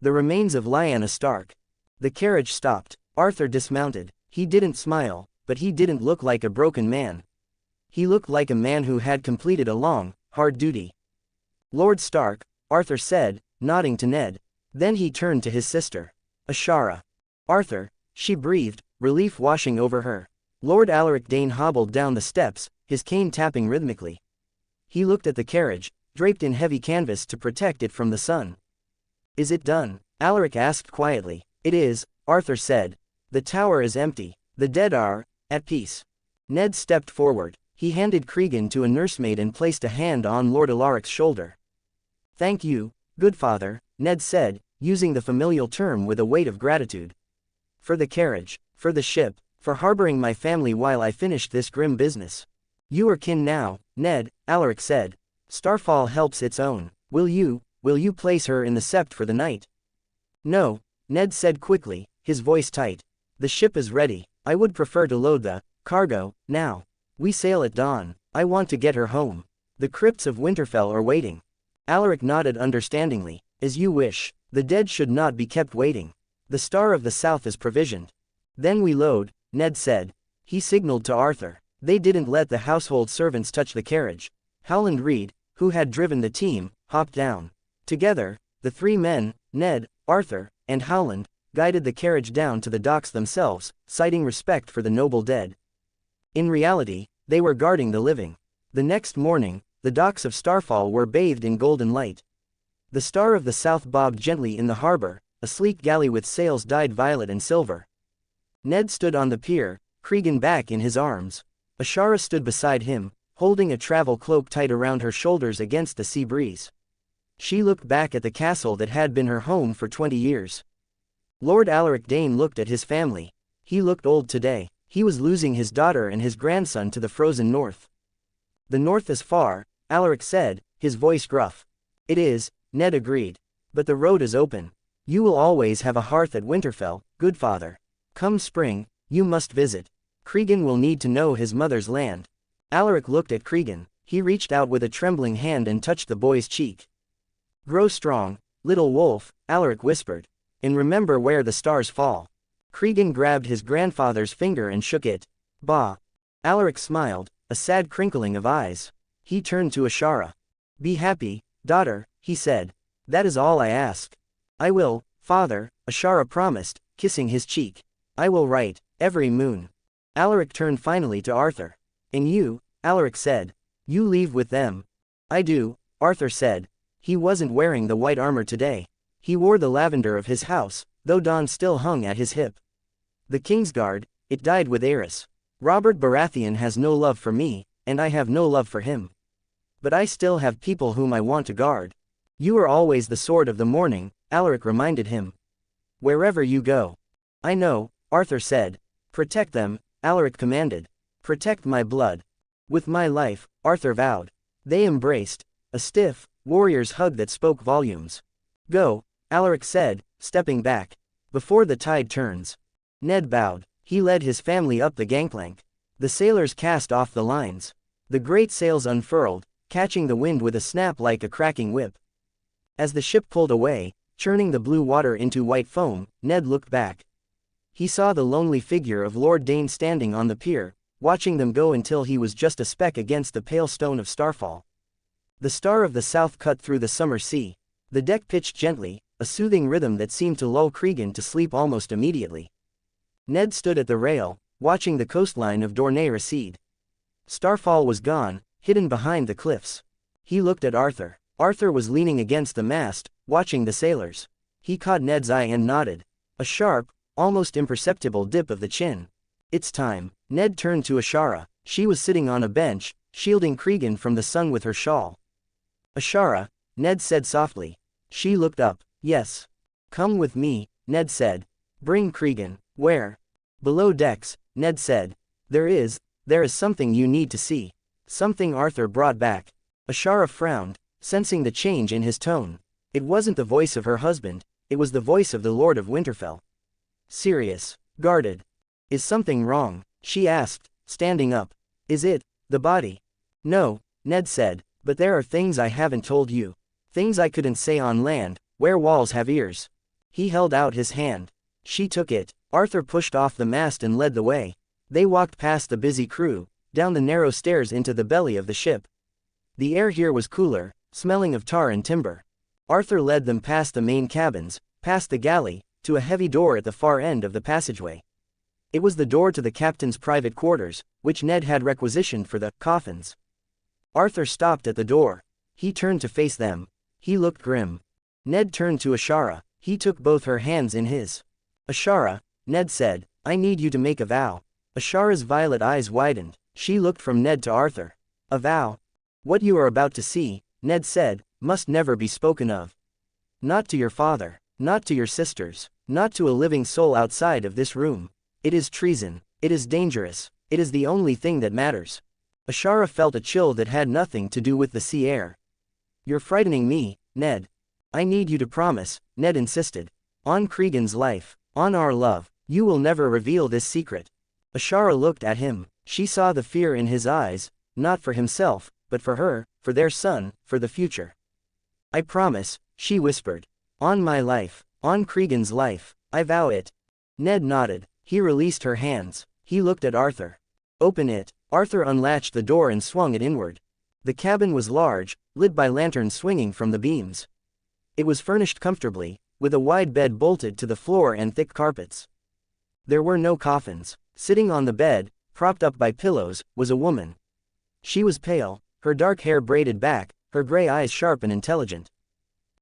The remains of Lyanna Stark. The carriage stopped. Arthur dismounted. He didn't smile, but he didn't look like a broken man. He looked like a man who had completed a long, hard duty. Lord Stark, Arthur said, nodding to Ned. Then he turned to his sister. Ashara. Arthur, she breathed, relief washing over her. Lord Alaric Dane hobbled down the steps, his cane tapping rhythmically. He looked at the carriage, draped in heavy canvas to protect it from the sun. Is it done? Alaric asked quietly. It is, Arthur said. The tower is empty. The dead are at peace. Ned stepped forward. He handed Cregan to a nursemaid and placed a hand on Lord Alaric's shoulder. Thank you, good father, Ned said, using the familial term with a weight of gratitude. For the carriage, for the ship, for harboring my family while I finished this grim business. You are kin now, Ned, Alaric said. Starfall helps its own. Will you place her in the sept for the night? No, Ned said quickly, his voice tight. The ship is ready. I would prefer to load the cargo now. We sail at dawn. I want to get her home. The crypts of Winterfell are waiting. Alaric nodded understandingly. As you wish. The dead should not be kept waiting. The Star of the South is provisioned. Then we load, Ned said. He signaled to Arthur. They didn't let the household servants touch the carriage. Howland Reed, who had driven the team, hopped down. Together, the three men, Ned, Arthur, and Howland, guided the carriage down to the docks themselves, citing respect for the noble dead. In reality, they were guarding the living. The next morning, the docks of Starfall were bathed in golden light. The Star of the South bobbed gently in the harbor, a sleek galley with sails dyed violet and silver. Ned stood on the pier, Cregan back in his arms. Ashara stood beside him, holding a travel cloak tight around her shoulders against the sea breeze. She looked back at the castle that had been her home for 20 years. Lord Alaric Dane looked at his family. He looked old today. He was losing his daughter and his grandson to the frozen north. The north is far, Alaric said, his voice gruff. It is, Ned agreed. But the road is open. You will always have a hearth at Winterfell, good father. Come spring, you must visit. Cregan will need to know his mother's land. Alaric looked at Cregan. He reached out with a trembling hand and touched the boy's cheek. Grow strong, little wolf, Alaric whispered. And remember where the stars fall. Cregan grabbed his grandfather's finger and shook it. Bah. Alaric smiled, a sad crinkling of eyes. He turned to Ashara. Be happy, daughter, he said. That is all I ask. I will, father, Ashara promised, kissing his cheek. I will write, every moon. Alaric turned finally to Arthur. And you, Alaric said. You leave with them. I do, Arthur said. He wasn't wearing the white armor today. He wore the lavender of his house, though Dawn still hung at his hip. The Kingsguard, it died with Aerys. Robert Baratheon has no love for me, and I have no love for him. But I still have people whom I want to guard. You are always the sword of the morning, Alaric reminded him. Wherever you go. I know, Arthur said. Protect them, Alaric commanded. Protect my blood. With my life, Arthur vowed. They embraced. A stiff, warrior's hug that spoke volumes. Go, Alaric said, stepping back. Before the tide turns. Ned bowed. He led his family up the gangplank. The sailors cast off the lines. The great sails unfurled, catching the wind with a snap like a cracking whip. As the ship pulled away, churning the blue water into white foam, Ned looked back. He saw the lonely figure of Lord Dane standing on the pier, watching them go until he was just a speck against the pale stone of Starfall. The Star of the South cut through the summer sea. The deck pitched gently, a soothing rhythm that seemed to lull Cregan to sleep almost immediately. Ned stood at the rail, watching the coastline of Dorne recede. Starfall was gone, hidden behind the cliffs. He looked at Arthur. Arthur was leaning against the mast, watching the sailors. He caught Ned's eye and nodded. A sharp, almost imperceptible dip of the chin. It's time. Ned turned to Ashara. She was sitting on a bench, shielding Cregan from the sun with her shawl. Ashara, Ned said softly. She looked up. Yes. Come with me, Ned said. Bring Cregan. Where? Below decks, Ned said. There is something you need to see. Something Arthur brought back. Ashara frowned, sensing the change in his tone. It wasn't the voice of her husband, it was the voice of the Lord of Winterfell. Serious, guarded. Is something wrong? She asked, standing up. Is it the body? No, Ned said, but there are things I haven't told you. Things I couldn't say on land, where walls have ears. He held out his hand. She took it. Arthur pushed off the mast and led the way. They walked past the busy crew, down the narrow stairs into the belly of the ship. The air here was cooler, smelling of tar and timber. Arthur led them past the main cabins, past the galley, to a heavy door at the far end of the passageway. It was the door to the captain's private quarters, which Ned had requisitioned for the coffins. Arthur stopped at the door. He turned to face them. He looked grim. Ned turned to Ashara. He took both her hands in his. Ashara, Ned said, I need you to make a vow. Ashara's violet eyes widened. She looked from Ned to Arthur. A vow? What you are about to see, Ned said, must never be spoken of. Not to your father, not to your sisters, not to a living soul outside of this room. It is treason. It is dangerous. It is the only thing that matters. Ashara felt a chill that had nothing to do with the sea air. You're frightening me, Ned. I need you to promise, Ned insisted. On Cregan's life, on our love, you will never reveal this secret. Ashara looked at him. She saw the fear in his eyes, not for himself, but for her, for their son, for the future. I promise, she whispered. On my life, on Cregan's life, I vow it. Ned nodded. He released her hands. He looked at Arthur. Open it. Arthur unlatched the door and swung it inward. The cabin was large, lit by lanterns swinging from the beams. It was furnished comfortably, with a wide bed bolted to the floor and thick carpets. There were no coffins. Sitting on the bed, propped up by pillows, was a woman. She was pale, her dark hair braided back, her gray eyes sharp and intelligent.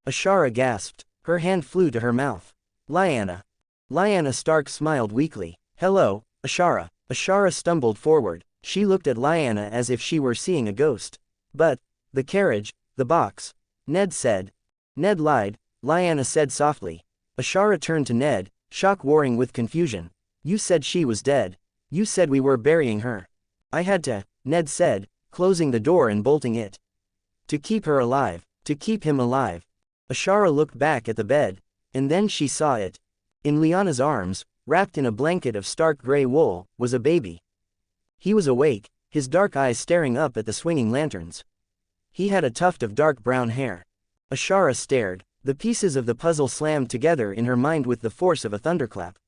Ashara gasped. Her hand flew to her mouth. Lyanna. Lyanna Stark smiled weakly. Hello, Ashara. Ashara stumbled forward. She looked at Lyanna as if she were seeing a ghost. But, the carriage, the box. Ned said. Ned lied, Lyanna said softly. Ashara turned to Ned, shock warring with confusion. You said she was dead. You said we were burying her. I had to, Ned said, closing the door and bolting it. To keep her alive, to keep him alive. Ashara looked back at the bed, and then she saw it. In Lyanna's arms, wrapped in a blanket of stark gray wool, was a baby. He was awake, his dark eyes staring up at the swinging lanterns. He had a tuft of dark brown hair. Ashara stared. The pieces of the puzzle slammed together in her mind with the force of a thunderclap.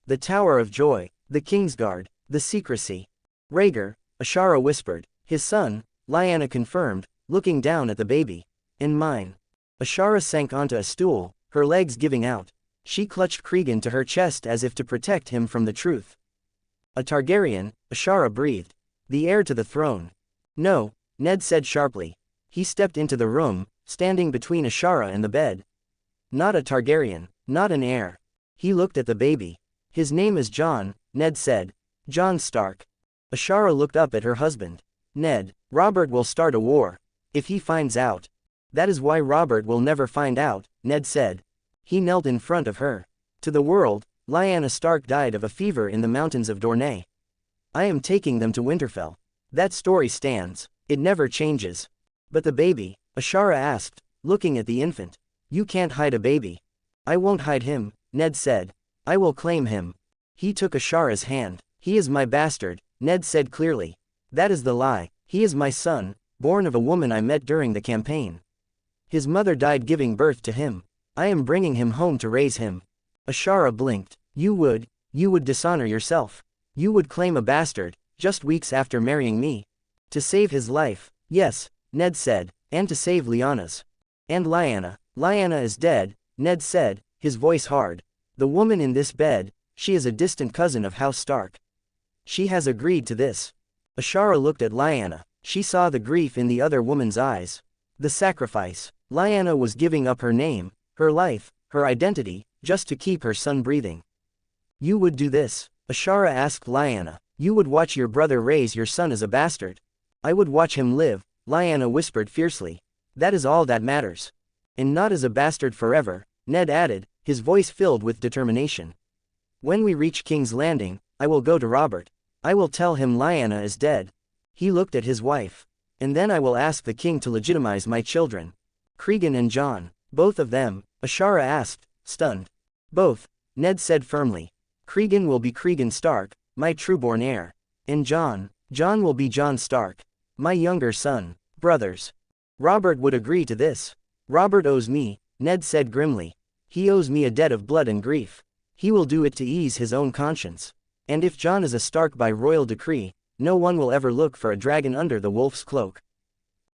The Tower of Joy, the Kingsguard, the secrecy. Rhaegar, Ashara whispered. His son, Lyanna confirmed, looking down at the baby. And mine. Ashara sank onto a stool, her legs giving out. She clutched Cregan to her chest as if to protect him from the truth. A Targaryen, Ashara breathed. The heir to the throne. No, Ned said sharply. He stepped into the room, standing between Ashara and the bed. Not a Targaryen, not an heir. He looked at the baby. His name is Jon, Ned said. Jon Stark. Ashara looked up at her husband. Ned, Robert will start a war. If he finds out. That is why Robert will never find out, Ned said. He knelt in front of her. To the world, Lyanna Stark died of a fever in the mountains of Dorne. I am taking them to Winterfell. That story stands. It never changes. But the baby, Ashara asked, looking at the infant. You can't hide a baby. I won't hide him, Ned said. I will claim him. He took Ashara's hand. He is my bastard, Ned said clearly. That is the lie. He is my son, born of a woman I met during the campaign. His mother died giving birth to him. I am bringing him home to raise him. Ashara blinked. You would dishonor yourself. You would claim a bastard, just weeks after marrying me. To save his life. Yes, Ned said, and to save Lyanna's. And Lyanna. Lyanna is dead, Ned said, his voice hard. The woman in this bed, she is a distant cousin of House Stark. She has agreed to this. Ashara looked at Lyanna. She saw the grief in the other woman's eyes. The sacrifice. Lyanna was giving up her name, her life, her identity, just to keep her son breathing. You would do this? Ashara asked Lyanna. You would watch your brother raise your son as a bastard? I would watch him live, Lyanna whispered fiercely. That is all that matters. And not as a bastard forever, Ned added, his voice filled with determination. When we reach King's Landing, I will go to Robert. I will tell him Lyanna is dead. He looked at his wife. And then I will ask the king to legitimize my children. Cregan and Jon. Both of them, Ashara asked, stunned. Both, Ned said firmly. Cregan will be Cregan Stark, my trueborn heir. And Jon will be Jon Stark, my younger son. Brothers. Robert would agree to this. Robert owes me, Ned said grimly. He owes me a debt of blood and grief. He will do it to ease his own conscience. And if Jon is a Stark by royal decree, no one will ever look for a dragon under the wolf's cloak.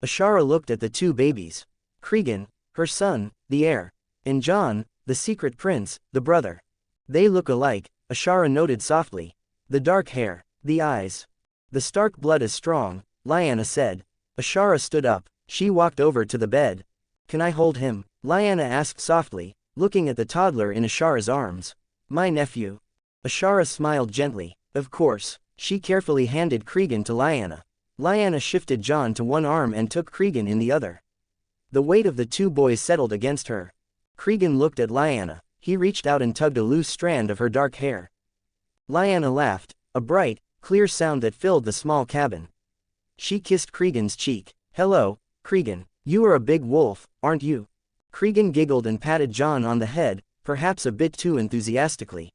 Ashara looked at the two babies. Cregan, her son, the heir. And Jon, the secret prince, the brother. They look alike, Ashara noted softly. The dark hair, the eyes. The Stark blood is strong, Lyanna said. Ashara stood up. She walked over to the bed. Can I hold him? Lyanna asked softly, looking at the toddler in Ashara's arms. My nephew. Ashara smiled gently. Of course. She carefully handed Cregan to Lyanna. Lyanna shifted Jon to one arm and took Cregan in the other. The weight of the two boys settled against her. Cregan looked at Lyanna. He reached out and tugged a loose strand of her dark hair. Lyanna laughed, a bright, clear sound that filled the small cabin. She kissed Cregan's cheek. Hello, Cregan. You are a big wolf, aren't you? Cregan giggled and patted Jon on the head, perhaps a bit too enthusiastically.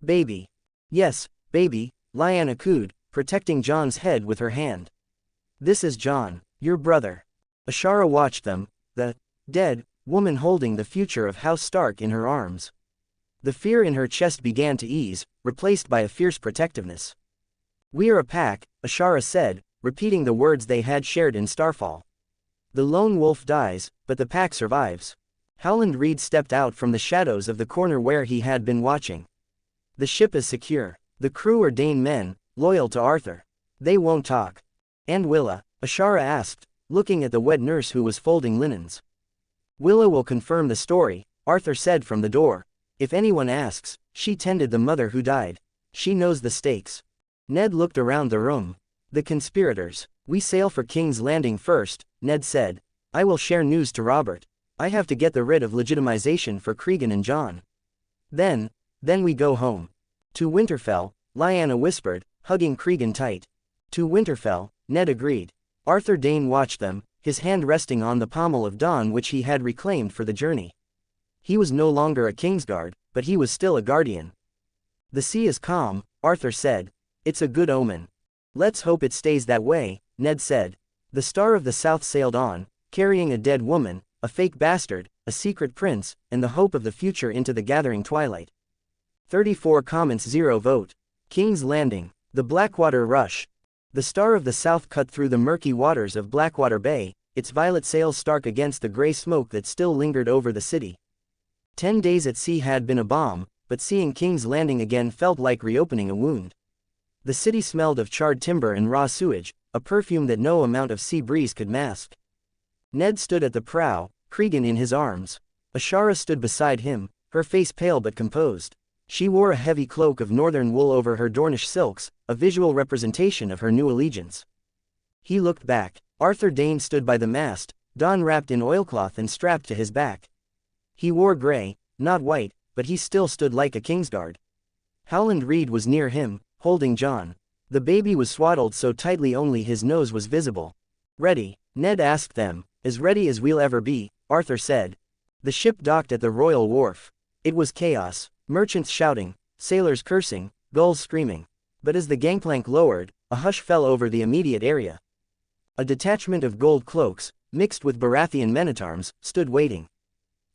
Baby. Yes, baby, Lyanna cooed, protecting Jon's head with her hand. This is Jon, your brother. Ashara watched them, the dead woman holding the future of House Stark in her arms. The fear in her chest began to ease, replaced by a fierce protectiveness. We are a pack, Ashara said, repeating the words they had shared in Starfall. The lone wolf dies, but the pack survives. Howland Reed stepped out from the shadows of the corner where he had been watching. The ship is secure. The crew are Dane men, loyal to Arthur. They won't talk. And Willa? Ashara asked, looking at the wet nurse who was folding linens. Willa will confirm the story, Arthur said from the door. If anyone asks, she tended the mother who died. She knows the stakes. Ned looked around the room. The conspirators. We sail for King's Landing first, Ned said. I will share news to Robert. I have to get the writ of legitimization for Cregan and Jon. Then we go home. To Winterfell, Lyanna whispered, hugging Cregan tight. To Winterfell, Ned agreed. Arthur Dane watched them, his hand resting on the pommel of Dawn which he had reclaimed for the journey. He was no longer a Kingsguard, but he was still a guardian. The sea is calm, Arthur said. It's a good omen. Let's hope it stays that way, Ned said. The Star of the South sailed on, carrying a dead woman, a fake bastard, a secret prince, and the hope of the future into the gathering twilight. 34 comments 0 vote. King's Landing. The Blackwater Rush. The Star of the South cut through the murky waters of Blackwater Bay, its violet sails stark against the gray smoke that still lingered over the city. 10 days at sea had been a balm, but seeing King's Landing again felt like reopening a wound. The city smelled of charred timber and raw sewage, a perfume that no amount of sea breeze could mask. Ned stood at the prow, Cregan in his arms. Ashara stood beside him, her face pale but composed. She wore a heavy cloak of northern wool over her Dornish silks, a visual representation of her new allegiance. He looked back. Arthur Dane stood by the mast, Dawn wrapped in oilcloth and strapped to his back. He wore gray, not white, but he still stood like a Kingsguard. Howland Reed was near him, holding Jon. The baby was swaddled so tightly only his nose was visible. Ready? Ned asked them. As ready as we'll ever be, Arthur said. The ship docked at the Royal Wharf. It was chaos. Merchants shouting, sailors cursing, gulls screaming. But as the gangplank lowered, a hush fell over the immediate area. A detachment of gold cloaks, mixed with Baratheon men-at-arms, stood waiting.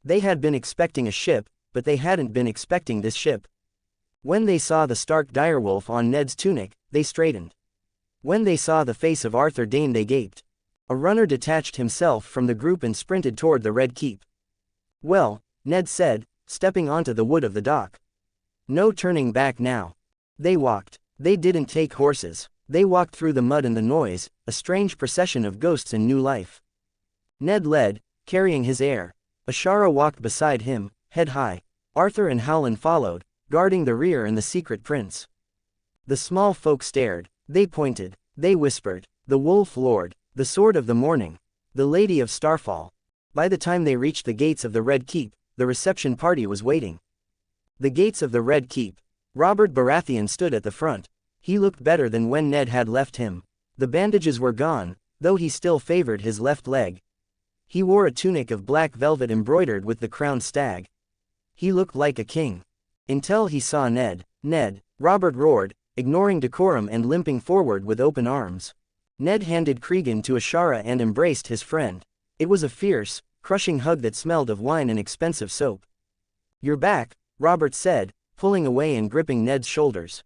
They had been expecting a ship, but they hadn't been expecting this ship. When they saw the Stark direwolf on Ned's tunic, they straightened. When they saw the face of Arthur Dane they gaped. A runner detached himself from the group and sprinted toward the Red Keep. Well, Ned said, stepping onto the wood of the dock. No turning back now. They walked. They didn't take horses. They walked through the mud and the noise, a strange procession of ghosts and new life. Ned led, carrying his heir. Ashara walked beside him, head high. Arthur and Howland followed, guarding the rear and the secret prince. The small folk stared. They pointed. They whispered. The Wolf Lord, the Sword of the Morning, the Lady of Starfall. By the time they reached the gates of the Red Keep, the reception party was waiting. The gates of the Red Keep. Robert Baratheon stood at the front. He looked better than when Ned had left him. The bandages were gone, though he still favored his left leg. He wore a tunic of black velvet embroidered with the crowned stag. He looked like a king. Until he saw Ned. Ned, Robert roared, ignoring decorum and limping forward with open arms. Ned handed Cregan to Ashara and embraced his friend. It was a fierce, crushing hug that smelled of wine and expensive soap. "You're back," Robert said, pulling away and gripping Ned's shoulders.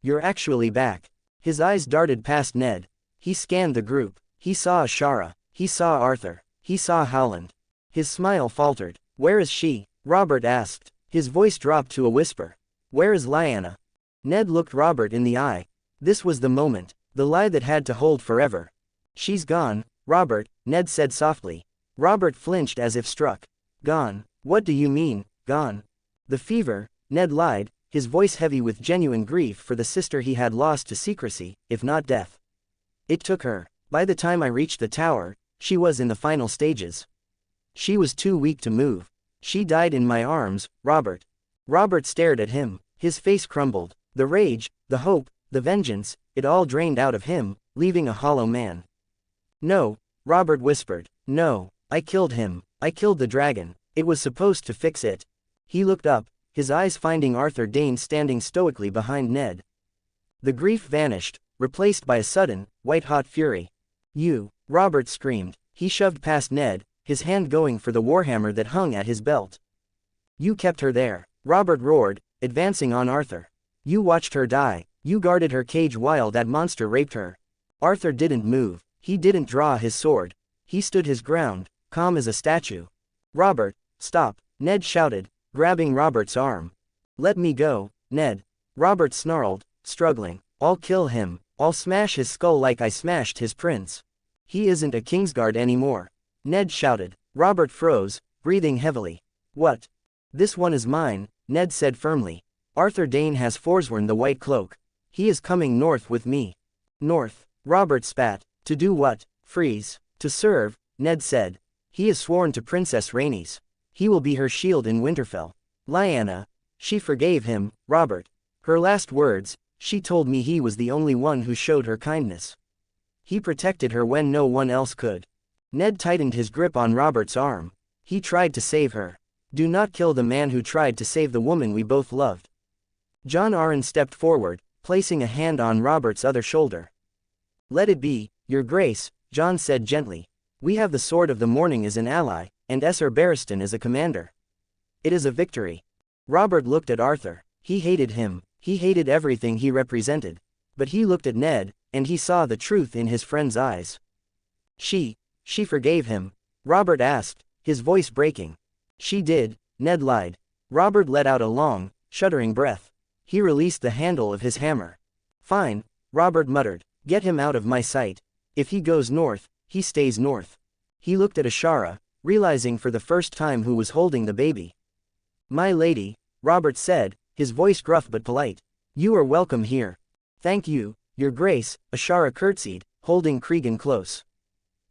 "You're actually back." His eyes darted past Ned. He scanned the group. He saw Ashara. He saw Arthur. He saw Howland. His smile faltered. "Where is she?" Robert asked. His voice dropped to a whisper. "Where is Lyanna?" Ned looked Robert in the eye. This was the moment. The lie that had to hold forever. "She's gone, Robert," Ned said softly. Robert flinched as if struck. "Gone? What do you mean, gone?" "The fever," Ned lied, his voice heavy with genuine grief for the sister he had lost to secrecy, if not death. "It took her. By the time I reached the tower, she was in the final stages. She was too weak to move. She died in my arms, Robert." Robert stared at him. His face crumbled. The rage, the hope, the vengeance, it all drained out of him, leaving a hollow man. "No," Robert whispered. "No, I killed him. I killed the dragon. It was supposed to fix it." He looked up, his eyes finding Arthur Dayne standing stoically behind Ned. The grief vanished, replaced by a sudden, white-hot fury. "You!" Robert screamed. He shoved past Ned, his hand going for the warhammer that hung at his belt. "You kept her there," Robert roared, advancing on Arthur. "You watched her die. You guarded her cage while that monster raped her." Arthur didn't move. He didn't draw his sword. He stood his ground, calm as a statue. "Robert, stop," Ned shouted, grabbing Robert's arm. "Let me go, Ned." Robert snarled, struggling. "I'll kill him. I'll smash his skull like I smashed his prince. He isn't a Kingsguard anymore." Ned shouted. Robert froze, breathing heavily. "What?" "This one is mine," Ned said firmly. "Arthur Dayne has forsworn the White Cloak. He is coming north with me." "North?" Robert spat. "To do what?" "Freeze." "To serve," Ned said. "He is sworn to Princess Rhaenys. He will be her shield in Winterfell." "Lyanna. She forgave him, Robert. Her last words, she told me he was the only one who showed her kindness. He protected her when no one else could." Ned tightened his grip on Robert's arm. "He tried to save her. Do not kill the man who tried to save the woman we both loved." Jon Arryn stepped forward, placing a hand on Robert's other shoulder. "Let it be, Your Grace," Jon said gently. "We have the Sword of the Morning as an ally, and Esser Barristan as a commander. It is a victory." Robert looked at Arthur. He hated him. He hated everything he represented. But he looked at Ned, and he saw the truth in his friend's eyes. She forgave him?" Robert asked, his voice breaking. "She did," Ned lied. Robert let out a long, shuddering breath. He released the handle of his hammer. "Fine," Robert muttered. "Get him out of my sight. If he goes north, he stays north." He looked at Ashara, realizing for the first time who was holding the baby. "My lady," Robert said, his voice gruff but polite. "You are welcome here." "Thank you, Your Grace," Ashara curtsied, holding Cregan close.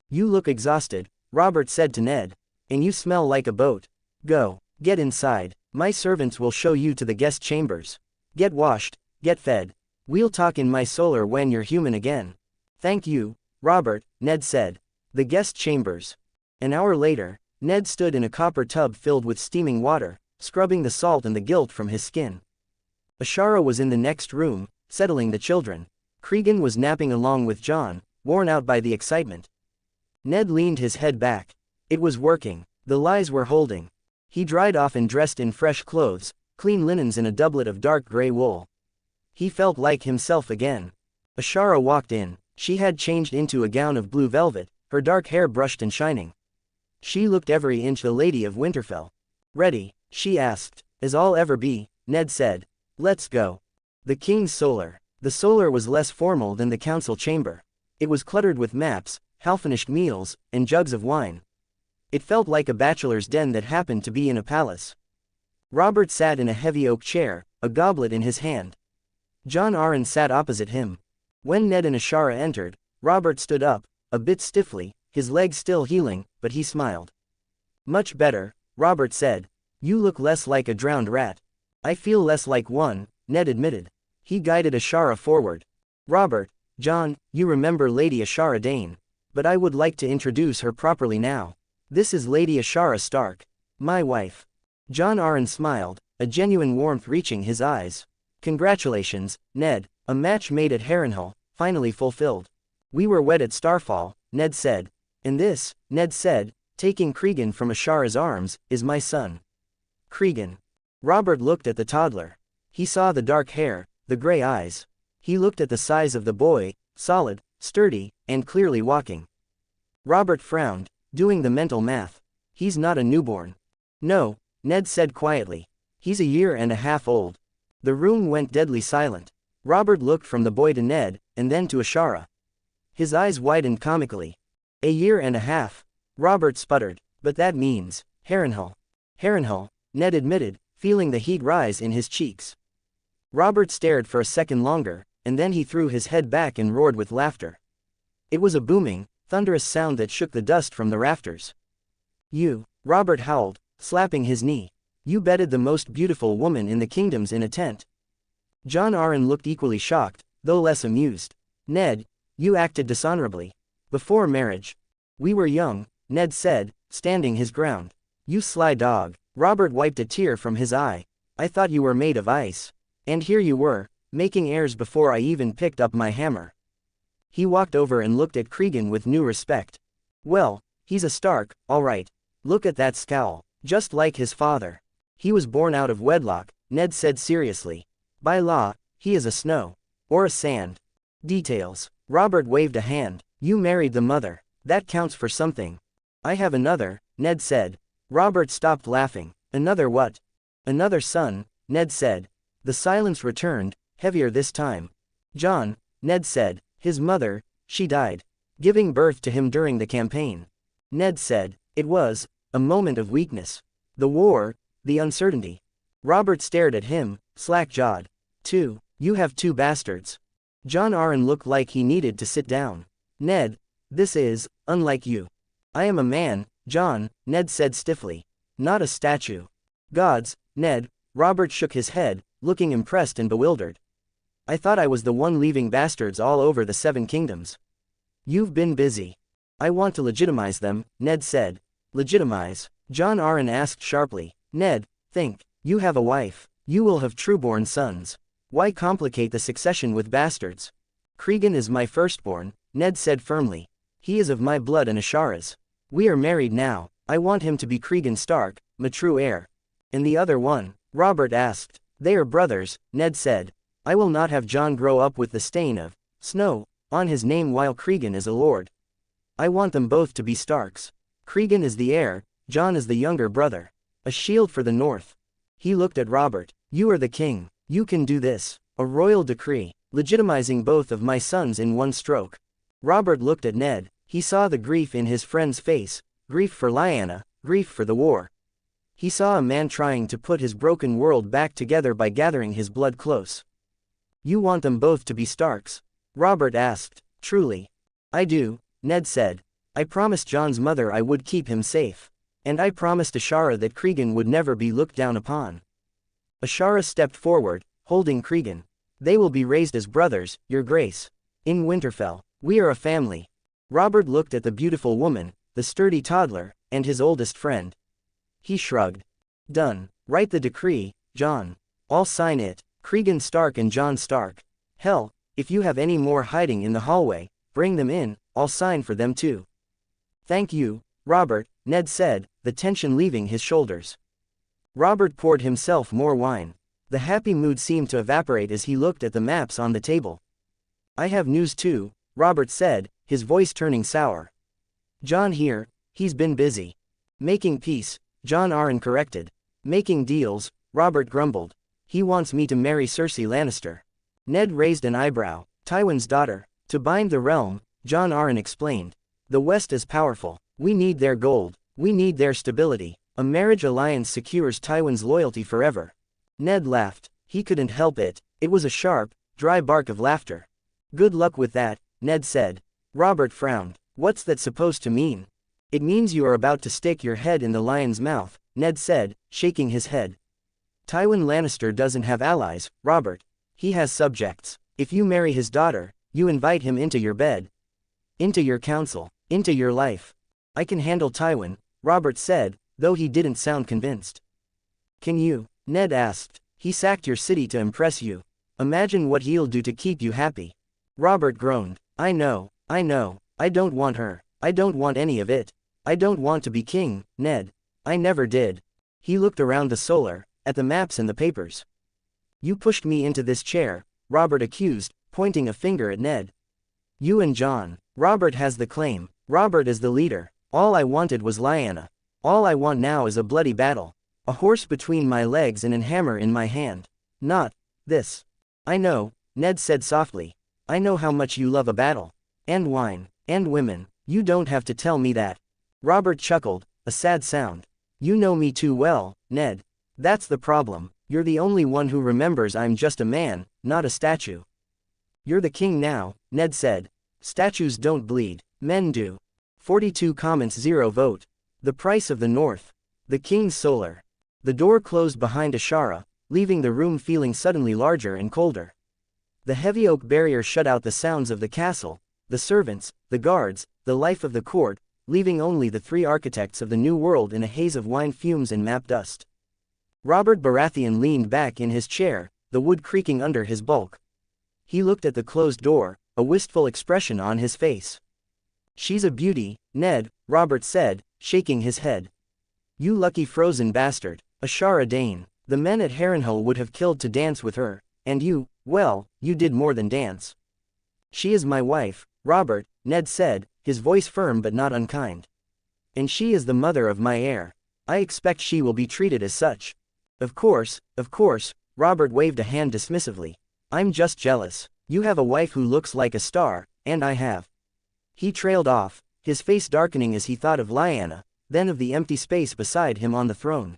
"You look exhausted," Robert said to Ned. "And you smell like a boat. Go, get inside. My servants will show you to the guest chambers. Get washed, get fed. We'll talk in my solar when you're human again." "Thank you, Robert," Ned said. The guest chambers. An hour later, Ned stood in a copper tub filled with steaming water, scrubbing the salt and the guilt from his skin. Ashara was in the next room, settling the children. Cregan was napping along with Jon, worn out by the excitement. Ned leaned his head back. It was working. The lies were holding. He dried off and dressed in fresh clothes, clean linens and a doublet of dark gray wool. He felt like himself again. Ashara walked in. She had changed into a gown of blue velvet, her dark hair brushed and shining. She looked every inch the lady of Winterfell. "Ready?" she asked. "As I'll ever be," Ned said. "Let's go." The king's solar. The solar was less formal than the council chamber. It was cluttered with maps, half-finished meals, and jugs of wine. It felt like a bachelor's den that happened to be in a palace. Robert sat in a heavy oak chair, a goblet in his hand. Jon Arryn sat opposite him. When Ned and Ashara entered, Robert stood up, a bit stiffly, his legs still healing, but he smiled. "Much better," Robert said. "You look less like a drowned rat." "I feel less like one," Ned admitted. He guided Ashara forward. Robert, John, you remember Lady Ashara Dane. But I would like to introduce her properly now. This is Lady Ashara Stark. My wife. John Arryn smiled, a genuine warmth reaching his eyes. Congratulations, Ned, a match made at Harrenhal, finally fulfilled. We were wed at Starfall, Ned said. And this, Ned said, taking Cregan from Ashara's arms, is my son. Cregan. Robert looked at the toddler. He saw the dark hair, the gray eyes. He looked at the size of the boy, solid, sturdy, and clearly walking. Robert frowned, doing the mental math. He's not a newborn. No, Ned said quietly. He's a year and a half old. The room went deadly silent. Robert looked from the boy to Ned, and then to Ashara. His eyes widened comically. A year and a half. Robert sputtered. But that means, Harrenhal. Harrenhal, Ned admitted, feeling the heat rise in his cheeks. Robert stared for a second longer, and then he threw his head back and roared with laughter. It was a booming, thunderous sound that shook the dust from the rafters. You, Robert howled, slapping his knee. You bedded the most beautiful woman in the kingdoms in a tent. John Arryn looked equally shocked, though less amused. Ned, you acted dishonorably. Before marriage. We were young, Ned said, standing his ground. You sly dog. Robert wiped a tear from his eye. I thought you were made of ice. And here you were, making airs before I even picked up my hammer. He walked over and looked at Cregan with new respect. Well, he's a Stark, all right. Look at that scowl, just like his father. He was born out of wedlock, Ned said seriously. By law, he is a Snow. Or a Sand. Details. Robert waved a hand. You married the mother. That counts for something. I have another, Ned said. Robert stopped laughing. Another what? Another son, Ned said. The silence returned, heavier this time. John, Ned said, his mother, she died. Giving birth to him during the campaign. Ned said, it was a moment of weakness. The war, the uncertainty. Robert stared at him, slack-jawed. You have two bastards. John Arryn looked like he needed to sit down. Ned, this is unlike you. I am a man, John, Ned said stiffly. Not a statue. Gods, Ned, Robert shook his head, looking impressed and bewildered. I thought I was the one leaving bastards all over the 7 kingdoms. You've been busy. I want to legitimize them, Ned said. Legitimize? John Arryn asked sharply. Ned, think. You have a wife. You will have trueborn sons. Why complicate the succession with bastards? Cregan is my firstborn, Ned said firmly. He is of my blood and Ashara's. We are married now. I want him to be Cregan Stark, my true heir. And the other one? Robert asked. They are brothers, Ned said. I will not have John grow up with the stain of Snow on his name while Cregan is a lord. I want them both to be Starks. Cregan is the heir, John is the younger brother. A shield for the north. He looked at Robert. You are the king. You can do this. A royal decree, legitimizing both of my sons in one stroke. Robert looked at Ned. He saw the grief in his friend's face, grief for Lyanna, grief for the war. He saw a man trying to put his broken world back together by gathering his blood close. You want them both to be Starks? Robert asked. Truly. I do, Ned said. I promised John's mother I would keep him safe. And I promised Ashara that Cregan would never be looked down upon. Ashara stepped forward, holding Cregan. They will be raised as brothers, your grace. In Winterfell, we are a family. Robert looked at the beautiful woman, the sturdy toddler, and his oldest friend. He shrugged. Done. Write the decree, John. I'll sign it. Cregan Stark and John Stark. Hell, if you have any more hiding in the hallway, bring them in, I'll sign for them too. Thank you, Robert, Ned said, the tension leaving his shoulders. Robert poured himself more wine. The happy mood seemed to evaporate as he looked at the maps on the table. I have news too, Robert said, his voice turning sour. John here, he's been busy. Making peace, John Arryn corrected. Making deals, Robert grumbled. He wants me to marry Cersei Lannister. Ned raised an eyebrow. Tywin's daughter. To bind the realm, John Arryn explained. The West is powerful. We need their gold. We need their stability. A marriage alliance secures Tywin's loyalty forever. Ned laughed. He couldn't help it. It was a sharp, dry bark of laughter. Good luck with that, Ned said. Robert frowned. What's that supposed to mean? It means you are about to stick your head in the lion's mouth, Ned said, shaking his head. Tywin Lannister doesn't have allies, Robert. He has subjects. If you marry his daughter, you invite him into your bed. Into your council. Into your life. I can handle Tywin, Robert said, though he didn't sound convinced. Can you? Ned asked. He sacked your city to impress you. Imagine what he'll do to keep you happy. Robert groaned. I know. I don't want her. I don't want any of it. I don't want to be king, Ned. I never did. He looked around the solar, at the maps and the papers. You pushed me into this chair, Robert accused, pointing a finger at Ned. You and Jon. Robert has the claim. Robert is the leader. All I wanted was Lyanna. All I want now is a bloody battle. A horse between my legs and a hammer in my hand. Not this. I know, Ned said softly. I know how much you love a battle. And wine. And women. You don't have to tell me that. Robert chuckled, a sad sound. You know me too well, Ned. That's the problem. You're the only one who remembers I'm just a man, not a statue. You're the king now, Ned said. Statues don't bleed. Men do. 42 comments 0 vote. The price of the North. The king's solar. The door closed behind Ashara, leaving the room feeling suddenly larger and colder. The heavy oak barrier shut out the sounds of the castle, the servants, the guards, the life of the court, leaving only the three architects of the new world in a haze of wine fumes and map dust. Robert Baratheon leaned back in his chair, the wood creaking under his bulk. He looked at the closed door, a wistful expression on his face. She's a beauty, Ned, Robert said, shaking his head. You lucky frozen bastard, Ashara Dane. The men at Harrenhal would have killed to dance with her, and you, well, you did more than dance. She is my wife, Robert, Ned said, his voice firm but not unkind. And she is the mother of my heir. I expect she will be treated as such. Of course, Robert waved a hand dismissively. I'm just jealous. You have a wife who looks like a star, and I have. He trailed off, his face darkening as he thought of Lyanna, then of the empty space beside him on the throne.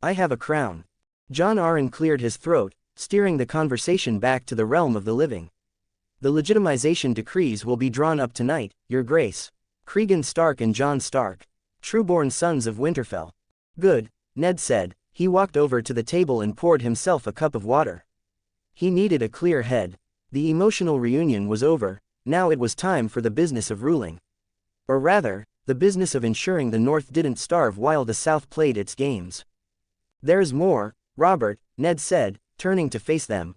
I have a crown. Jon Arryn cleared his throat, steering the conversation back to the realm of the living. The legitimization decrees will be drawn up tonight, Your Grace. Cregan Stark and Jon Stark. Trueborn sons of Winterfell. Good, Ned said. He walked over to the table and poured himself a cup of water. He needed a clear head. The emotional reunion was over, now it was time for the business of ruling. Or rather, the business of ensuring the North didn't starve while the South played its games. There's more, Robert, Ned said, turning to face them.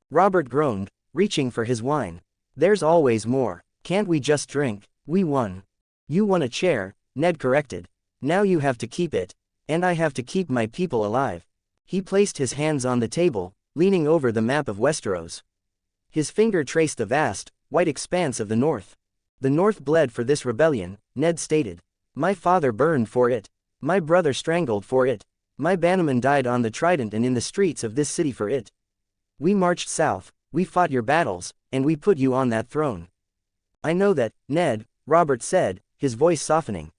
Robert groaned, reaching for his wine. There's always more. Can't we just drink? We won. You won a chair, Ned corrected. Now you have to keep it. And I have to keep my people alive. He placed his hands on the table, leaning over the map of Westeros. His finger traced the vast, white expanse of the North. The North bled for this rebellion, Ned stated. My father burned for it. My brother strangled for it. My bannerman died on the Trident and in the streets of this city for it. We marched south, we fought your battles, and we put you on that throne. I know that, Ned, Robert said, his voice softening.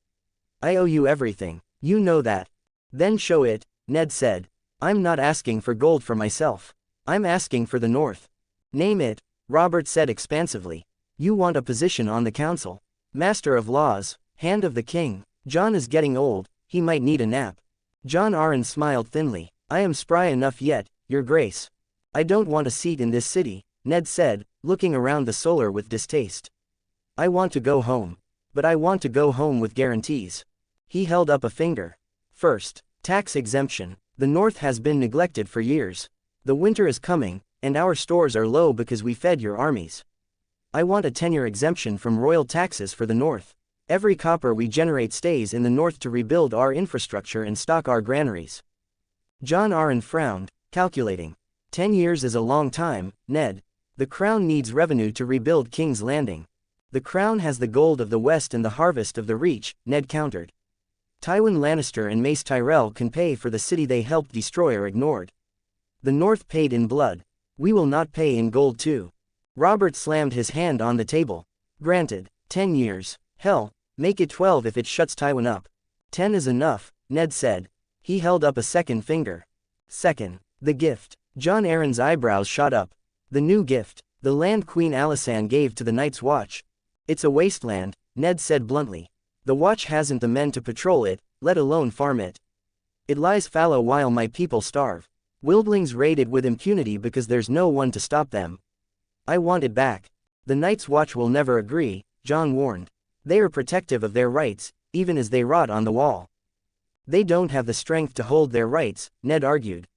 I owe you everything. You know that. Then show it, Ned said. I'm not asking for gold for myself. I'm asking for the North. Name it, Robert said expansively. You want a position on the council. Master of laws, hand of the king. Jon is getting old, he might need a nap. Jon Arryn smiled thinly. I am spry enough yet, Your Grace. I don't want a seat in this city, Ned said, looking around the solar with distaste. I want to go home. But I want to go home with guarantees. He held up a finger. First, tax exemption. The North has been neglected for years. The winter is coming, and our stores are low because we fed your armies. I want a 10-year exemption from royal taxes for the North. Every copper we generate stays in the North to rebuild our infrastructure and stock our granaries. Jon Arryn frowned, calculating. 10 years is a long time, Ned. The Crown needs revenue to rebuild King's Landing. The Crown has the gold of the West and the harvest of the Reach, Ned countered. Tywin Lannister and Mace Tyrell can pay for the city they helped destroy or ignored. The North paid in blood. We will not pay in gold too. Robert slammed his hand on the table. Granted, 10 years. Hell, make it 12 if it shuts Tywin up. 10 is enough, Ned said. He held up a second finger. Second, the gift. Jon Arryn's eyebrows shot up. The new gift, the land Queen Alysanne gave to the Night's Watch. It's a wasteland, Ned said bluntly. The Watch hasn't the men to patrol it, let alone farm it. It lies fallow while my people starve. Wildlings raided with impunity because there's no one to stop them. I want it back. The Night's Watch will never agree, Jon warned. They are protective of their rights, even as they rot on the wall. They don't have the strength to hold their rights, Ned argued.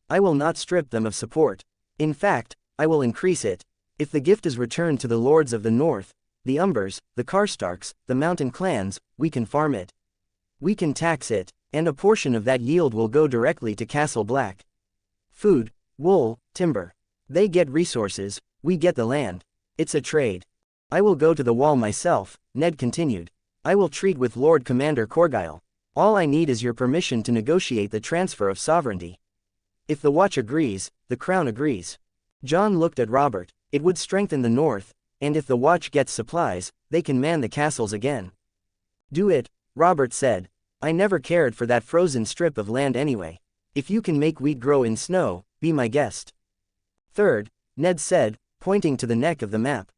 I will not strip them of support. In fact, I will increase it. If the gift is returned to the lords of the north, the Umbers, the Karstarks, the mountain clans, we can farm it. We can tax it, and a portion of that yield will go directly to Castle Black. Food, wool, timber. They get resources, we get the land. It's a trade. I will go to the wall myself, Ned continued. I will treat with Lord Commander Corgyle. All I need is your permission to negotiate the transfer of sovereignty. If the Watch agrees, the Crown agrees. Jon looked at Robert. It would strengthen the North, and if the Watch gets supplies, they can man the castles again. Do it, Robert said. I never cared for that frozen strip of land anyway. If you can make wheat grow in snow, be my guest. Third, Ned said, pointing to the neck of the map.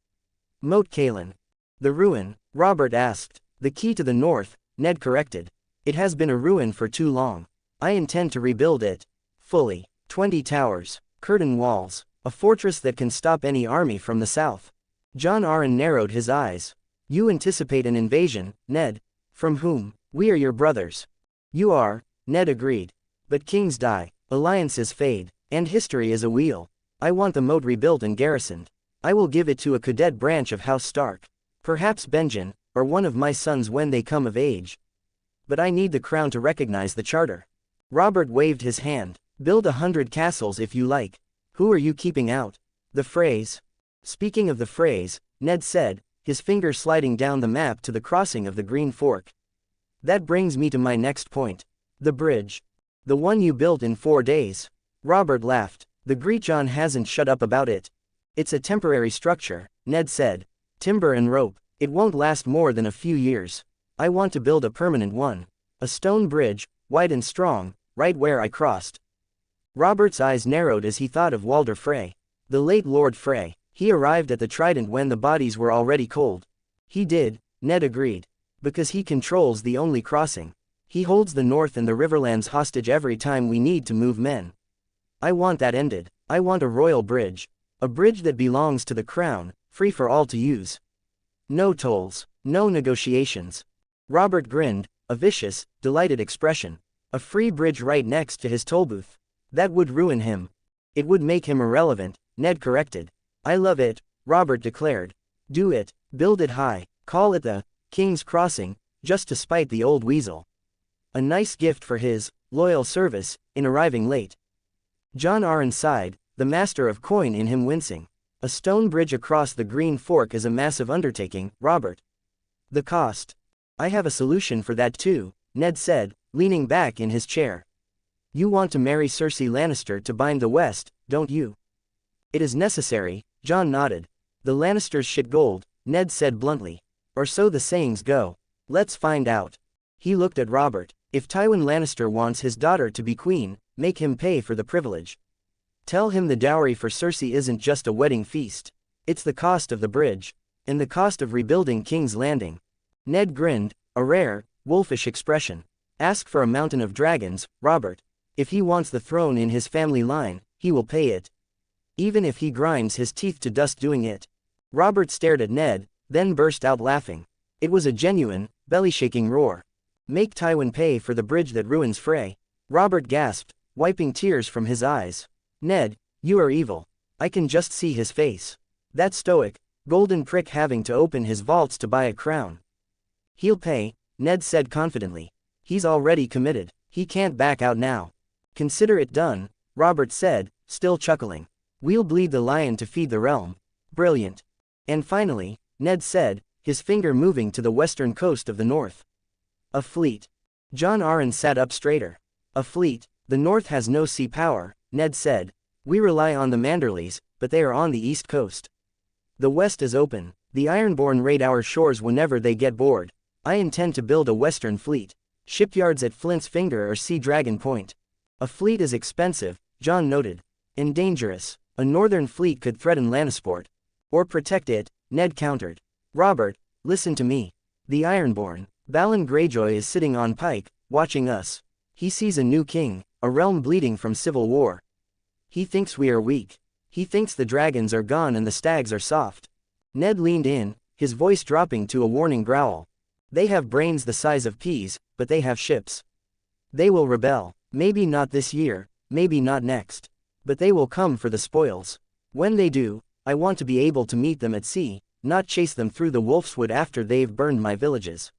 Moat Cailin. The ruin, Robert asked. The key to the north, Ned corrected. It has been a ruin for too long. I intend to rebuild it. Fully. 20 towers, curtain walls, a fortress that can stop any army from the south. Jon Arryn narrowed his eyes. You anticipate an invasion, Ned. From whom? We are your brothers. You are, Ned agreed. But kings die, alliances fade, and history is a wheel. I want the moat rebuilt and garrisoned. I will give it to a cadet branch of House Stark. Perhaps Benjen, or one of my sons when they come of age. But I need the crown to recognize the charter. Robert waved his hand. Build 100 castles if you like. Who are you keeping out? The Freys. Speaking of the Freys, Ned said, his finger sliding down the map to the crossing of the Green Fork. That brings me to my next point. The bridge. The one you built in 4 days. Robert laughed. The Greatjon hasn't shut up about it. It's a temporary structure, Ned said. Timber and rope. It won't last more than a few years. I want to build a permanent one. A stone bridge, wide and strong, right where I crossed. Robert's eyes narrowed as he thought of Walder Frey. The late Lord Frey. He arrived at the Trident when the bodies were already cold. He did, Ned agreed. Because he controls the only crossing. He holds the North and the Riverlands hostage every time we need to move men. I want that ended. I want a royal bridge. A bridge that belongs to the crown, free for all to use. No tolls, no negotiations. Robert grinned, a vicious, delighted expression. A free bridge right next to his tollbooth. That would ruin him. It would make him irrelevant, Ned corrected. I love it, Robert declared. Do it, build it high, call it the King's Crossing, just to spite the old weasel. A nice gift for his loyal service in arriving late. Jon Arryn sighed, the master of coin in him wincing. A stone bridge across the Green Fork is a massive undertaking, Robert. The cost. I have a solution for that too, Ned said, leaning back in his chair. You want to marry Cersei Lannister to bind the West, don't you? It is necessary, Jon nodded. The Lannisters shit gold, Ned said bluntly. Or so the sayings go. Let's find out. He looked at Robert. If Tywin Lannister wants his daughter to be queen, make him pay for the privilege. Tell him the dowry for Cersei isn't just a wedding feast. It's the cost of the bridge. And the cost of rebuilding King's Landing. Ned grinned, a rare, wolfish expression. Ask for a mountain of dragons, Robert. If he wants the throne in his family line, he will pay it. Even if he grinds his teeth to dust doing it. Robert stared at Ned, then burst out laughing. It was a genuine, belly-shaking roar. Make Tywin pay for the bridge that ruins Frey. Robert gasped, wiping tears from his eyes. Ned, you are evil. I can just see his face. That stoic, golden prick having to open his vaults to buy a crown. He'll pay, Ned said confidently. He's already committed. He can't back out now. Consider it done, Robert said, still chuckling. We'll bleed the lion to feed the realm. Brilliant. And finally, Ned said, his finger moving to the western coast of the north. A fleet. Jon Arryn sat up straighter. A fleet. The north has no sea power, Ned said. We rely on the Manderleys, but they are on the east coast. The west is open. The Ironborn raid our shores whenever they get bored. I intend to build a western fleet. Shipyards at Flint's Finger or Sea Dragon Point. A fleet is expensive, Jon noted. And dangerous. A northern fleet could threaten Lannisport. Or protect it, Ned countered. Robert, listen to me. The Ironborn, Balon Greyjoy is sitting on Pike, watching us. He sees a new king, a realm bleeding from civil war. He thinks we are weak. He thinks the dragons are gone and the stags are soft. Ned leaned in, his voice dropping to a warning growl. They have brains the size of peas, but they have ships. They will rebel. Maybe not this year, maybe not next. But they will come for the spoils. When they do, I want to be able to meet them at sea, not chase them through the wolfswood after they've burned my villages.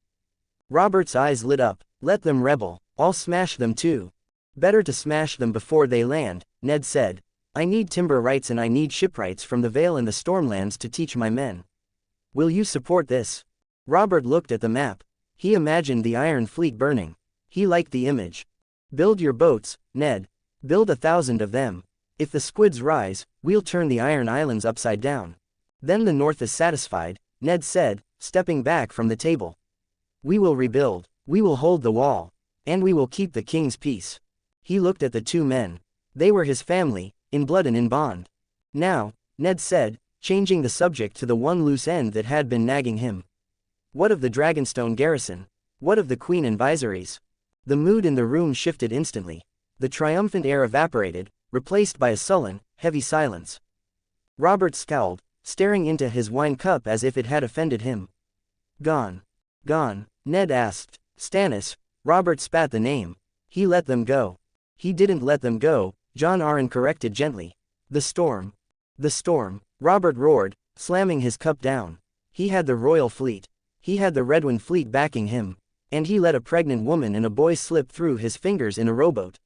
Robert's eyes lit up. Let them rebel. I'll smash them too. Better to smash them before they land, Ned said. I need timber rights and I need shipwrights from the Vale and the Stormlands to teach my men. Will you support this? Robert looked at the map. He imagined the Iron Fleet burning. He liked the image. Build your boats, Ned. Build 1,000 of them. If the squids rise, we'll turn the Iron Islands upside down. Then the North is satisfied, Ned said, stepping back from the table. We will rebuild. We will hold the wall. And we will keep the king's peace. He looked at the two men. They were his family, in blood and in bond. Now, Ned said, changing the subject to the one loose end that had been nagging him. What of the Dragonstone garrison? What of the Queen and Viseries? The mood in the room shifted instantly. The triumphant air evaporated, replaced by a sullen, heavy silence. Robert scowled, staring into his wine cup as if it had offended him. Gone. Gone, Ned asked. Stannis. Robert spat the name. He let them go. He didn't let them go, John Arryn corrected gently. The storm. The storm, Robert roared, slamming his cup down. He had the royal fleet. He had the Redwyne fleet backing him. And he let a pregnant woman and a boy slip through his fingers in a rowboat.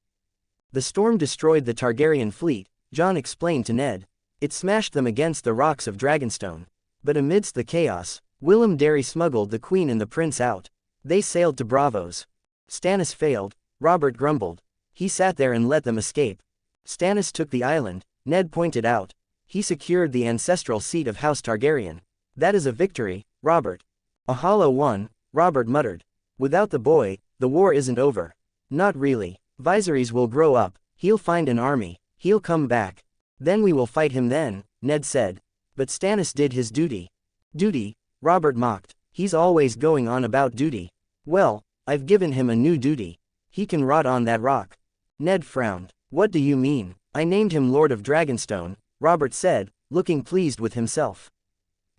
The storm destroyed the Targaryen fleet, John explained to Ned. It smashed them against the rocks of Dragonstone. But amidst the chaos, Willem Darry smuggled the queen and the prince out. They sailed to Braavos. Stannis failed, Robert grumbled. He sat there and let them escape. Stannis took the island, Ned pointed out. He secured the ancestral seat of House Targaryen. That is a victory, Robert. A hollow one, Robert muttered. Without the boy, the war isn't over. Not really. Viserys will grow up, he'll find an army, he'll come back. Then we will fight him then, Ned said. But Stannis did his duty. Duty, Robert mocked. He's always going on about duty. Well, I've given him a new duty. He can rot on that rock. Ned frowned. What do you mean? I named him Lord of Dragonstone, Robert said, looking pleased with himself.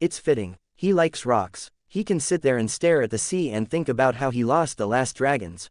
It's fitting. He likes rocks. He can sit there and stare at the sea and think about how he lost the last dragons.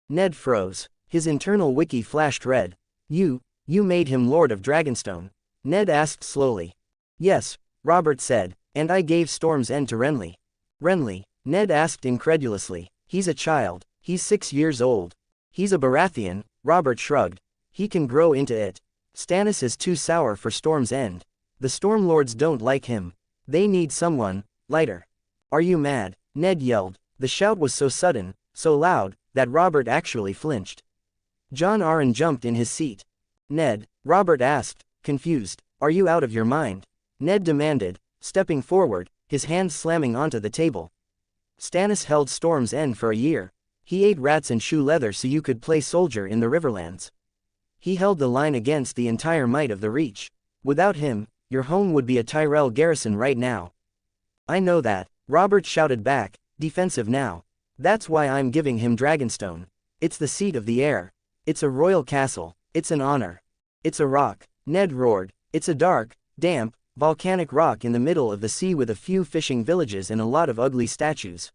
Ned froze. His internal wiki flashed red. You made him Lord of Dragonstone? Ned asked slowly. Yes, Robert said, and I gave Storm's End to Renly. Renly? Ned asked incredulously. He's a child. He's 6 years old. He's a Baratheon, Robert shrugged. He can grow into it. Stannis is too sour for Storm's End. The Stormlords don't like him. They need someone lighter. Are you mad? Ned yelled. The shout was so sudden, so loud, that Robert actually flinched. John Arryn jumped in his seat. Ned, Robert asked, confused. Are you out of your mind? Ned demanded, stepping forward, his hands slamming onto the table. Stannis held Storm's End for a year. He ate rats and shoe leather so you could play soldier in the Riverlands. He held the line against the entire might of the Reach. Without him, your home would be a Tyrell garrison right now. I know that, Robert shouted back, defensive now. That's why I'm giving him Dragonstone. It's the seat of the heir. It's a royal castle. It's an honor. It's a rock, Ned roared. It's a dark, damp, volcanic rock in the middle of the sea with a few fishing villages and a lot of ugly statues.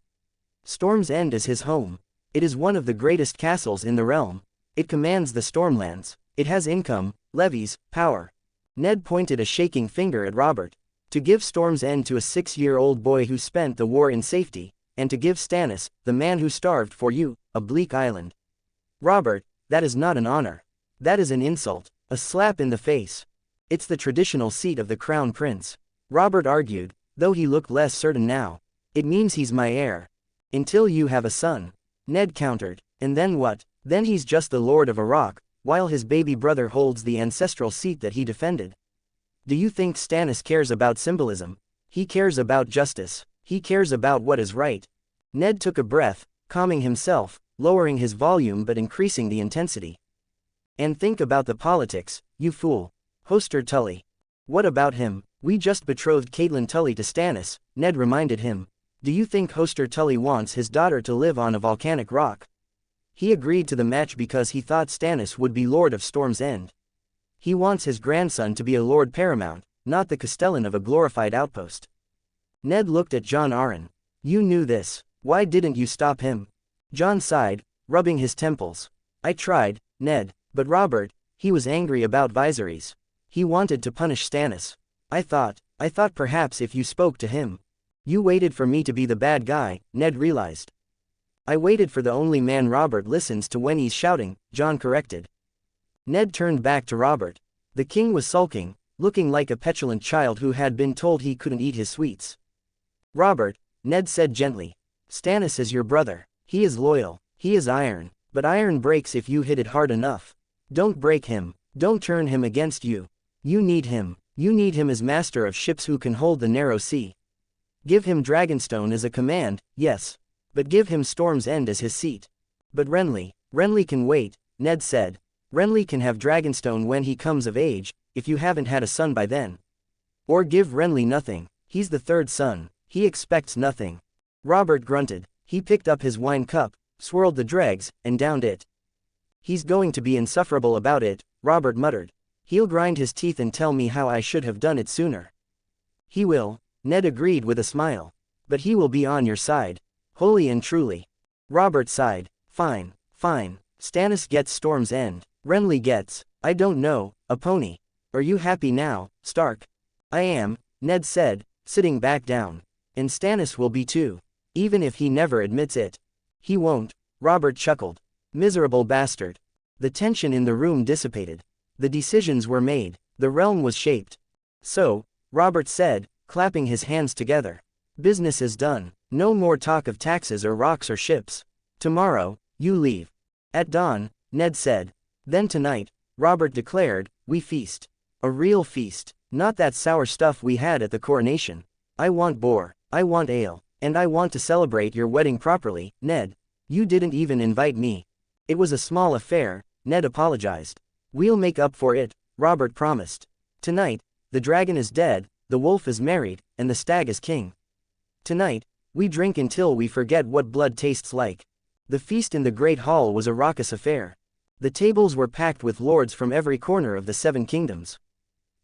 Storm's End is his home. It is one of the greatest castles in the realm. It commands the Stormlands. It has income, levies, power. Ned pointed a shaking finger at Robert. To give Storm's End to a 6-year-old boy who spent the war in safety, and to give Stannis, the man who starved for you, a bleak island. Robert, that is not an honor. That is an insult, a slap in the face. It's the traditional seat of the crown prince. Robert argued, though he looked less certain now. It means he's my heir. Until you have a son. Ned countered. And then what? Then he's just the lord of a rock, while his baby brother holds the ancestral seat that he defended. Do you think Stannis cares about symbolism? He cares about justice. He cares about what is right. Ned took a breath, calming himself, lowering his volume but increasing the intensity. And think about the politics, you fool. Hoster Tully. What about him? We just betrothed Catelyn Tully to Stannis, Ned reminded him. Do you think Hoster Tully wants his daughter to live on a volcanic rock? He agreed to the match because he thought Stannis would be Lord of Storm's End. He wants his grandson to be a Lord Paramount, not the Castellan of a glorified outpost. Ned looked at Jon Arryn. You knew this. Why didn't you stop him? Jon sighed, rubbing his temples. I tried, Ned, but Robert, he was angry about visories. He wanted to punish Stannis. I thought perhaps if you spoke to him. You waited for me to be the bad guy, Ned realized. I waited for the only man Robert listens to when he's shouting, Jon corrected. Ned turned back to Robert. The king was sulking, looking like a petulant child who had been told he couldn't eat his sweets. Robert, Ned said gently. Stannis is your brother. He is loyal. He is iron. But iron breaks if you hit it hard enough. Don't break him. Don't turn him against you. You need him. You need him as master of ships who can hold the narrow sea. Give him Dragonstone as a command, yes. But give him Storm's End as his seat. But Renly can wait, Ned said. Renly can have Dragonstone when he comes of age, if you haven't had a son by then. Or give Renly nothing. He's the third son. He expects nothing. Robert grunted. He picked up his wine cup, swirled the dregs, and downed it. He's going to be insufferable about it, Robert muttered. He'll grind his teeth and tell me how I should have done it sooner. He will, Ned agreed with a smile. But he will be on your side. Wholly and truly. Robert sighed. Fine. Stannis gets Storm's End. Renly gets, I don't know, a pony. Are you happy now, Stark? I am, Ned said, sitting back down. And Stannis will be too. Even if he never admits it. He won't, Robert chuckled. Miserable bastard. The tension in the room dissipated. The decisions were made. The realm was shaped. So, Robert said, clapping his hands together. Business is done. No more talk of taxes or rocks or ships. Tomorrow, you leave. At dawn, Ned said. Then tonight, Robert declared, we feast. A real feast. Not that sour stuff we had at the coronation. I want boar. I want ale. And I want to celebrate your wedding properly, Ned. You didn't even invite me. It was a small affair, Ned apologized. We'll make up for it, Robert promised. Tonight, the dragon is dead, the wolf is married, and the stag is king. Tonight, we drink until we forget what blood tastes like. The feast in the Great Hall was a raucous affair. The tables were packed with lords from every corner of the Seven Kingdoms.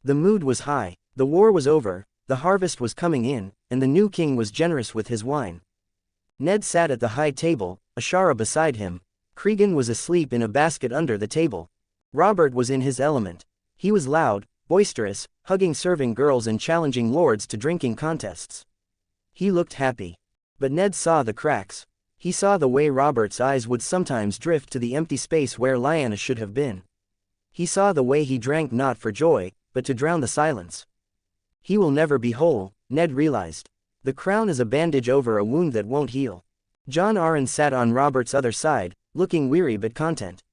The mood was high, the war was over, the harvest was coming in, and the new king was generous with his wine. Ned sat at the high table, Ashara beside him. Cregan was asleep in a basket under the table. Robert was in his element. He was loud, boisterous, hugging serving girls and challenging lords to drinking contests. He looked happy. But Ned saw the cracks. He saw the way Robert's eyes would sometimes drift to the empty space where Lyanna should have been. He saw the way he drank not for joy, but to drown the silence. He will never be whole, Ned realized. The crown is a bandage over a wound that won't heal. Jon Arryn sat on Robert's other side, looking weary but content.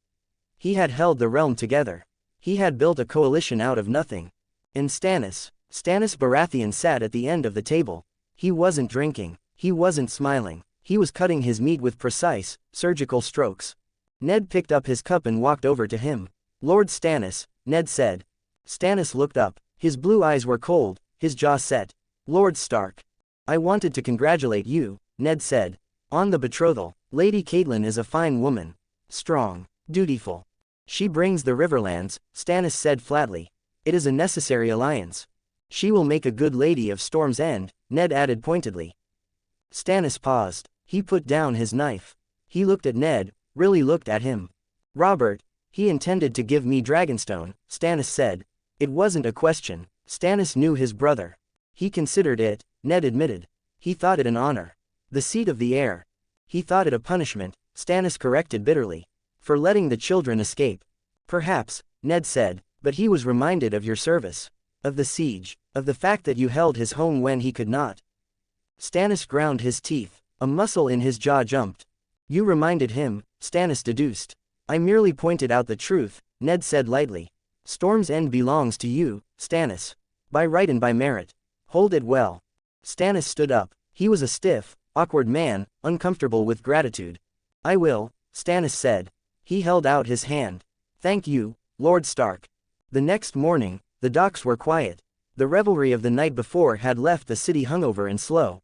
He had held the realm together. He had built a coalition out of nothing. And Stannis Baratheon sat at the end of the table. He wasn't drinking. He wasn't smiling. He was cutting his meat with precise, surgical strokes. Ned picked up his cup and walked over to him. Lord Stannis, Ned said. Stannis looked up. His blue eyes were cold, his jaw set. Lord Stark. I wanted to congratulate you, Ned said. On the betrothal. Lady Catelyn is a fine woman. Strong. Dutiful. She brings the Riverlands, Stannis said flatly. It is a necessary alliance. She will make a good lady of Storm's End, Ned added pointedly. Stannis paused. He put down his knife. He looked at Ned, really looked at him. Robert, he intended to give me Dragonstone, Stannis said. It wasn't a question. Stannis knew his brother. He considered it, Ned admitted. He thought it an honor. The seat of the heir. He thought it a punishment, Stannis corrected bitterly. For letting the children escape. Perhaps, Ned said, but he was reminded of your service. Of the siege. Of the fact that you held his home when he could not. Stannis ground his teeth. A muscle in his jaw jumped. You reminded him, Stannis deduced. I merely pointed out the truth, Ned said lightly. Storm's End belongs to you, Stannis. By right and by merit. Hold it well. Stannis stood up. He was a stiff, awkward man, uncomfortable with gratitude. I will, Stannis said. He held out his hand. Thank you, Lord Stark. The next morning, the docks were quiet. The revelry of the night before had left the city hungover and slow.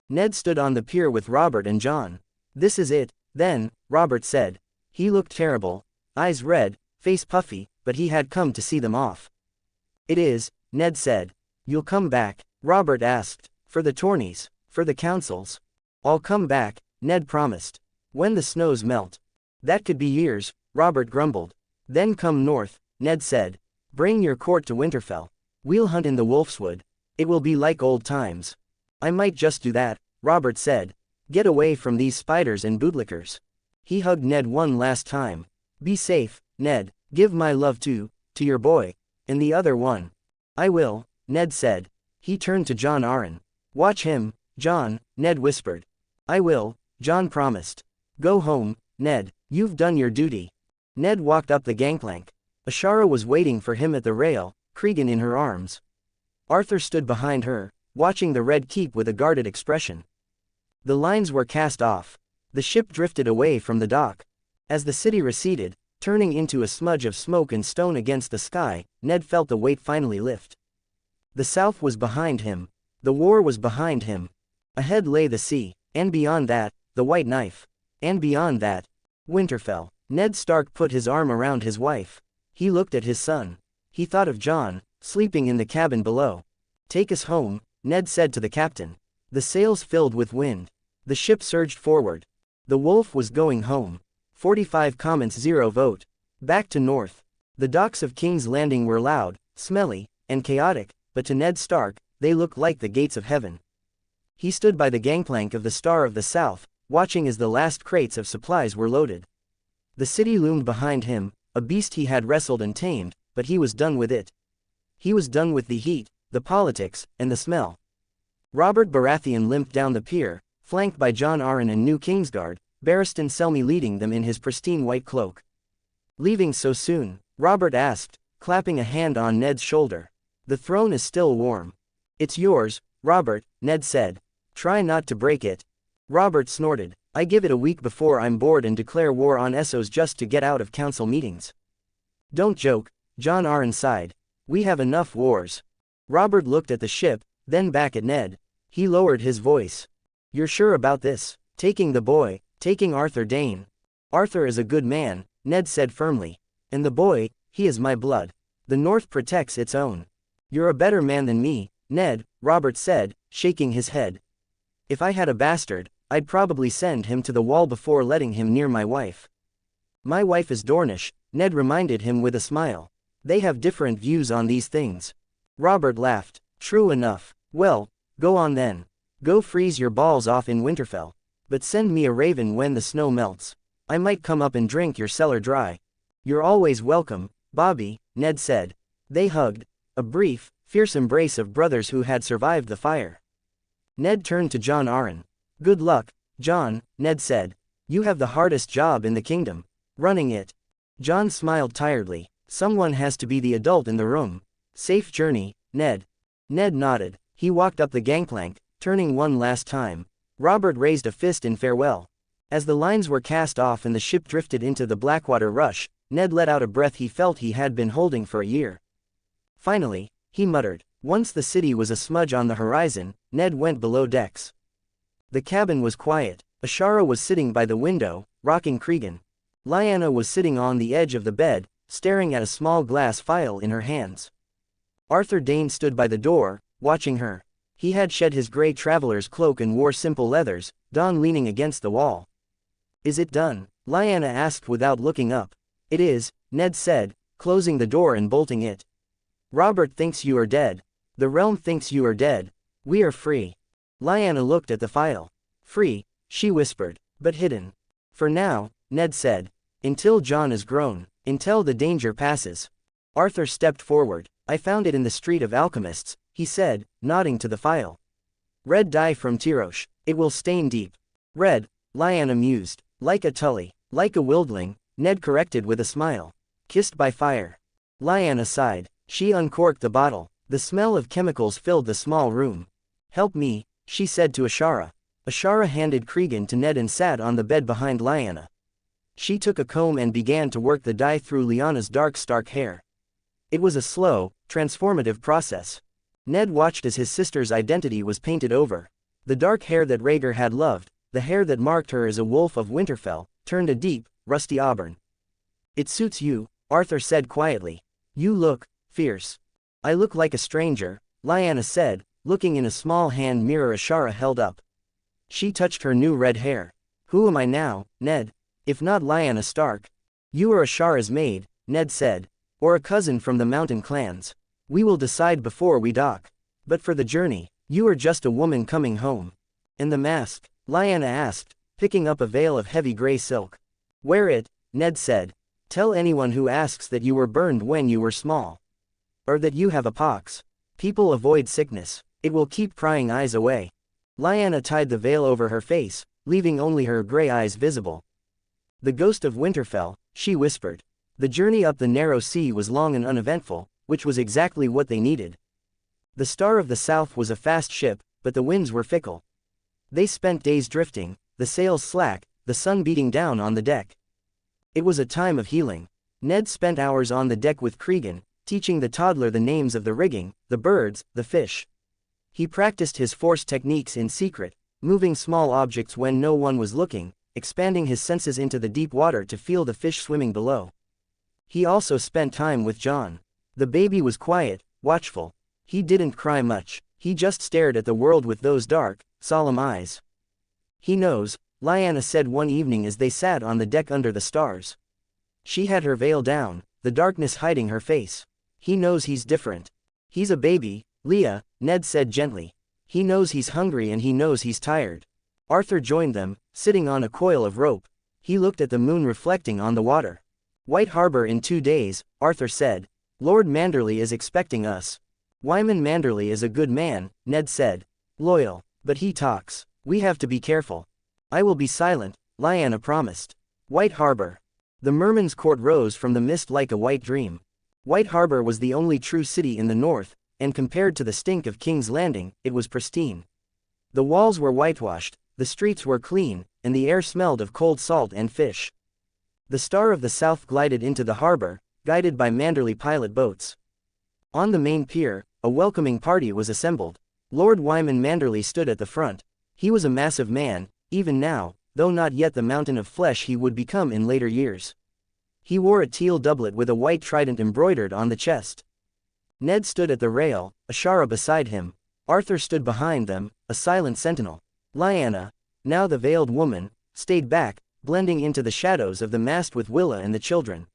Ned stood on the pier with Robert and Jon. This is it, then, Robert said. He looked terrible, eyes red, face puffy, but he had come to see them off. It is, Ned said. You'll come back? Robert asked. For the tourneys, for the councils. I'll come back, Ned promised. When the snows melt. That could be years, Robert grumbled. Then come north, Ned said. Bring your court to Winterfell. We'll hunt in the Wolfswood. It will be like old times. I might just do that, Robert said. Get away from these spiders and bootlickers. He hugged Ned one last time. Be safe, Ned. Give my love to your boy. And the other one. I will, Ned said. He turned to Jon Arryn. Watch him, Jon, Ned whispered. I will, Jon promised. Go home, Ned. You've done your duty. Ned walked up the gangplank. Ashara was waiting for him at the rail, Cregan in her arms. Arthur stood behind her, watching the Red Keep with a guarded expression. The lines were cast off. The ship drifted away from the dock. As the city receded, turning into a smudge of smoke and stone against the sky, Ned felt the weight finally lift. The south was behind him. The war was behind him. Ahead lay the sea, and beyond that, the White Knife. And beyond that, Winterfell. Ned Stark put his arm around his wife. He looked at his son. He thought of Jon, sleeping in the cabin below. Take us home, Ned said to the captain. The sails filled with wind. The ship surged forward. The Wolf was going home. 45 comments 0 vote. Back to north. The docks of King's Landing were loud, smelly, and chaotic, but to Ned Stark, they looked like the gates of heaven. He stood by the gangplank of the Star of the South, watching as the last crates of supplies were loaded. The city loomed behind him, a beast he had wrestled and tamed, but he was done with it. He was done with the heat, the politics, and the smell. Robert Baratheon limped down the pier, flanked by Jon Arryn and New Kingsguard, Barristan Selmy leading them in his pristine white cloak. Leaving so soon? Robert asked, clapping a hand on Ned's shoulder. The throne is still warm. It's yours, Robert, Ned said. Try not to break it. Robert snorted. I give it a week before I'm bored and declare war on Essos just to get out of council meetings. Don't joke, Jon Arryn sighed. We have enough wars. Robert looked at the ship, then back at Ned. He lowered his voice. You're sure about this? Taking the boy, taking Arthur Dayne. Arthur is a good man, Ned said firmly. And the boy, he is my blood. The North protects its own. You're a better man than me, Ned, Robert said, shaking his head. If I had a bastard, I'd probably send him to the wall before letting him near my wife. My wife is Dornish, Ned reminded him with a smile. They have different views on these things. Robert laughed. True enough. Well, go on then. Go freeze your balls off in Winterfell. But send me a raven when the snow melts. I might come up and drink your cellar dry. You're always welcome, Bobby, Ned said. They hugged. A brief, fierce embrace of brothers who had survived the fire. Ned turned to Jon Arryn. Good luck, Jon, Ned said. You have the hardest job in the kingdom. Running it. Jon smiled tiredly. Someone has to be the adult in the room. Safe journey, Ned. Ned nodded. He walked up the gangplank, turning one last time. Robert raised a fist in farewell. As the lines were cast off and the ship drifted into the Blackwater rush, Ned let out a breath he felt he had been holding for a year. Finally, he muttered. Once the city was a smudge on the horizon, Ned went below decks. The cabin was quiet. Ashara was sitting by the window, rocking Cregan. Lyanna was sitting on the edge of the bed, staring at a small glass phial in her hands. Arthur Dayne stood by the door, watching her. He had shed his grey traveler's cloak and wore simple leathers, Don leaning against the wall. Is it done? Lyanna asked without looking up. It is, Ned said, closing the door and bolting it. Robert thinks you are dead. The realm thinks you are dead. We are free. Lyanna looked at the phial. Free, she whispered, but hidden. For now, Ned said. Until Jon is grown, until the danger passes. Arthur stepped forward. I found it in the Street of Alchemists, he said, nodding to the phial. Red dye from Tyrosh. It will stain deep. Red, Lyanna mused. Like a Tully. Like a Wildling, Ned corrected with a smile. Kissed by fire. Lyanna sighed. She uncorked the bottle. The smell of chemicals filled the small room. Help me, she said to Ashara. Ashara handed Cregan to Ned and sat on the bed behind Lyanna. She took a comb and began to work the dye through Lyanna's dark stark hair. It was a slow, transformative process. Ned watched as his sister's identity was painted over. The dark hair that Rhaegar had loved, the hair that marked her as a wolf of Winterfell, turned a deep, rusty auburn. It suits you, Arthur said quietly. You look fierce. I look like a stranger, Lyanna said, looking in a small hand mirror Ashara held up. She touched her new red hair. Who am I now, Ned? If not Lyanna Stark? You are Ashara's maid, Ned said. Or a cousin from the mountain clans. We will decide before we dock. But for the journey, you are just a woman coming home. And the mask? Lyanna asked, picking up a veil of heavy gray silk. Wear it, Ned said. Tell anyone who asks that you were burned when you were small. Or that you have a pox. People avoid sickness. It will keep prying eyes away. Lyanna tied the veil over her face, leaving only her gray eyes visible. The ghost of Winterfell, she whispered. The journey up the narrow sea was long and uneventful, which was exactly what they needed. The Star of the South was a fast ship, but the winds were fickle. They spent days drifting, the sails slack, the sun beating down on the deck. It was a time of healing. Ned spent hours on the deck with Cregan, teaching the toddler the names of the rigging, the birds, the fish. He practiced his force techniques in secret, moving small objects when no one was looking, expanding his senses into the deep water to feel the fish swimming below. He also spent time with Jon. The baby was quiet, watchful. He didn't cry much, he just stared at the world with those dark, solemn eyes. He knows, Lyanna said one evening as they sat on the deck under the stars. She had her veil down, the darkness hiding her face. He knows he's different. He's a baby, Leah, Ned said gently. He knows he's hungry and he knows he's tired. Arthur joined them, sitting on a coil of rope. He looked at the moon reflecting on the water. White Harbor in 2 days, Arthur said. Lord Manderley is expecting us. Wyman Manderley is a good man, Ned said. Loyal, but he talks. We have to be careful. I will be silent, Lyanna promised. White Harbor. The merman's court rose from the mist like a white dream. White Harbor was the only true city in the north, and compared to the stink of King's Landing, it was pristine. The walls were whitewashed, the streets were clean, and the air smelled of cold salt and fish. The Star of the South glided into the harbor, guided by Manderley pilot boats. On the main pier, a welcoming party was assembled. Lord Wyman Manderley stood at the front. He was a massive man, even now, though not yet the mountain of flesh he would become in later years. He wore a teal doublet with a white trident embroidered on the chest. Ned stood at the rail, Ashara beside him. Arthur stood behind them, a silent sentinel. Lyanna, now the veiled woman, stayed back, blending into the shadows of the mast with Willa and the children.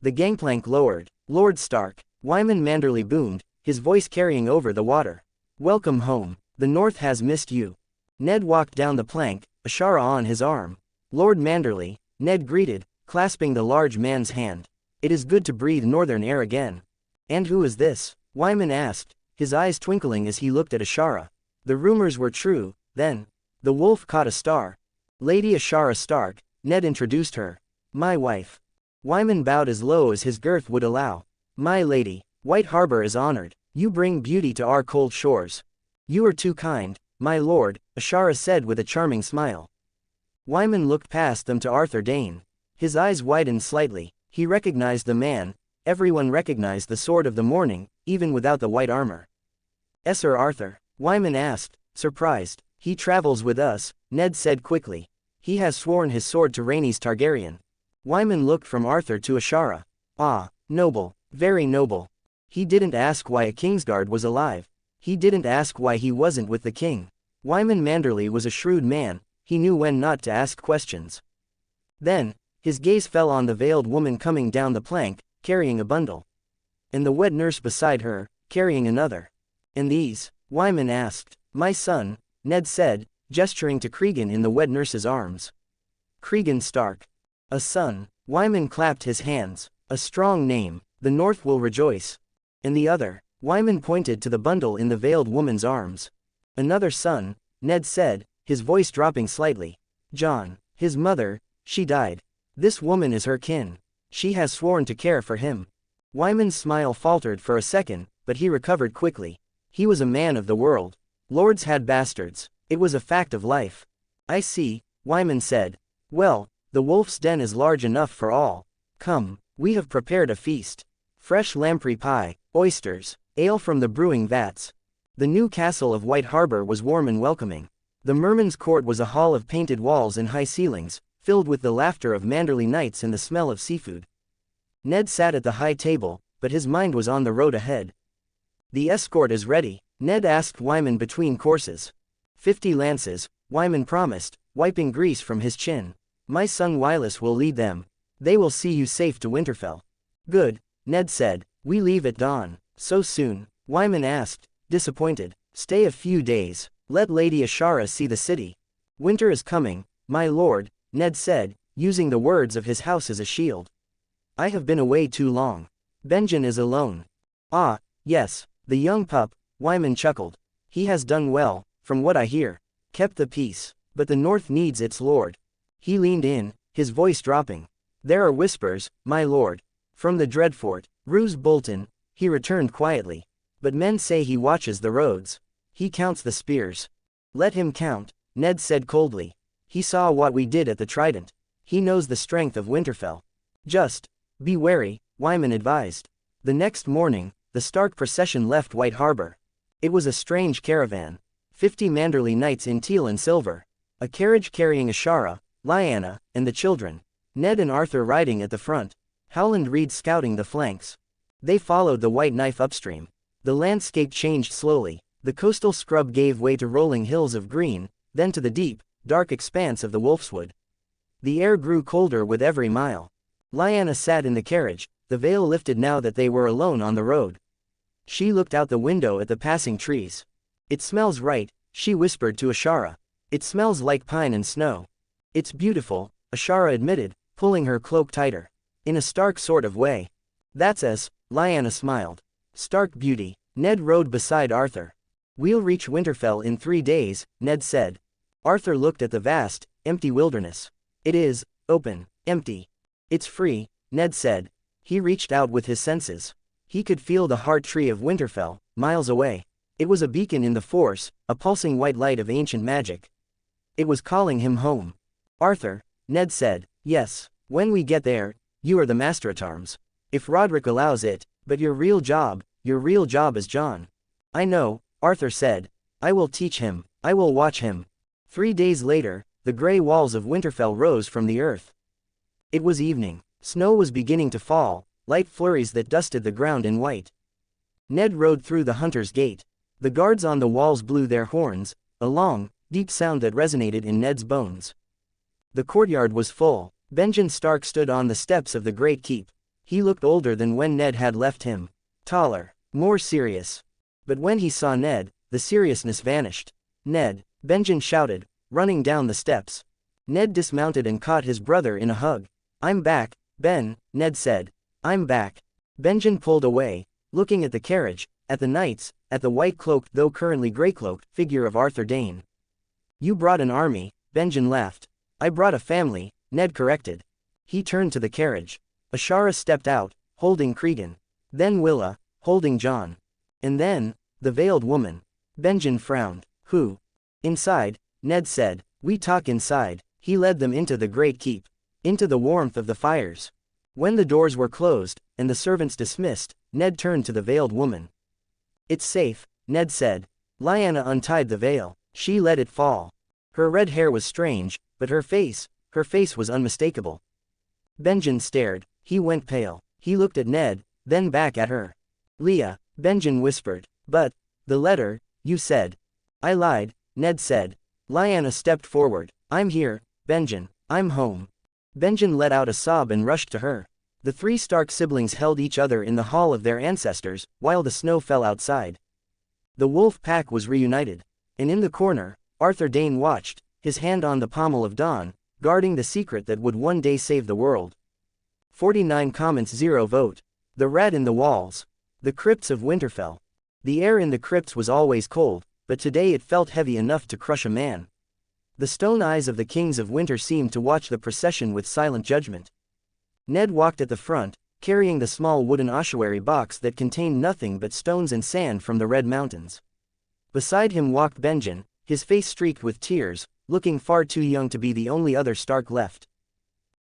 The gangplank lowered. Lord Stark, Wyman Manderley boomed, his voice carrying over the water. Welcome home. The North has missed you. Ned walked down the plank, Ashara on his arm. Lord Manderley, Ned greeted, clasping the large man's hand. It is good to breathe northern air again. And who is this? Wyman asked, his eyes twinkling as he looked at Ashara. The rumors were true, then. The wolf caught a star. Lady Ashara Stark, Ned introduced her. My wife. Wyman bowed as low as his girth would allow. My lady, White Harbor is honored. You bring beauty to our cold shores. You are too kind, my lord, Ashara said with a charming smile. Wyman looked past them to Arthur Dane. His eyes widened slightly. He recognized the man. Everyone recognized the Sword of the Morning, even without the white armor. Sir Arthur? Wyman asked, surprised. He travels with us, Ned said quickly. He has sworn his sword to Rhaenys Targaryen. Wyman looked from Arthur to Ashara. Ah, noble, very noble. He didn't ask why a Kingsguard was alive. He didn't ask why he wasn't with the king. Wyman Manderley was a shrewd man, he knew when not to ask questions. Then, his gaze fell on the veiled woman coming down the plank, carrying a bundle. And the wet nurse beside her, carrying another. And these? Wyman asked. My son, Ned said, gesturing to Cregan in the wet nurse's arms. Cregan Stark. A son. Wyman clapped his hands. A strong name. The North will rejoice. And the other? Wyman pointed to the bundle in the veiled woman's arms. Another son, Ned said, his voice dropping slightly. Jon. His mother, she died. This woman is her kin. She has sworn to care for him. Wyman's smile faltered for a second, but he recovered quickly. He was a man of the world. Lords had bastards. It was a fact of life. I see, Wyman said. Well, the wolf's den is large enough for all. Come, we have prepared a feast. Fresh lamprey pie, oysters, ale from the brewing vats. The new castle of White Harbor was warm and welcoming. The merman's court was a hall of painted walls and high ceilings, filled with the laughter of manderly knights and the smell of seafood. Ned sat at the high table, but his mind was on the road ahead. "The escort is ready," Ned asked Wyman between courses. 50 lances, Wyman promised, wiping grease from his chin. "My son Wylus will lead them. They will see you safe to Winterfell." "Good," Ned said. "We leave at dawn." "So soon?" Wyman asked, disappointed. "Stay a few days. Let Lady Ashara see the city." "Winter is coming, my lord," Ned said, using the words of his house as a shield. "I have been away too long. Benjen is alone." "Ah, yes, the young pup," Wyman chuckled. "He has done well, from what I hear. Kept the peace. But the north needs its lord." He leaned in, his voice dropping. "There are whispers, my lord. From the Dreadfort, Roose Bolton," he returned quietly. "But men say he watches the roads. He counts the spears." "Let him count," Ned said coldly. "He saw what we did at the Trident. He knows the strength of Winterfell. Just be wary," Wyman advised. The next morning, the Stark procession left White Harbor. It was a strange caravan. 50 Manderly knights in teal and silver. A carriage carrying Ashara, Lyanna, and the children. Ned and Arthur riding at the front. Howland Reed scouting the flanks. They followed the White Knife upstream. The landscape changed slowly. The coastal scrub gave way to rolling hills of green, then to the deep, dark expanse of the Wolfswood. The air grew colder with every mile. Lyanna sat in the carriage, the veil lifted now that they were alone on the road. She looked out the window at the passing trees. "It smells right," she whispered to Ashara. "It smells like pine and snow." "It's beautiful," Ashara admitted, pulling her cloak tighter. "In a Stark sort of way." "That's us," Lyanna smiled. "Stark beauty." Ned rode beside Arthur. "We'll reach Winterfell in 3 days," Ned said. Arthur looked at the vast, empty wilderness. "It is open, empty. It's free," Ned said. He reached out with his senses. He could feel the heart tree of Winterfell, miles away. It was a beacon in the Force, a pulsing white light of ancient magic. It was calling him home. "Arthur," Ned said. "Yes, when we get there, you are the master-at-arms. If Roderick allows it, but your real job is Jon." "I know," Arthur said. "I will teach him, I will watch him." 3 days later, the gray walls of Winterfell rose from the earth. It was evening. Snow was beginning to fall, light flurries that dusted the ground in white. Ned rode through the Hunter's Gate. The guards on the walls blew their horns, a long, deep sound that resonated in Ned's bones. The courtyard was full. Benjen Stark stood on the steps of the Great Keep. He looked older than when Ned had left him. Taller, more serious. But when he saw Ned, the seriousness vanished. "Ned," Benjen shouted, running down the steps. Ned dismounted and caught his brother in a hug. "I'm back, Ben," Ned said. "I'm back." Benjen pulled away, looking at the carriage, at the knights, at the white-cloaked though currently grey-cloaked figure of Arthur Dayne. "You brought an army," Benjen laughed. "I brought a family," Ned corrected. He turned to the carriage. Ashara stepped out, holding Cregan. Then Willa, holding Jon. And then, the veiled woman. Benjen frowned. "Who?" "Inside," Ned said. "We talk inside." He led them into the Great Keep. Into the warmth of the fires. When the doors were closed, and the servants dismissed, Ned turned to the veiled woman. "It's safe," Ned said. Lyanna untied the veil. She let it fall. Her red hair was strange, but her face was unmistakable. Benjen stared. He went pale. He looked at Ned, then back at her. "Leah," Benjen whispered. "But, the letter, you said." "I lied," Ned said. Lyanna stepped forward. "I'm here, Benjen. I'm home." Benjen let out a sob and rushed to her. The 3 Stark siblings held each other in the hall of their ancestors, while the snow fell outside. The wolf pack was reunited. And in the corner, Arthur Dayne watched, his hand on the pommel of Dawn, guarding the secret that would one day save the world. 49 comments 0 vote. The rat in the walls. The crypts of Winterfell. The air in the crypts was always cold, but today it felt heavy enough to crush a man. The stone eyes of the kings of winter seemed to watch the procession with silent judgment. Ned walked at the front, carrying the small wooden ossuary box that contained nothing but stones and sand from the Red Mountains. Beside him walked Benjen, his face streaked with tears, looking far too young to be the only other Stark left.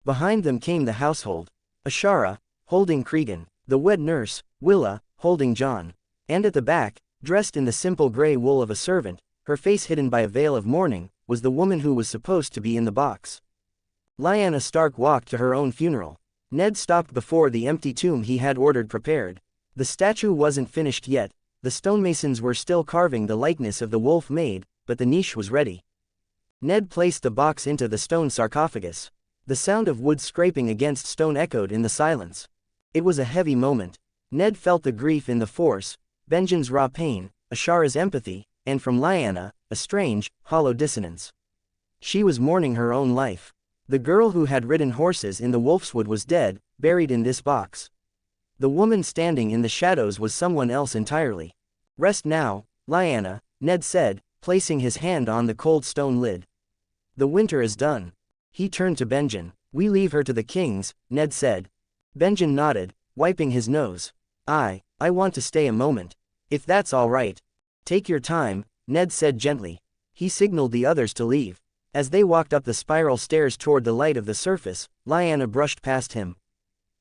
Behind them came the household. Ashara, holding Cregan, the wed nurse, Willa, holding Jon. And at the back, dressed in the simple gray wool of a servant, her face hidden by a veil of mourning, was the woman who was supposed to be in the box. Lyanna Stark walked to her own funeral. Ned stopped before the empty tomb he had ordered prepared. The statue wasn't finished yet, the stonemasons were still carving the likeness of the wolf maid, but the niche was ready. Ned placed the box into the stone sarcophagus. The sound of wood scraping against stone echoed in the silence. It was a heavy moment. Ned felt the grief in the force, Benjen's raw pain, Ashara's empathy, and from Lyanna, a strange, hollow dissonance. She was mourning her own life. The girl who had ridden horses in the Wolfswood was dead, buried in this box. The woman standing in the shadows was someone else entirely. Rest now, Lyanna, Ned said, placing his hand on the cold stone lid. The winter is done. He turned to Benjen. We leave her to the kings, Ned said. Benjen nodded, wiping his nose. I want to stay a moment. If that's all right. Take your time, Ned said gently. He signaled the others to leave. As they walked up the spiral stairs toward the light of the surface, Lyanna brushed past him.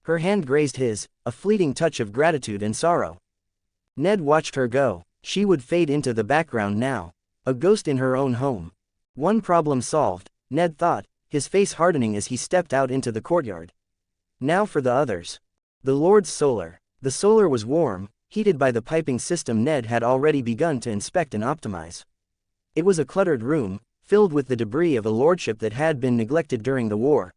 Her hand grazed his, a fleeting touch of gratitude and sorrow. Ned watched her go. She would fade into the background now. A ghost in her own home. One problem solved, Ned thought, his face hardening as he stepped out into the courtyard. Now for the others. The Lord's solar. The solar was warm, heated by the piping system Ned had already begun to inspect and optimize. It was a cluttered room, filled with the debris of a lordship that had been neglected during the war.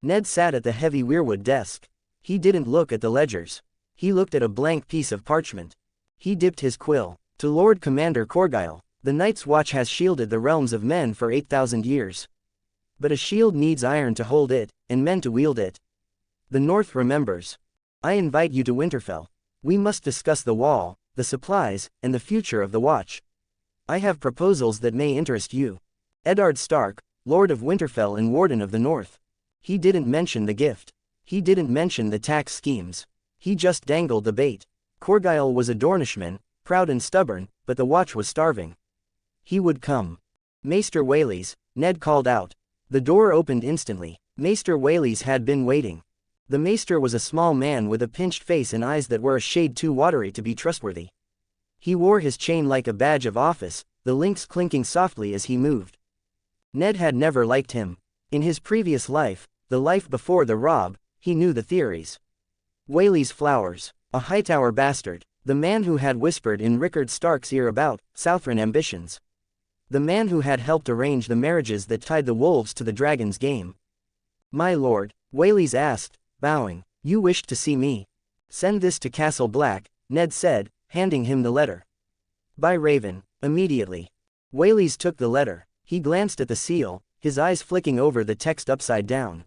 Ned sat at the heavy weirwood desk. He didn't look at the ledgers. He looked at a blank piece of parchment. He dipped his quill. To Lord Commander Corgyle, the Night's Watch has shielded the realms of men for 8,000 years. But a shield needs iron to hold it, and men to wield it. The North remembers. I invite you to Winterfell. We must discuss the wall, the supplies, and the future of the Watch. I have proposals that may interest you. Eddard Stark, Lord of Winterfell and Warden of the North. He didn't mention the gift. He didn't mention the tax schemes. He just dangled the bait. Corgyle was a Dornishman, proud and stubborn, but the Watch was starving. He would come. Maester Whaleys, Ned called out. The door opened instantly. Maester Whaleys had been waiting. The Maester was a small man with a pinched face and eyes that were a shade too watery to be trustworthy. He wore his chain like a badge of office, the links clinking softly as he moved. Ned had never liked him. In his previous life, the life before the rob, he knew the theories. Whaley's Flowers, a Hightower bastard, the man who had whispered in Rickard Stark's ear about Southron ambitions. The man who had helped arrange the marriages that tied the wolves to the dragon's game. My lord, Whaleys asked, bowing, you wished to see me. Send this to Castle Black, Ned said, handing him the letter. By Raven, immediately. Whaleys took the letter. He glanced at the seal, his eyes flicking over the text upside down.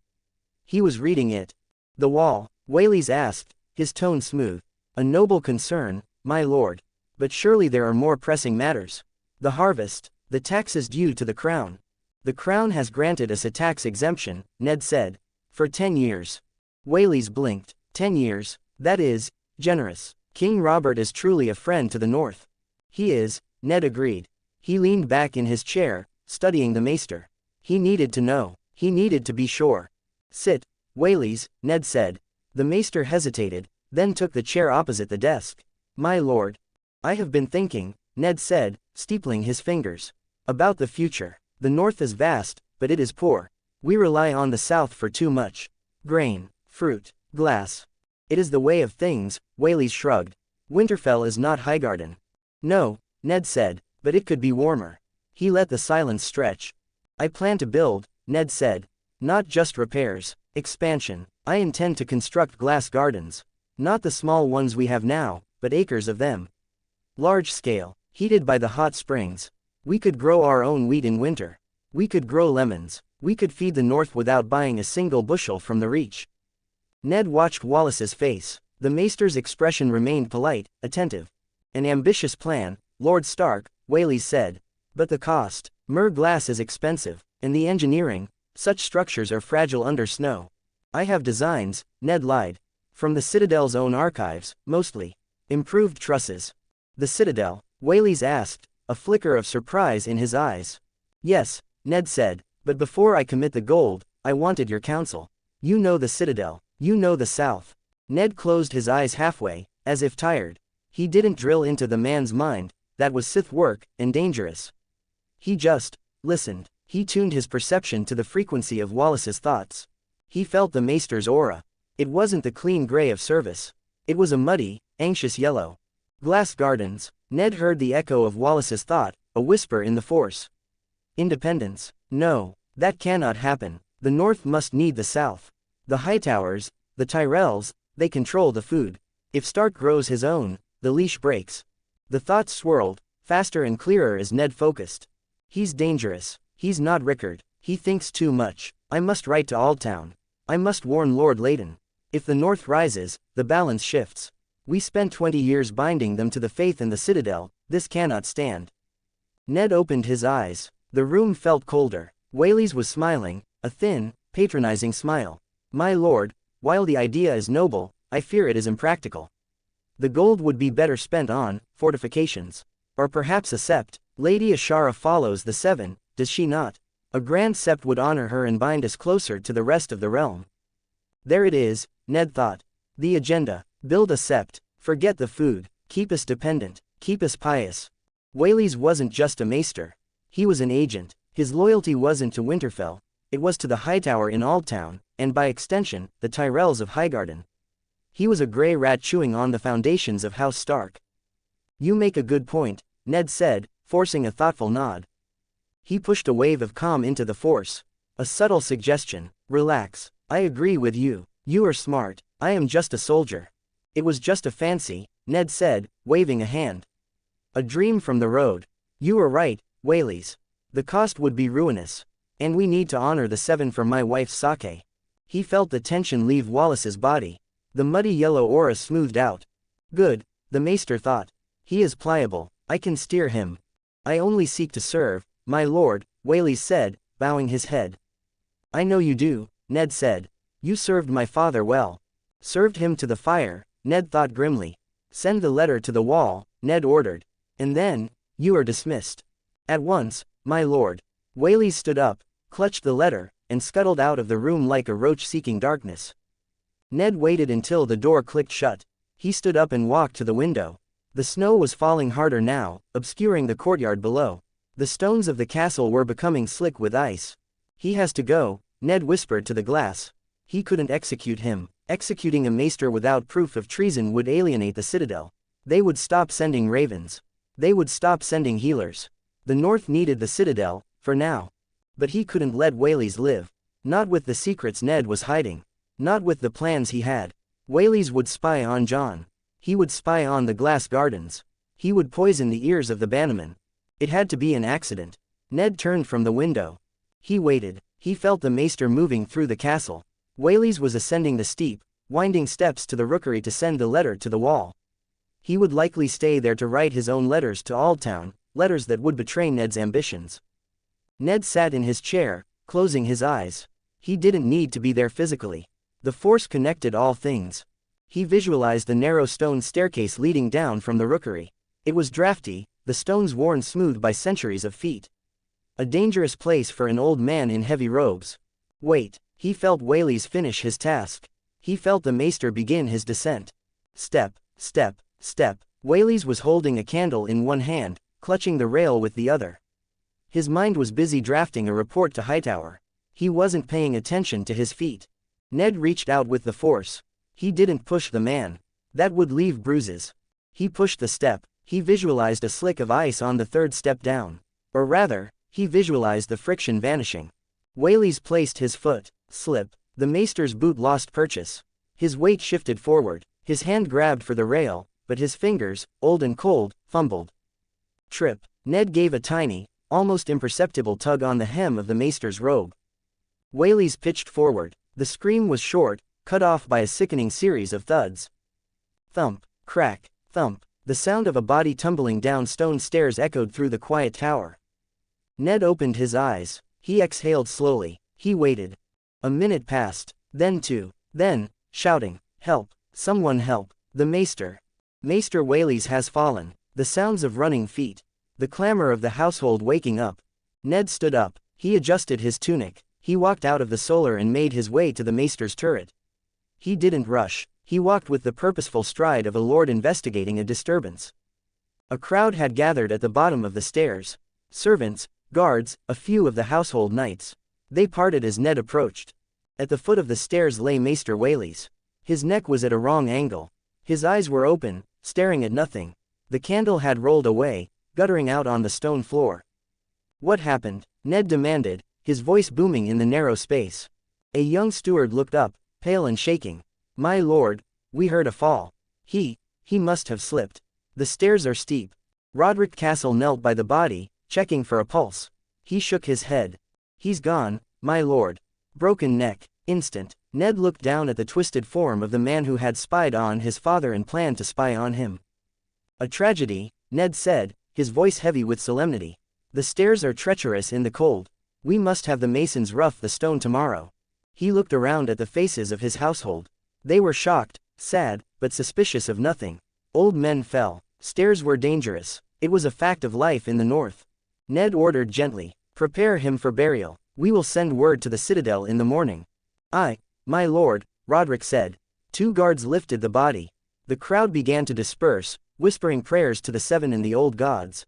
He was reading it. The wall, Whaleys asked, his tone smooth. A noble concern, my lord. But surely there are more pressing matters. The harvest, the taxes due to the crown. The crown has granted us a tax exemption, Ned said. For 10 years. Whaleys blinked. 10 years, that is, generous. King Robert is truly a friend to the north. He is, Ned agreed. He leaned back in his chair, studying the maester. He needed to know. He needed to be sure. Sit, Whaleys, Ned said. The maester hesitated, then took the chair opposite the desk. My lord. I have been thinking, Ned said, steepling his fingers. About the future. The north is vast, but it is poor. We rely on the south for too much. Grain, fruit, glass. It is the way of things, Whaleys shrugged. Winterfell is not Highgarden. No, Ned said, but it could be warmer. He let the silence stretch. I plan to build, Ned said. Not just repairs, expansion. I intend to construct glass gardens. Not the small ones we have now, but acres of them. Large scale, heated by the hot springs. We could grow our own wheat in winter. We could grow lemons. We could feed the north without buying a single bushel from the reach. Ned watched Wallace's face. The maester's expression remained polite, attentive. An ambitious plan, Lord Stark, Whaleys said. But the cost. Mer glass is expensive, and the engineering, such structures are fragile under snow. I have designs, Ned lied. From the Citadel's own archives, mostly. Improved trusses. The Citadel, Whaleys asked, a flicker of surprise in his eyes. Yes, Ned said, but before I commit the gold, I wanted your counsel. You know the Citadel, you know the South. Ned closed his eyes halfway, as if tired. He didn't drill into the man's mind, that was Sith work, and dangerous. He just listened. He tuned his perception to the frequency of Wallace's thoughts. He felt the maester's aura. It wasn't the clean gray of service. It was a muddy, anxious yellow. Glass gardens. Ned heard the echo of Wallace's thought, a whisper in the force. Independence. No, that cannot happen. The North must need the South. The Hightowers, the Tyrells, they control the food. If Stark grows his own, the leash breaks. The thoughts swirled, faster and clearer as Ned focused. He's dangerous. He's not Rickard. He thinks too much. I must write to Aldtown. I must warn Lord Layton. If the North rises, the balance shifts. We spent 20 years binding them to the faith in the Citadel. This cannot stand. Ned opened his eyes. The room felt colder. Whaley's was smiling, a thin, patronizing smile. My lord, while the idea is noble, I fear it is impractical. The gold would be better spent on fortifications. Or perhaps a sept. Lady Ashara follows the seven, does she not? A grand sept would honor her and bind us closer to the rest of the realm. There it is, Ned thought. The agenda. Build a sept, forget the food, keep us dependent, keep us pious. Whaley's wasn't just a maester. He was an agent. His loyalty wasn't to Winterfell, it was to the Hightower in Aldtown, and by extension, the Tyrells of Highgarden. He was a grey rat chewing on the foundations of House Stark. You make a good point, Ned said, forcing a thoughtful nod. He pushed a wave of calm into the force. A subtle suggestion. Relax. I agree with you. You are smart. I am just a soldier. It was just a fancy, Ned said, waving a hand. A dream from the road. You are right, Whaley's. The cost would be ruinous. And we need to honor the seven for my wife's sake. He felt the tension leave Wallace's body. The muddy yellow aura smoothed out. Good, the maester thought. He is pliable. I can steer him. I only seek to serve, my lord, Whaley said, bowing his head. I know you do, Ned said. You served my father well. Served him to the fire, Ned thought grimly. Send the letter to the wall, Ned ordered. And then, you are dismissed. At once, my lord. Whaley stood up, clutched the letter, and scuttled out of the room like a roach seeking darkness. Ned waited until the door clicked shut. He stood up and walked to the window. The snow was falling harder now, obscuring the courtyard below. The stones of the castle were becoming slick with ice. He has to go, Ned whispered to the glass. He couldn't execute him. Executing a maester without proof of treason would alienate the Citadel. They would stop sending ravens. They would stop sending healers. The North needed the Citadel, for now. But he couldn't let Whaley's live. Not with the secrets Ned was hiding. Not with the plans he had. Whaley's would spy on Jon. He would spy on the glass gardens. He would poison the ears of the bannermen. It had to be an accident. Ned turned from the window. He waited. He felt the maester moving through the castle. Whaley's was ascending the steep, winding steps to the rookery to send the letter to the wall. He would likely stay there to write his own letters to Aldtown, letters that would betray Ned's ambitions. Ned sat in his chair, closing his eyes. He didn't need to be there physically. The force connected all things. He visualized the narrow stone staircase leading down from the rookery. It was drafty, the stones worn smooth by centuries of feet. A dangerous place for an old man in heavy robes. Wait, he felt Whaley's finish his task. He felt the maester begin his descent. Step, step, step. Whaley's was holding a candle in one hand, clutching the rail with the other. His mind was busy drafting a report to Hightower. He wasn't paying attention to his feet. Ned reached out with the force. He didn't push the man. That would leave bruises. He pushed the step. He visualized a slick of ice on the third step down. Or rather, he visualized the friction vanishing. Whaley's placed his foot. Slip. The maester's boot lost purchase. His weight shifted forward. His hand grabbed for the rail, but his fingers, old and cold, fumbled. Trip. Ned gave a tiny, almost imperceptible tug on the hem of the maester's robe. Whaley's pitched forward. The scream was short, cut off by a sickening series of thuds. Thump, crack, thump. The sound of a body tumbling down stone stairs echoed through the quiet tower. Ned opened his eyes. He exhaled slowly. He waited. A minute passed. Then two. Then, shouting, help, someone help, the maester. Maester Whaley's has fallen. The sounds of running feet. The clamor of the household waking up. Ned stood up. He adjusted his tunic. He walked out of the solar and made his way to the maester's turret. He didn't rush. He walked with the purposeful stride of a lord investigating a disturbance. A crowd had gathered at the bottom of the stairs. Servants, Guards, a few of the household knights. They parted as Ned approached. At the foot of the stairs lay Maester Whaleys. His neck was at a wrong angle. His eyes were open, staring at nothing. The candle had rolled away, guttering out on the stone floor. "What happened?" Ned demanded, his voice booming in the narrow space. A young steward looked up, pale and shaking. "My lord, we heard a fall. He must have slipped. The stairs are steep." Roderick Castle knelt by the body, checking for a pulse. He shook his head. "He's gone, my lord." Broken neck. Instant. Ned looked down at the twisted form of the man who had spied on his father and planned to spy on him. "A tragedy," Ned said, his voice heavy with solemnity. "The stairs are treacherous in the cold. We must have the masons rough the stone tomorrow." He looked around at the faces of his household. They were shocked, sad, but suspicious of nothing. Old men fell. Stairs were dangerous. It was a fact of life in the north. Ned ordered gently, "Prepare him for burial. We will send word to the citadel in the morning." "Aye, my lord," Roderick said. 2 guards lifted the body. The crowd began to disperse, whispering prayers to the seven and the old gods.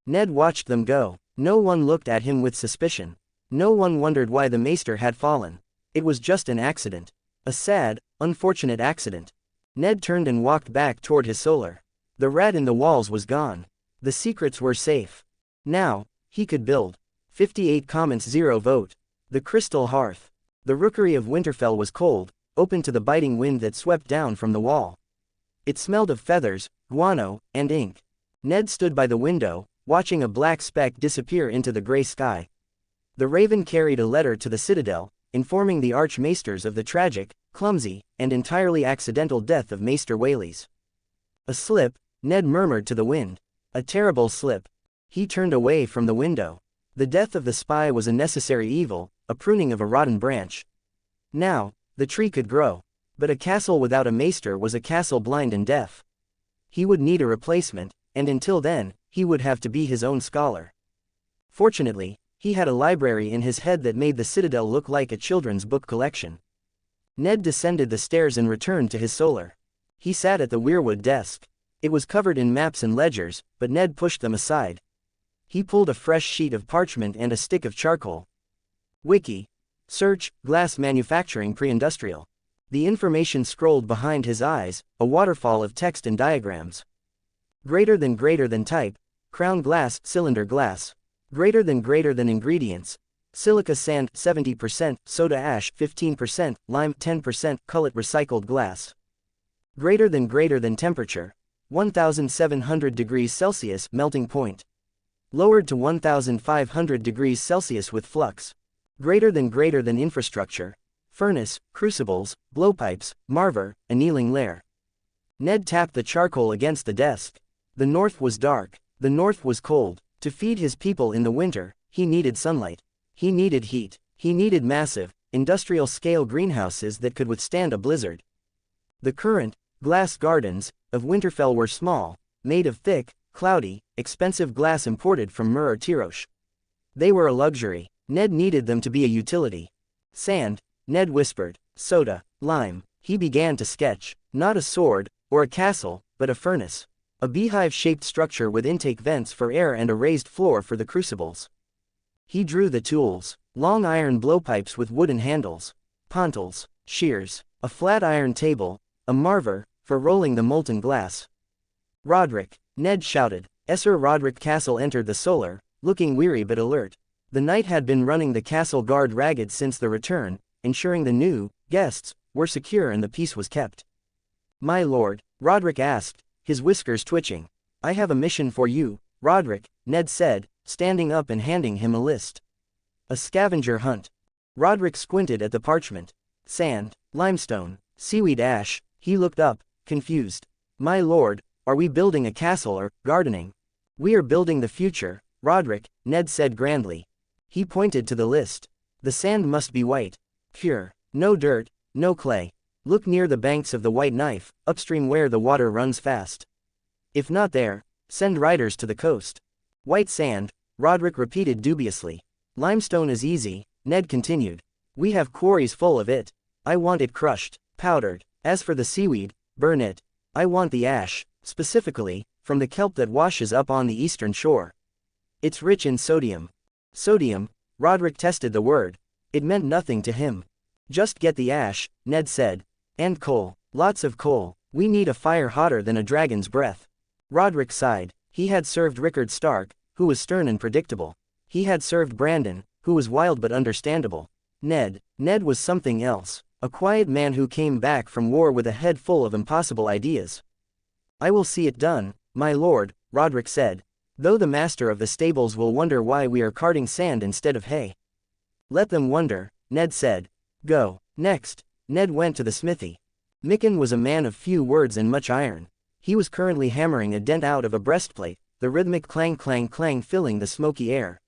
Ned watched them go. No one looked at him with suspicion. No one wondered why the maester had fallen. It was just an accident. A sad, unfortunate accident. Ned turned and walked back toward his solar. The rat in the walls was gone. The secrets were safe. Now, he could build. 58 comments 0 vote. The crystal hearth. The rookery of Winterfell was cold, open to the biting wind that swept down from the wall. It smelled of feathers, guano, and ink. Ned stood by the window, watching a black speck disappear into the gray sky. The raven carried a letter to the citadel, informing the archmaesters of the tragic, clumsy, and entirely accidental death of Maester Whaleys. "A slip," Ned murmured to the wind. "A terrible slip." He turned away from the window. The death of the spy was a necessary evil, a pruning of a rotten branch. Now, the tree could grow. But a castle without a maester was a castle blind and deaf. He would need a replacement, and until then, he would have to be his own scholar. Fortunately, he had a library in his head that made the citadel look like a children's book collection. Ned descended the stairs and returned to his solar. He sat at the weirwood desk. It was covered in maps and ledgers, but Ned pushed them aside. He pulled a fresh sheet of parchment and a stick of charcoal. Wiki. Search, glass manufacturing pre-industrial. The information scrolled behind his eyes, a waterfall of text and diagrams. Greater than type, crown glass, cylinder glass. Greater than ingredients. Silica sand 70%, soda ash 15%, lime 10%, cullet recycled glass. Greater than temperature. 1700 degrees Celsius melting point. Lowered to 1500 degrees Celsius with flux. Greater than infrastructure. Furnace, crucibles, blowpipes, marver, annealing lair. Ned tapped the charcoal against the desk. The north was dark. The north was cold. To feed his people in the winter, he needed sunlight. He needed heat. He needed massive, industrial-scale greenhouses that could withstand a blizzard. The current, glass gardens, of Winterfell were small, made of thick, cloudy, expensive glass imported from Mur or Tirosh. They were a luxury. Ned needed them to be a utility. Sand, Ned whispered. Soda, lime. He began to sketch, not a sword, or a castle, but a furnace. A beehive-shaped structure with intake vents for air and a raised floor for the crucibles. He drew the tools. Long iron blowpipes with wooden handles. Pontels, shears, a flat iron table, a marver, for rolling the molten glass. "Roderick," Ned shouted. Sir Roderick Castle entered the solar, looking weary but alert. The knight had been running the castle guard ragged since the return, ensuring the new guests were secure and the peace was kept. "My lord," Roderick asked, his whiskers twitching. "I have a mission for you, Roderick," Ned said, standing up and handing him a list. "A scavenger hunt." Roderick squinted at the parchment. Sand, limestone, seaweed ash. He looked up, confused. "My lord, are we building a castle or gardening?" "We are building the future, Roderick," Ned said grandly. He pointed to the list. "The sand must be white. Pure. No dirt, no clay. Look near the banks of the White Knife, upstream where the water runs fast. If not there, send riders to the coast." "White sand," Roderick repeated dubiously. "Limestone is easy," Ned continued. "We have quarries full of it. I want it crushed, powdered. As for the seaweed, burn it. I want the ash, specifically, from the kelp that washes up on the eastern shore. It's rich in sodium. Sodium, Roderick tested the word. It meant nothing to him. Just get the ash, Ned said. And coal. Lots of coal. We need a fire hotter than a dragon's breath. Roderick sighed. He had served Rickard Stark, who was stern and predictable. He had served Brandon, who was wild but understandable. Ned was something else. A quiet man who came back from war with a head full of impossible ideas. I will see it done, my lord, Roderick said. Though the master of the stables will wonder why we are carting sand instead of hay. Let them wonder, Ned said. Go. Next, Ned went to the smithy. Micken was a man of few words and much iron. He was currently hammering a dent out of a breastplate, the rhythmic clang clang clang filling the smoky air.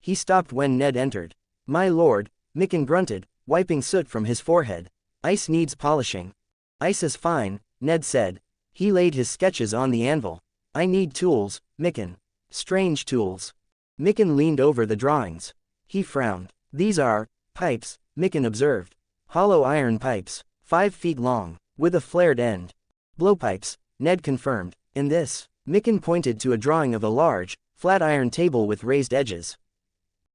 He stopped when Ned entered. My lord, Micken grunted, wiping soot from his forehead. Ice needs polishing. Ice is fine, Ned said. He laid his sketches on the anvil. I need tools, Micken. Strange tools. Micken leaned over the drawings. He frowned. These are pipes, Micken observed. Hollow iron pipes, 5 feet long, with a flared end. Blowpipes, Ned confirmed. In this, Micken pointed to a drawing of a large, flat iron table with raised edges.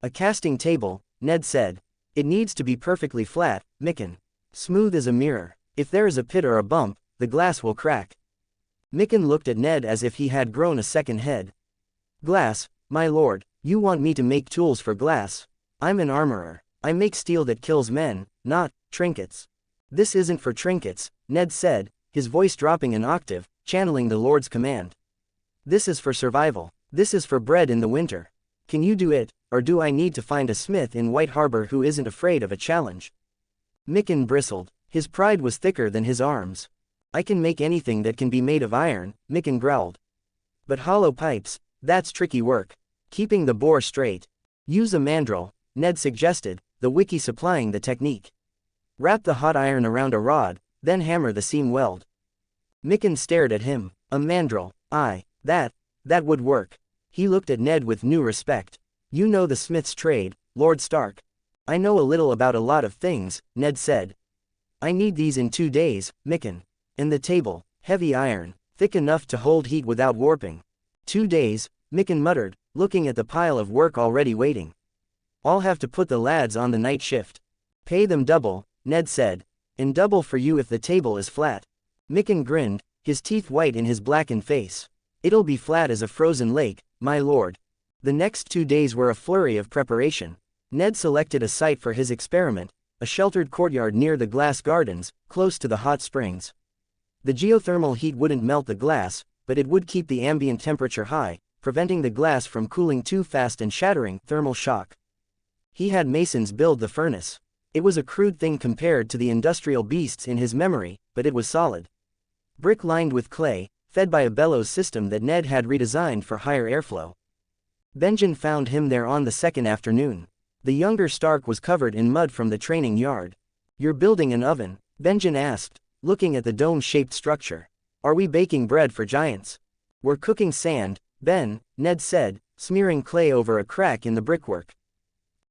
A casting table, Ned said. It needs to be perfectly flat, Micken. Smooth as a mirror. If there is a pit or a bump, the glass will crack. Micken looked at Ned as if he had grown a second head. Glass, my lord, you want me to make tools for glass? I'm an armorer. I make steel that kills men, not trinkets. This isn't for trinkets, Ned said, his voice dropping an octave, channeling the Lord's command. This is for survival. This is for bread in the winter. Can you do it, or do I need to find a smith in White Harbor who isn't afraid of a challenge? Micken bristled. His pride was thicker than his arms. I can make anything that can be made of iron, Micken growled. But hollow pipes, that's tricky work. Keeping the bore straight. Use a mandrel, Ned suggested, the wiki supplying the technique. Wrap the hot iron around a rod, then hammer the seam weld. Micken stared at him. A mandrel, aye, that would work. He looked at Ned with new respect. You know the smith's trade, Lord Stark. I know a little about a lot of things, Ned said. I need these in 2 days, Micken. And the table, heavy iron, thick enough to hold heat without warping. 2 days, Micken muttered, looking at the pile of work already waiting. I'll have to put the lads on the night shift. Pay them double, Ned said. And double for you if the table is flat. Micken grinned, his teeth white in his blackened face. It'll be flat as a frozen lake, my lord. The next 2 days were a flurry of preparation. Ned selected a site for his experiment, a sheltered courtyard near the glass gardens, close to the hot springs. The geothermal heat wouldn't melt the glass, but it would keep the ambient temperature high, preventing the glass from cooling too fast and shattering thermal shock. He had masons build the furnace. It was a crude thing compared to the industrial beasts in his memory, but it was solid. Brick lined with clay, fed by a bellows system that Ned had redesigned for higher airflow. Benjen found him there on the second afternoon. The younger Stark was covered in mud from the training yard. You're building an oven? Benjen asked, looking at the dome-shaped structure. Are we baking bread for giants? We're cooking sand, Ben, Ned said, smearing clay over a crack in the brickwork.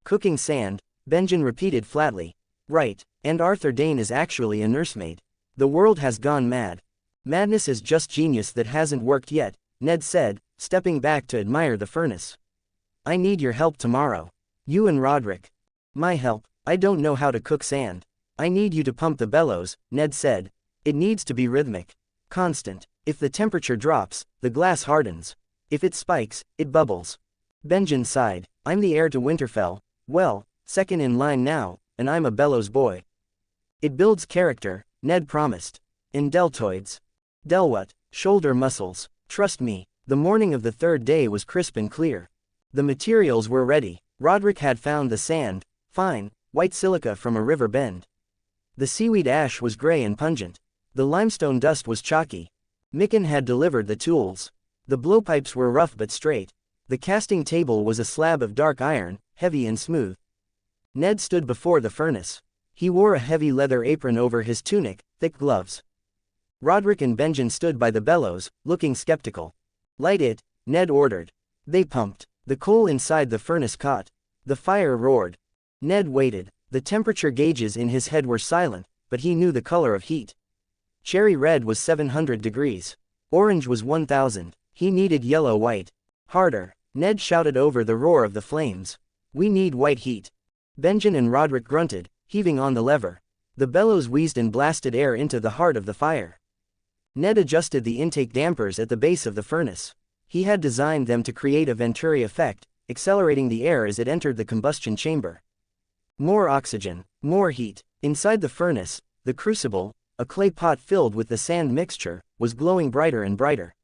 Cooking sand, Benjen repeated flatly. Right, and Arthur Dane is actually a nursemaid. The world has gone mad. Madness is just genius that hasn't worked yet, Ned said, stepping back to admire the furnace. I need your help tomorrow. You and Roderick. My help? I don't know how to cook sand. I need you to pump the bellows, Ned said. It needs to be rhythmic. Constant. If the temperature drops, the glass hardens. If it spikes, it bubbles. Benjen sighed. I'm the heir to Winterfell. Well, second in line now, and I'm a bellows boy. It builds character, Ned promised. In deltoids. Del what? Shoulder muscles. Trust me. The morning of the third day was crisp and clear. The materials were ready. Roderick had found the sand, fine, white silica from a river bend. The seaweed ash was gray and pungent. The limestone dust was chalky. Micken had delivered the tools. The blowpipes were rough but straight. The casting table was a slab of dark iron, heavy and smooth. Ned stood before the furnace. He wore a heavy leather apron over his tunic, thick gloves. Roderick and Benjen stood by the bellows, looking skeptical. Light it, Ned ordered. They pumped. The coal inside the furnace caught. The fire roared. Ned waited. The temperature gauges in his head were silent, but he knew the color of heat. Cherry red was 700 degrees. Orange was 1000. He needed yellow-white. Harder. Ned shouted over the roar of the flames. "We need white heat." Benjen and Roderick grunted, heaving on the lever. The bellows wheezed and blasted air into the heart of the fire. Ned adjusted the intake dampers at the base of the furnace. He had designed them to create a Venturi effect, accelerating the air as it entered the combustion chamber. More oxygen, more heat. Inside the furnace, the crucible, a clay pot filled with the sand mixture, was glowing brighter and brighter.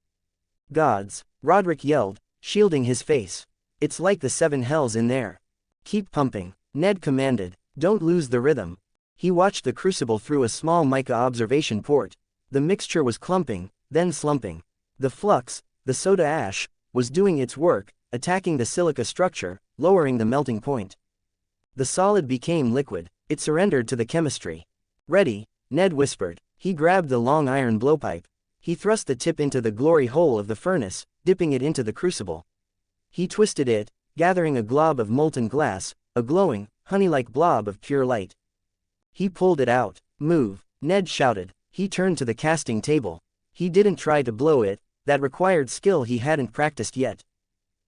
"Gods!" Roderick yelled, shielding his face. "It's like the seven hells in there." "Keep pumping," Ned commanded. "Don't lose the rhythm." He watched the crucible through a small mica observation port. The mixture was clumping, then slumping. The flux, the soda ash, was doing its work, attacking the silica structure, lowering the melting point. The solid became liquid. It surrendered to the chemistry. "Ready," Ned whispered. He grabbed the long iron blowpipe. He thrust the tip into the glory hole of the furnace, dipping it into the crucible. He twisted it, gathering a glob of molten glass, a glowing, honey-like blob of pure light. He pulled it out. "Move," Ned shouted. He turned to the casting table. He didn't try to blow it, that required skill he hadn't practiced yet.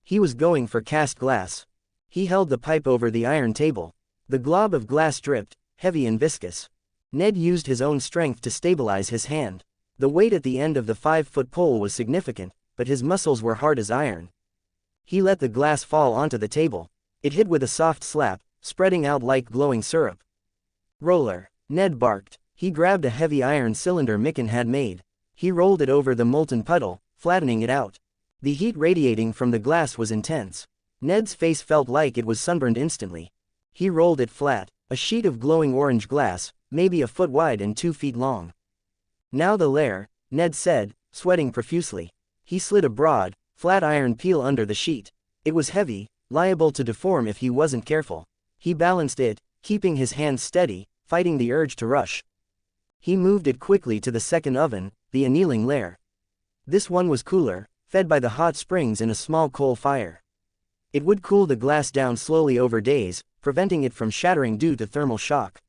He was going for cast glass. He held the pipe over the iron table. The glob of glass dripped, heavy and viscous. Ned used his own strength to stabilize his hand. The weight at the end of the 5-foot pole was significant, but his muscles were hard as iron. He let the glass fall onto the table. It hit with a soft slap, spreading out like glowing syrup. "Roller," Ned barked. He grabbed a heavy iron cylinder Micken had made. He rolled it over the molten puddle, flattening it out. The heat radiating from the glass was intense. Ned's face felt like it was sunburned instantly. He rolled it flat, a sheet of glowing orange glass, maybe a foot wide and 2 feet long. "Now the lair," Ned said, sweating profusely. He slid a broad, flat iron peel under the sheet. It was heavy, liable to deform if he wasn't careful. He balanced it, keeping his hands steady, fighting the urge to rush. He moved it quickly to the second oven, the annealing lair. This one was cooler, fed by the hot springs in a small coal fire. It would cool the glass down slowly over days, preventing it from shattering due to thermal shock.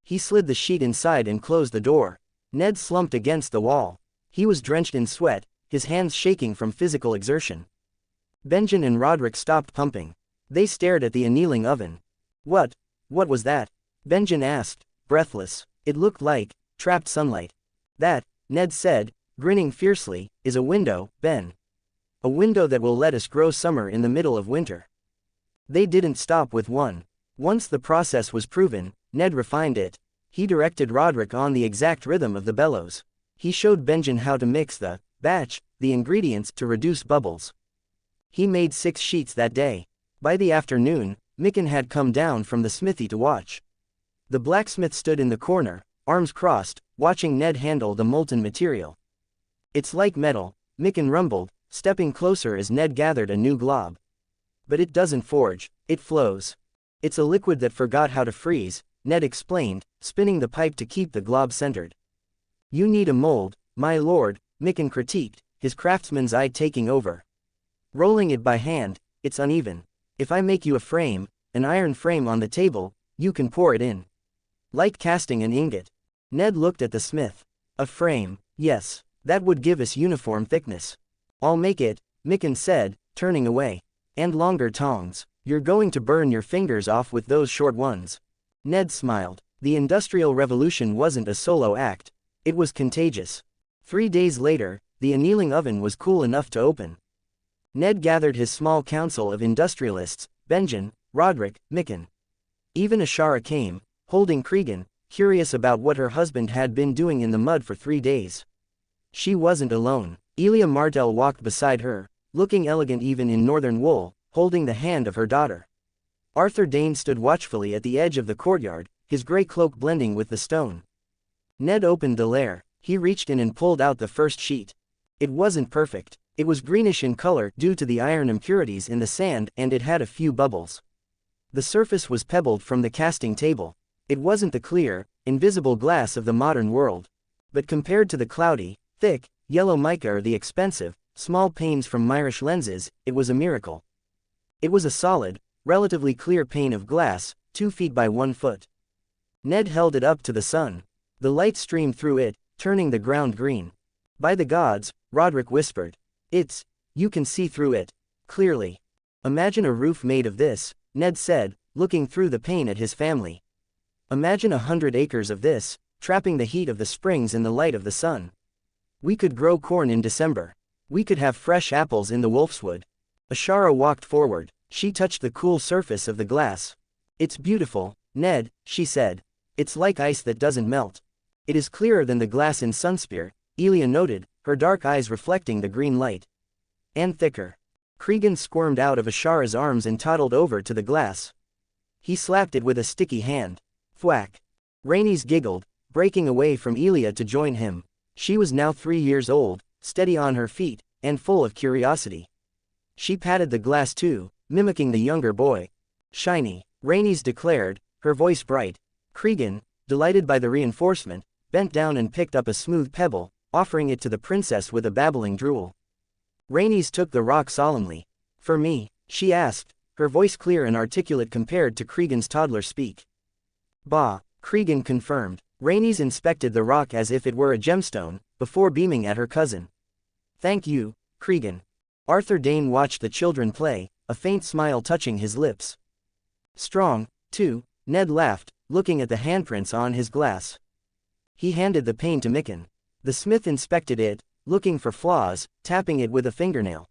He slid the sheet inside and closed the door. Ned slumped against the wall. He was drenched in sweat, his hands shaking from physical exertion. Benjen and Roderick stopped pumping. They stared at the annealing oven. What was that?" Benjen asked, breathless. "It looked like trapped sunlight." "That," Ned said, grinning fiercely, "is a window, Ben. A window that will let us grow summer in the middle of winter." They didn't stop with one. Once the process was proven, Ned refined it. He directed Roderick on the exact rhythm of the bellows. He showed Benjen how to mix the ingredients to reduce bubbles. He made 6 sheets that day. By the afternoon, Micken had come down from the smithy to watch. The blacksmith stood in the corner, arms crossed, watching Ned handle the molten material. "It's like metal," Micken rumbled, stepping closer as Ned gathered a new glob. "But it doesn't forge, it flows. It's a liquid that forgot how to freeze," Ned explained, spinning the pipe to keep the glob centered. "You need a mold, my lord," Micken critiqued, his craftsman's eye taking over. "Rolling it by hand, it's uneven. If I make you a frame, an iron frame on the table, you can pour it in. Like casting an ingot." Ned looked at the smith. "A frame, yes, that would give us uniform thickness." "I'll make it," Micken said, turning away. "And longer tongs. You're going to burn your fingers off with those short ones." Ned smiled. The Industrial Revolution wasn't a solo act. It was contagious. 3 days later, the annealing oven was cool enough to open. Ned gathered his small council of industrialists, Benjen, Roderick, Micken. Even Ashara came, holding Cregan, curious about what her husband had been doing in the mud for 3 days. She wasn't alone. Elia Martel walked beside her, looking elegant even in northern wool, holding the hand of her daughter. Arthur Dane stood watchfully at the edge of the courtyard, his gray cloak blending with the stone. Ned opened the lair. He reached in and pulled out the first sheet. It wasn't perfect. It was greenish in color due to the iron impurities in the sand, and it had a few bubbles. The surface was pebbled from the casting table. It wasn't the clear, invisible glass of the modern world. But compared to the cloudy, thick, yellow mica or the expensive, small panes from Myrish lenses, it was a miracle. It was a solid, relatively clear pane of glass, 2 feet by 1 foot. Ned held it up to the sun. The light streamed through it, turning the ground green. "By the gods," Roderick whispered. You can see through it. Clearly. Imagine a roof made of this, Ned said, looking through the pane at his family. Imagine 100 acres of this, trapping the heat of the springs in the light of the sun. We could grow corn in December. We could have fresh apples in the wolfswood. Ashara walked forward. She touched the cool surface of the glass. It's beautiful, Ned, she said. It's like ice that doesn't melt. It is clearer than the glass in Sunspear, Elia noted, her dark eyes reflecting the green light. And thicker. Cregan squirmed out of Ashara's arms and toddled over to the glass. He slapped it with a sticky hand. Thwack. Rhaenys giggled, breaking away from Elia to join him. She was now 3 years old, steady on her feet, and full of curiosity. She patted the glass too, mimicking the younger boy. Shiny, Rhaenys declared, her voice bright. Cregan, delighted by the reinforcement, bent down and picked up a smooth pebble, offering it to the princess with a babbling drool. Rhaenys took the rock solemnly. For me, she asked, her voice clear and articulate compared to Cregan's toddler speak. Bah, Cregan confirmed. Rhaenys inspected the rock as if it were a gemstone, before beaming at her cousin. Thank you, Cregan. Arthur Dane watched the children play, a faint smile touching his lips. Strong, too, Ned laughed, looking at the handprints on his glass. He handed the pane to Mikken. The smith inspected it, looking for flaws, tapping it with a fingernail.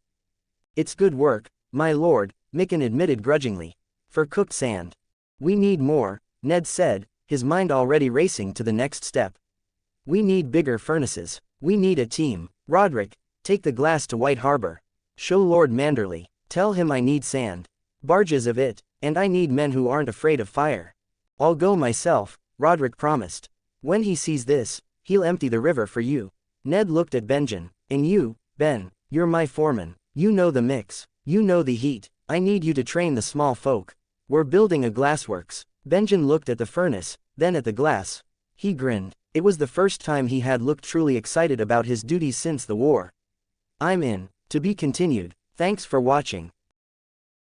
It's good work, my lord, Mikken admitted grudgingly. For cooked sand. We need more, Ned said, his mind already racing to the next step. We need bigger furnaces. We need a team. Roderick, take the glass to White Harbor. Show Lord Manderley. Tell him I need sand. Barges of it, and I need men who aren't afraid of fire. I'll go myself, Roderick promised. When he sees this, he'll empty the river for you. Ned looked at Benjen. And you, Ben, you're my foreman. You know the mix. You know the heat. I need you to train the small folk. We're building a glassworks. Benjen looked at the furnace, then at the glass. He grinned. It was the first time he had looked truly excited about his duties since the war. I'm in. To be continued. Thanks for watching.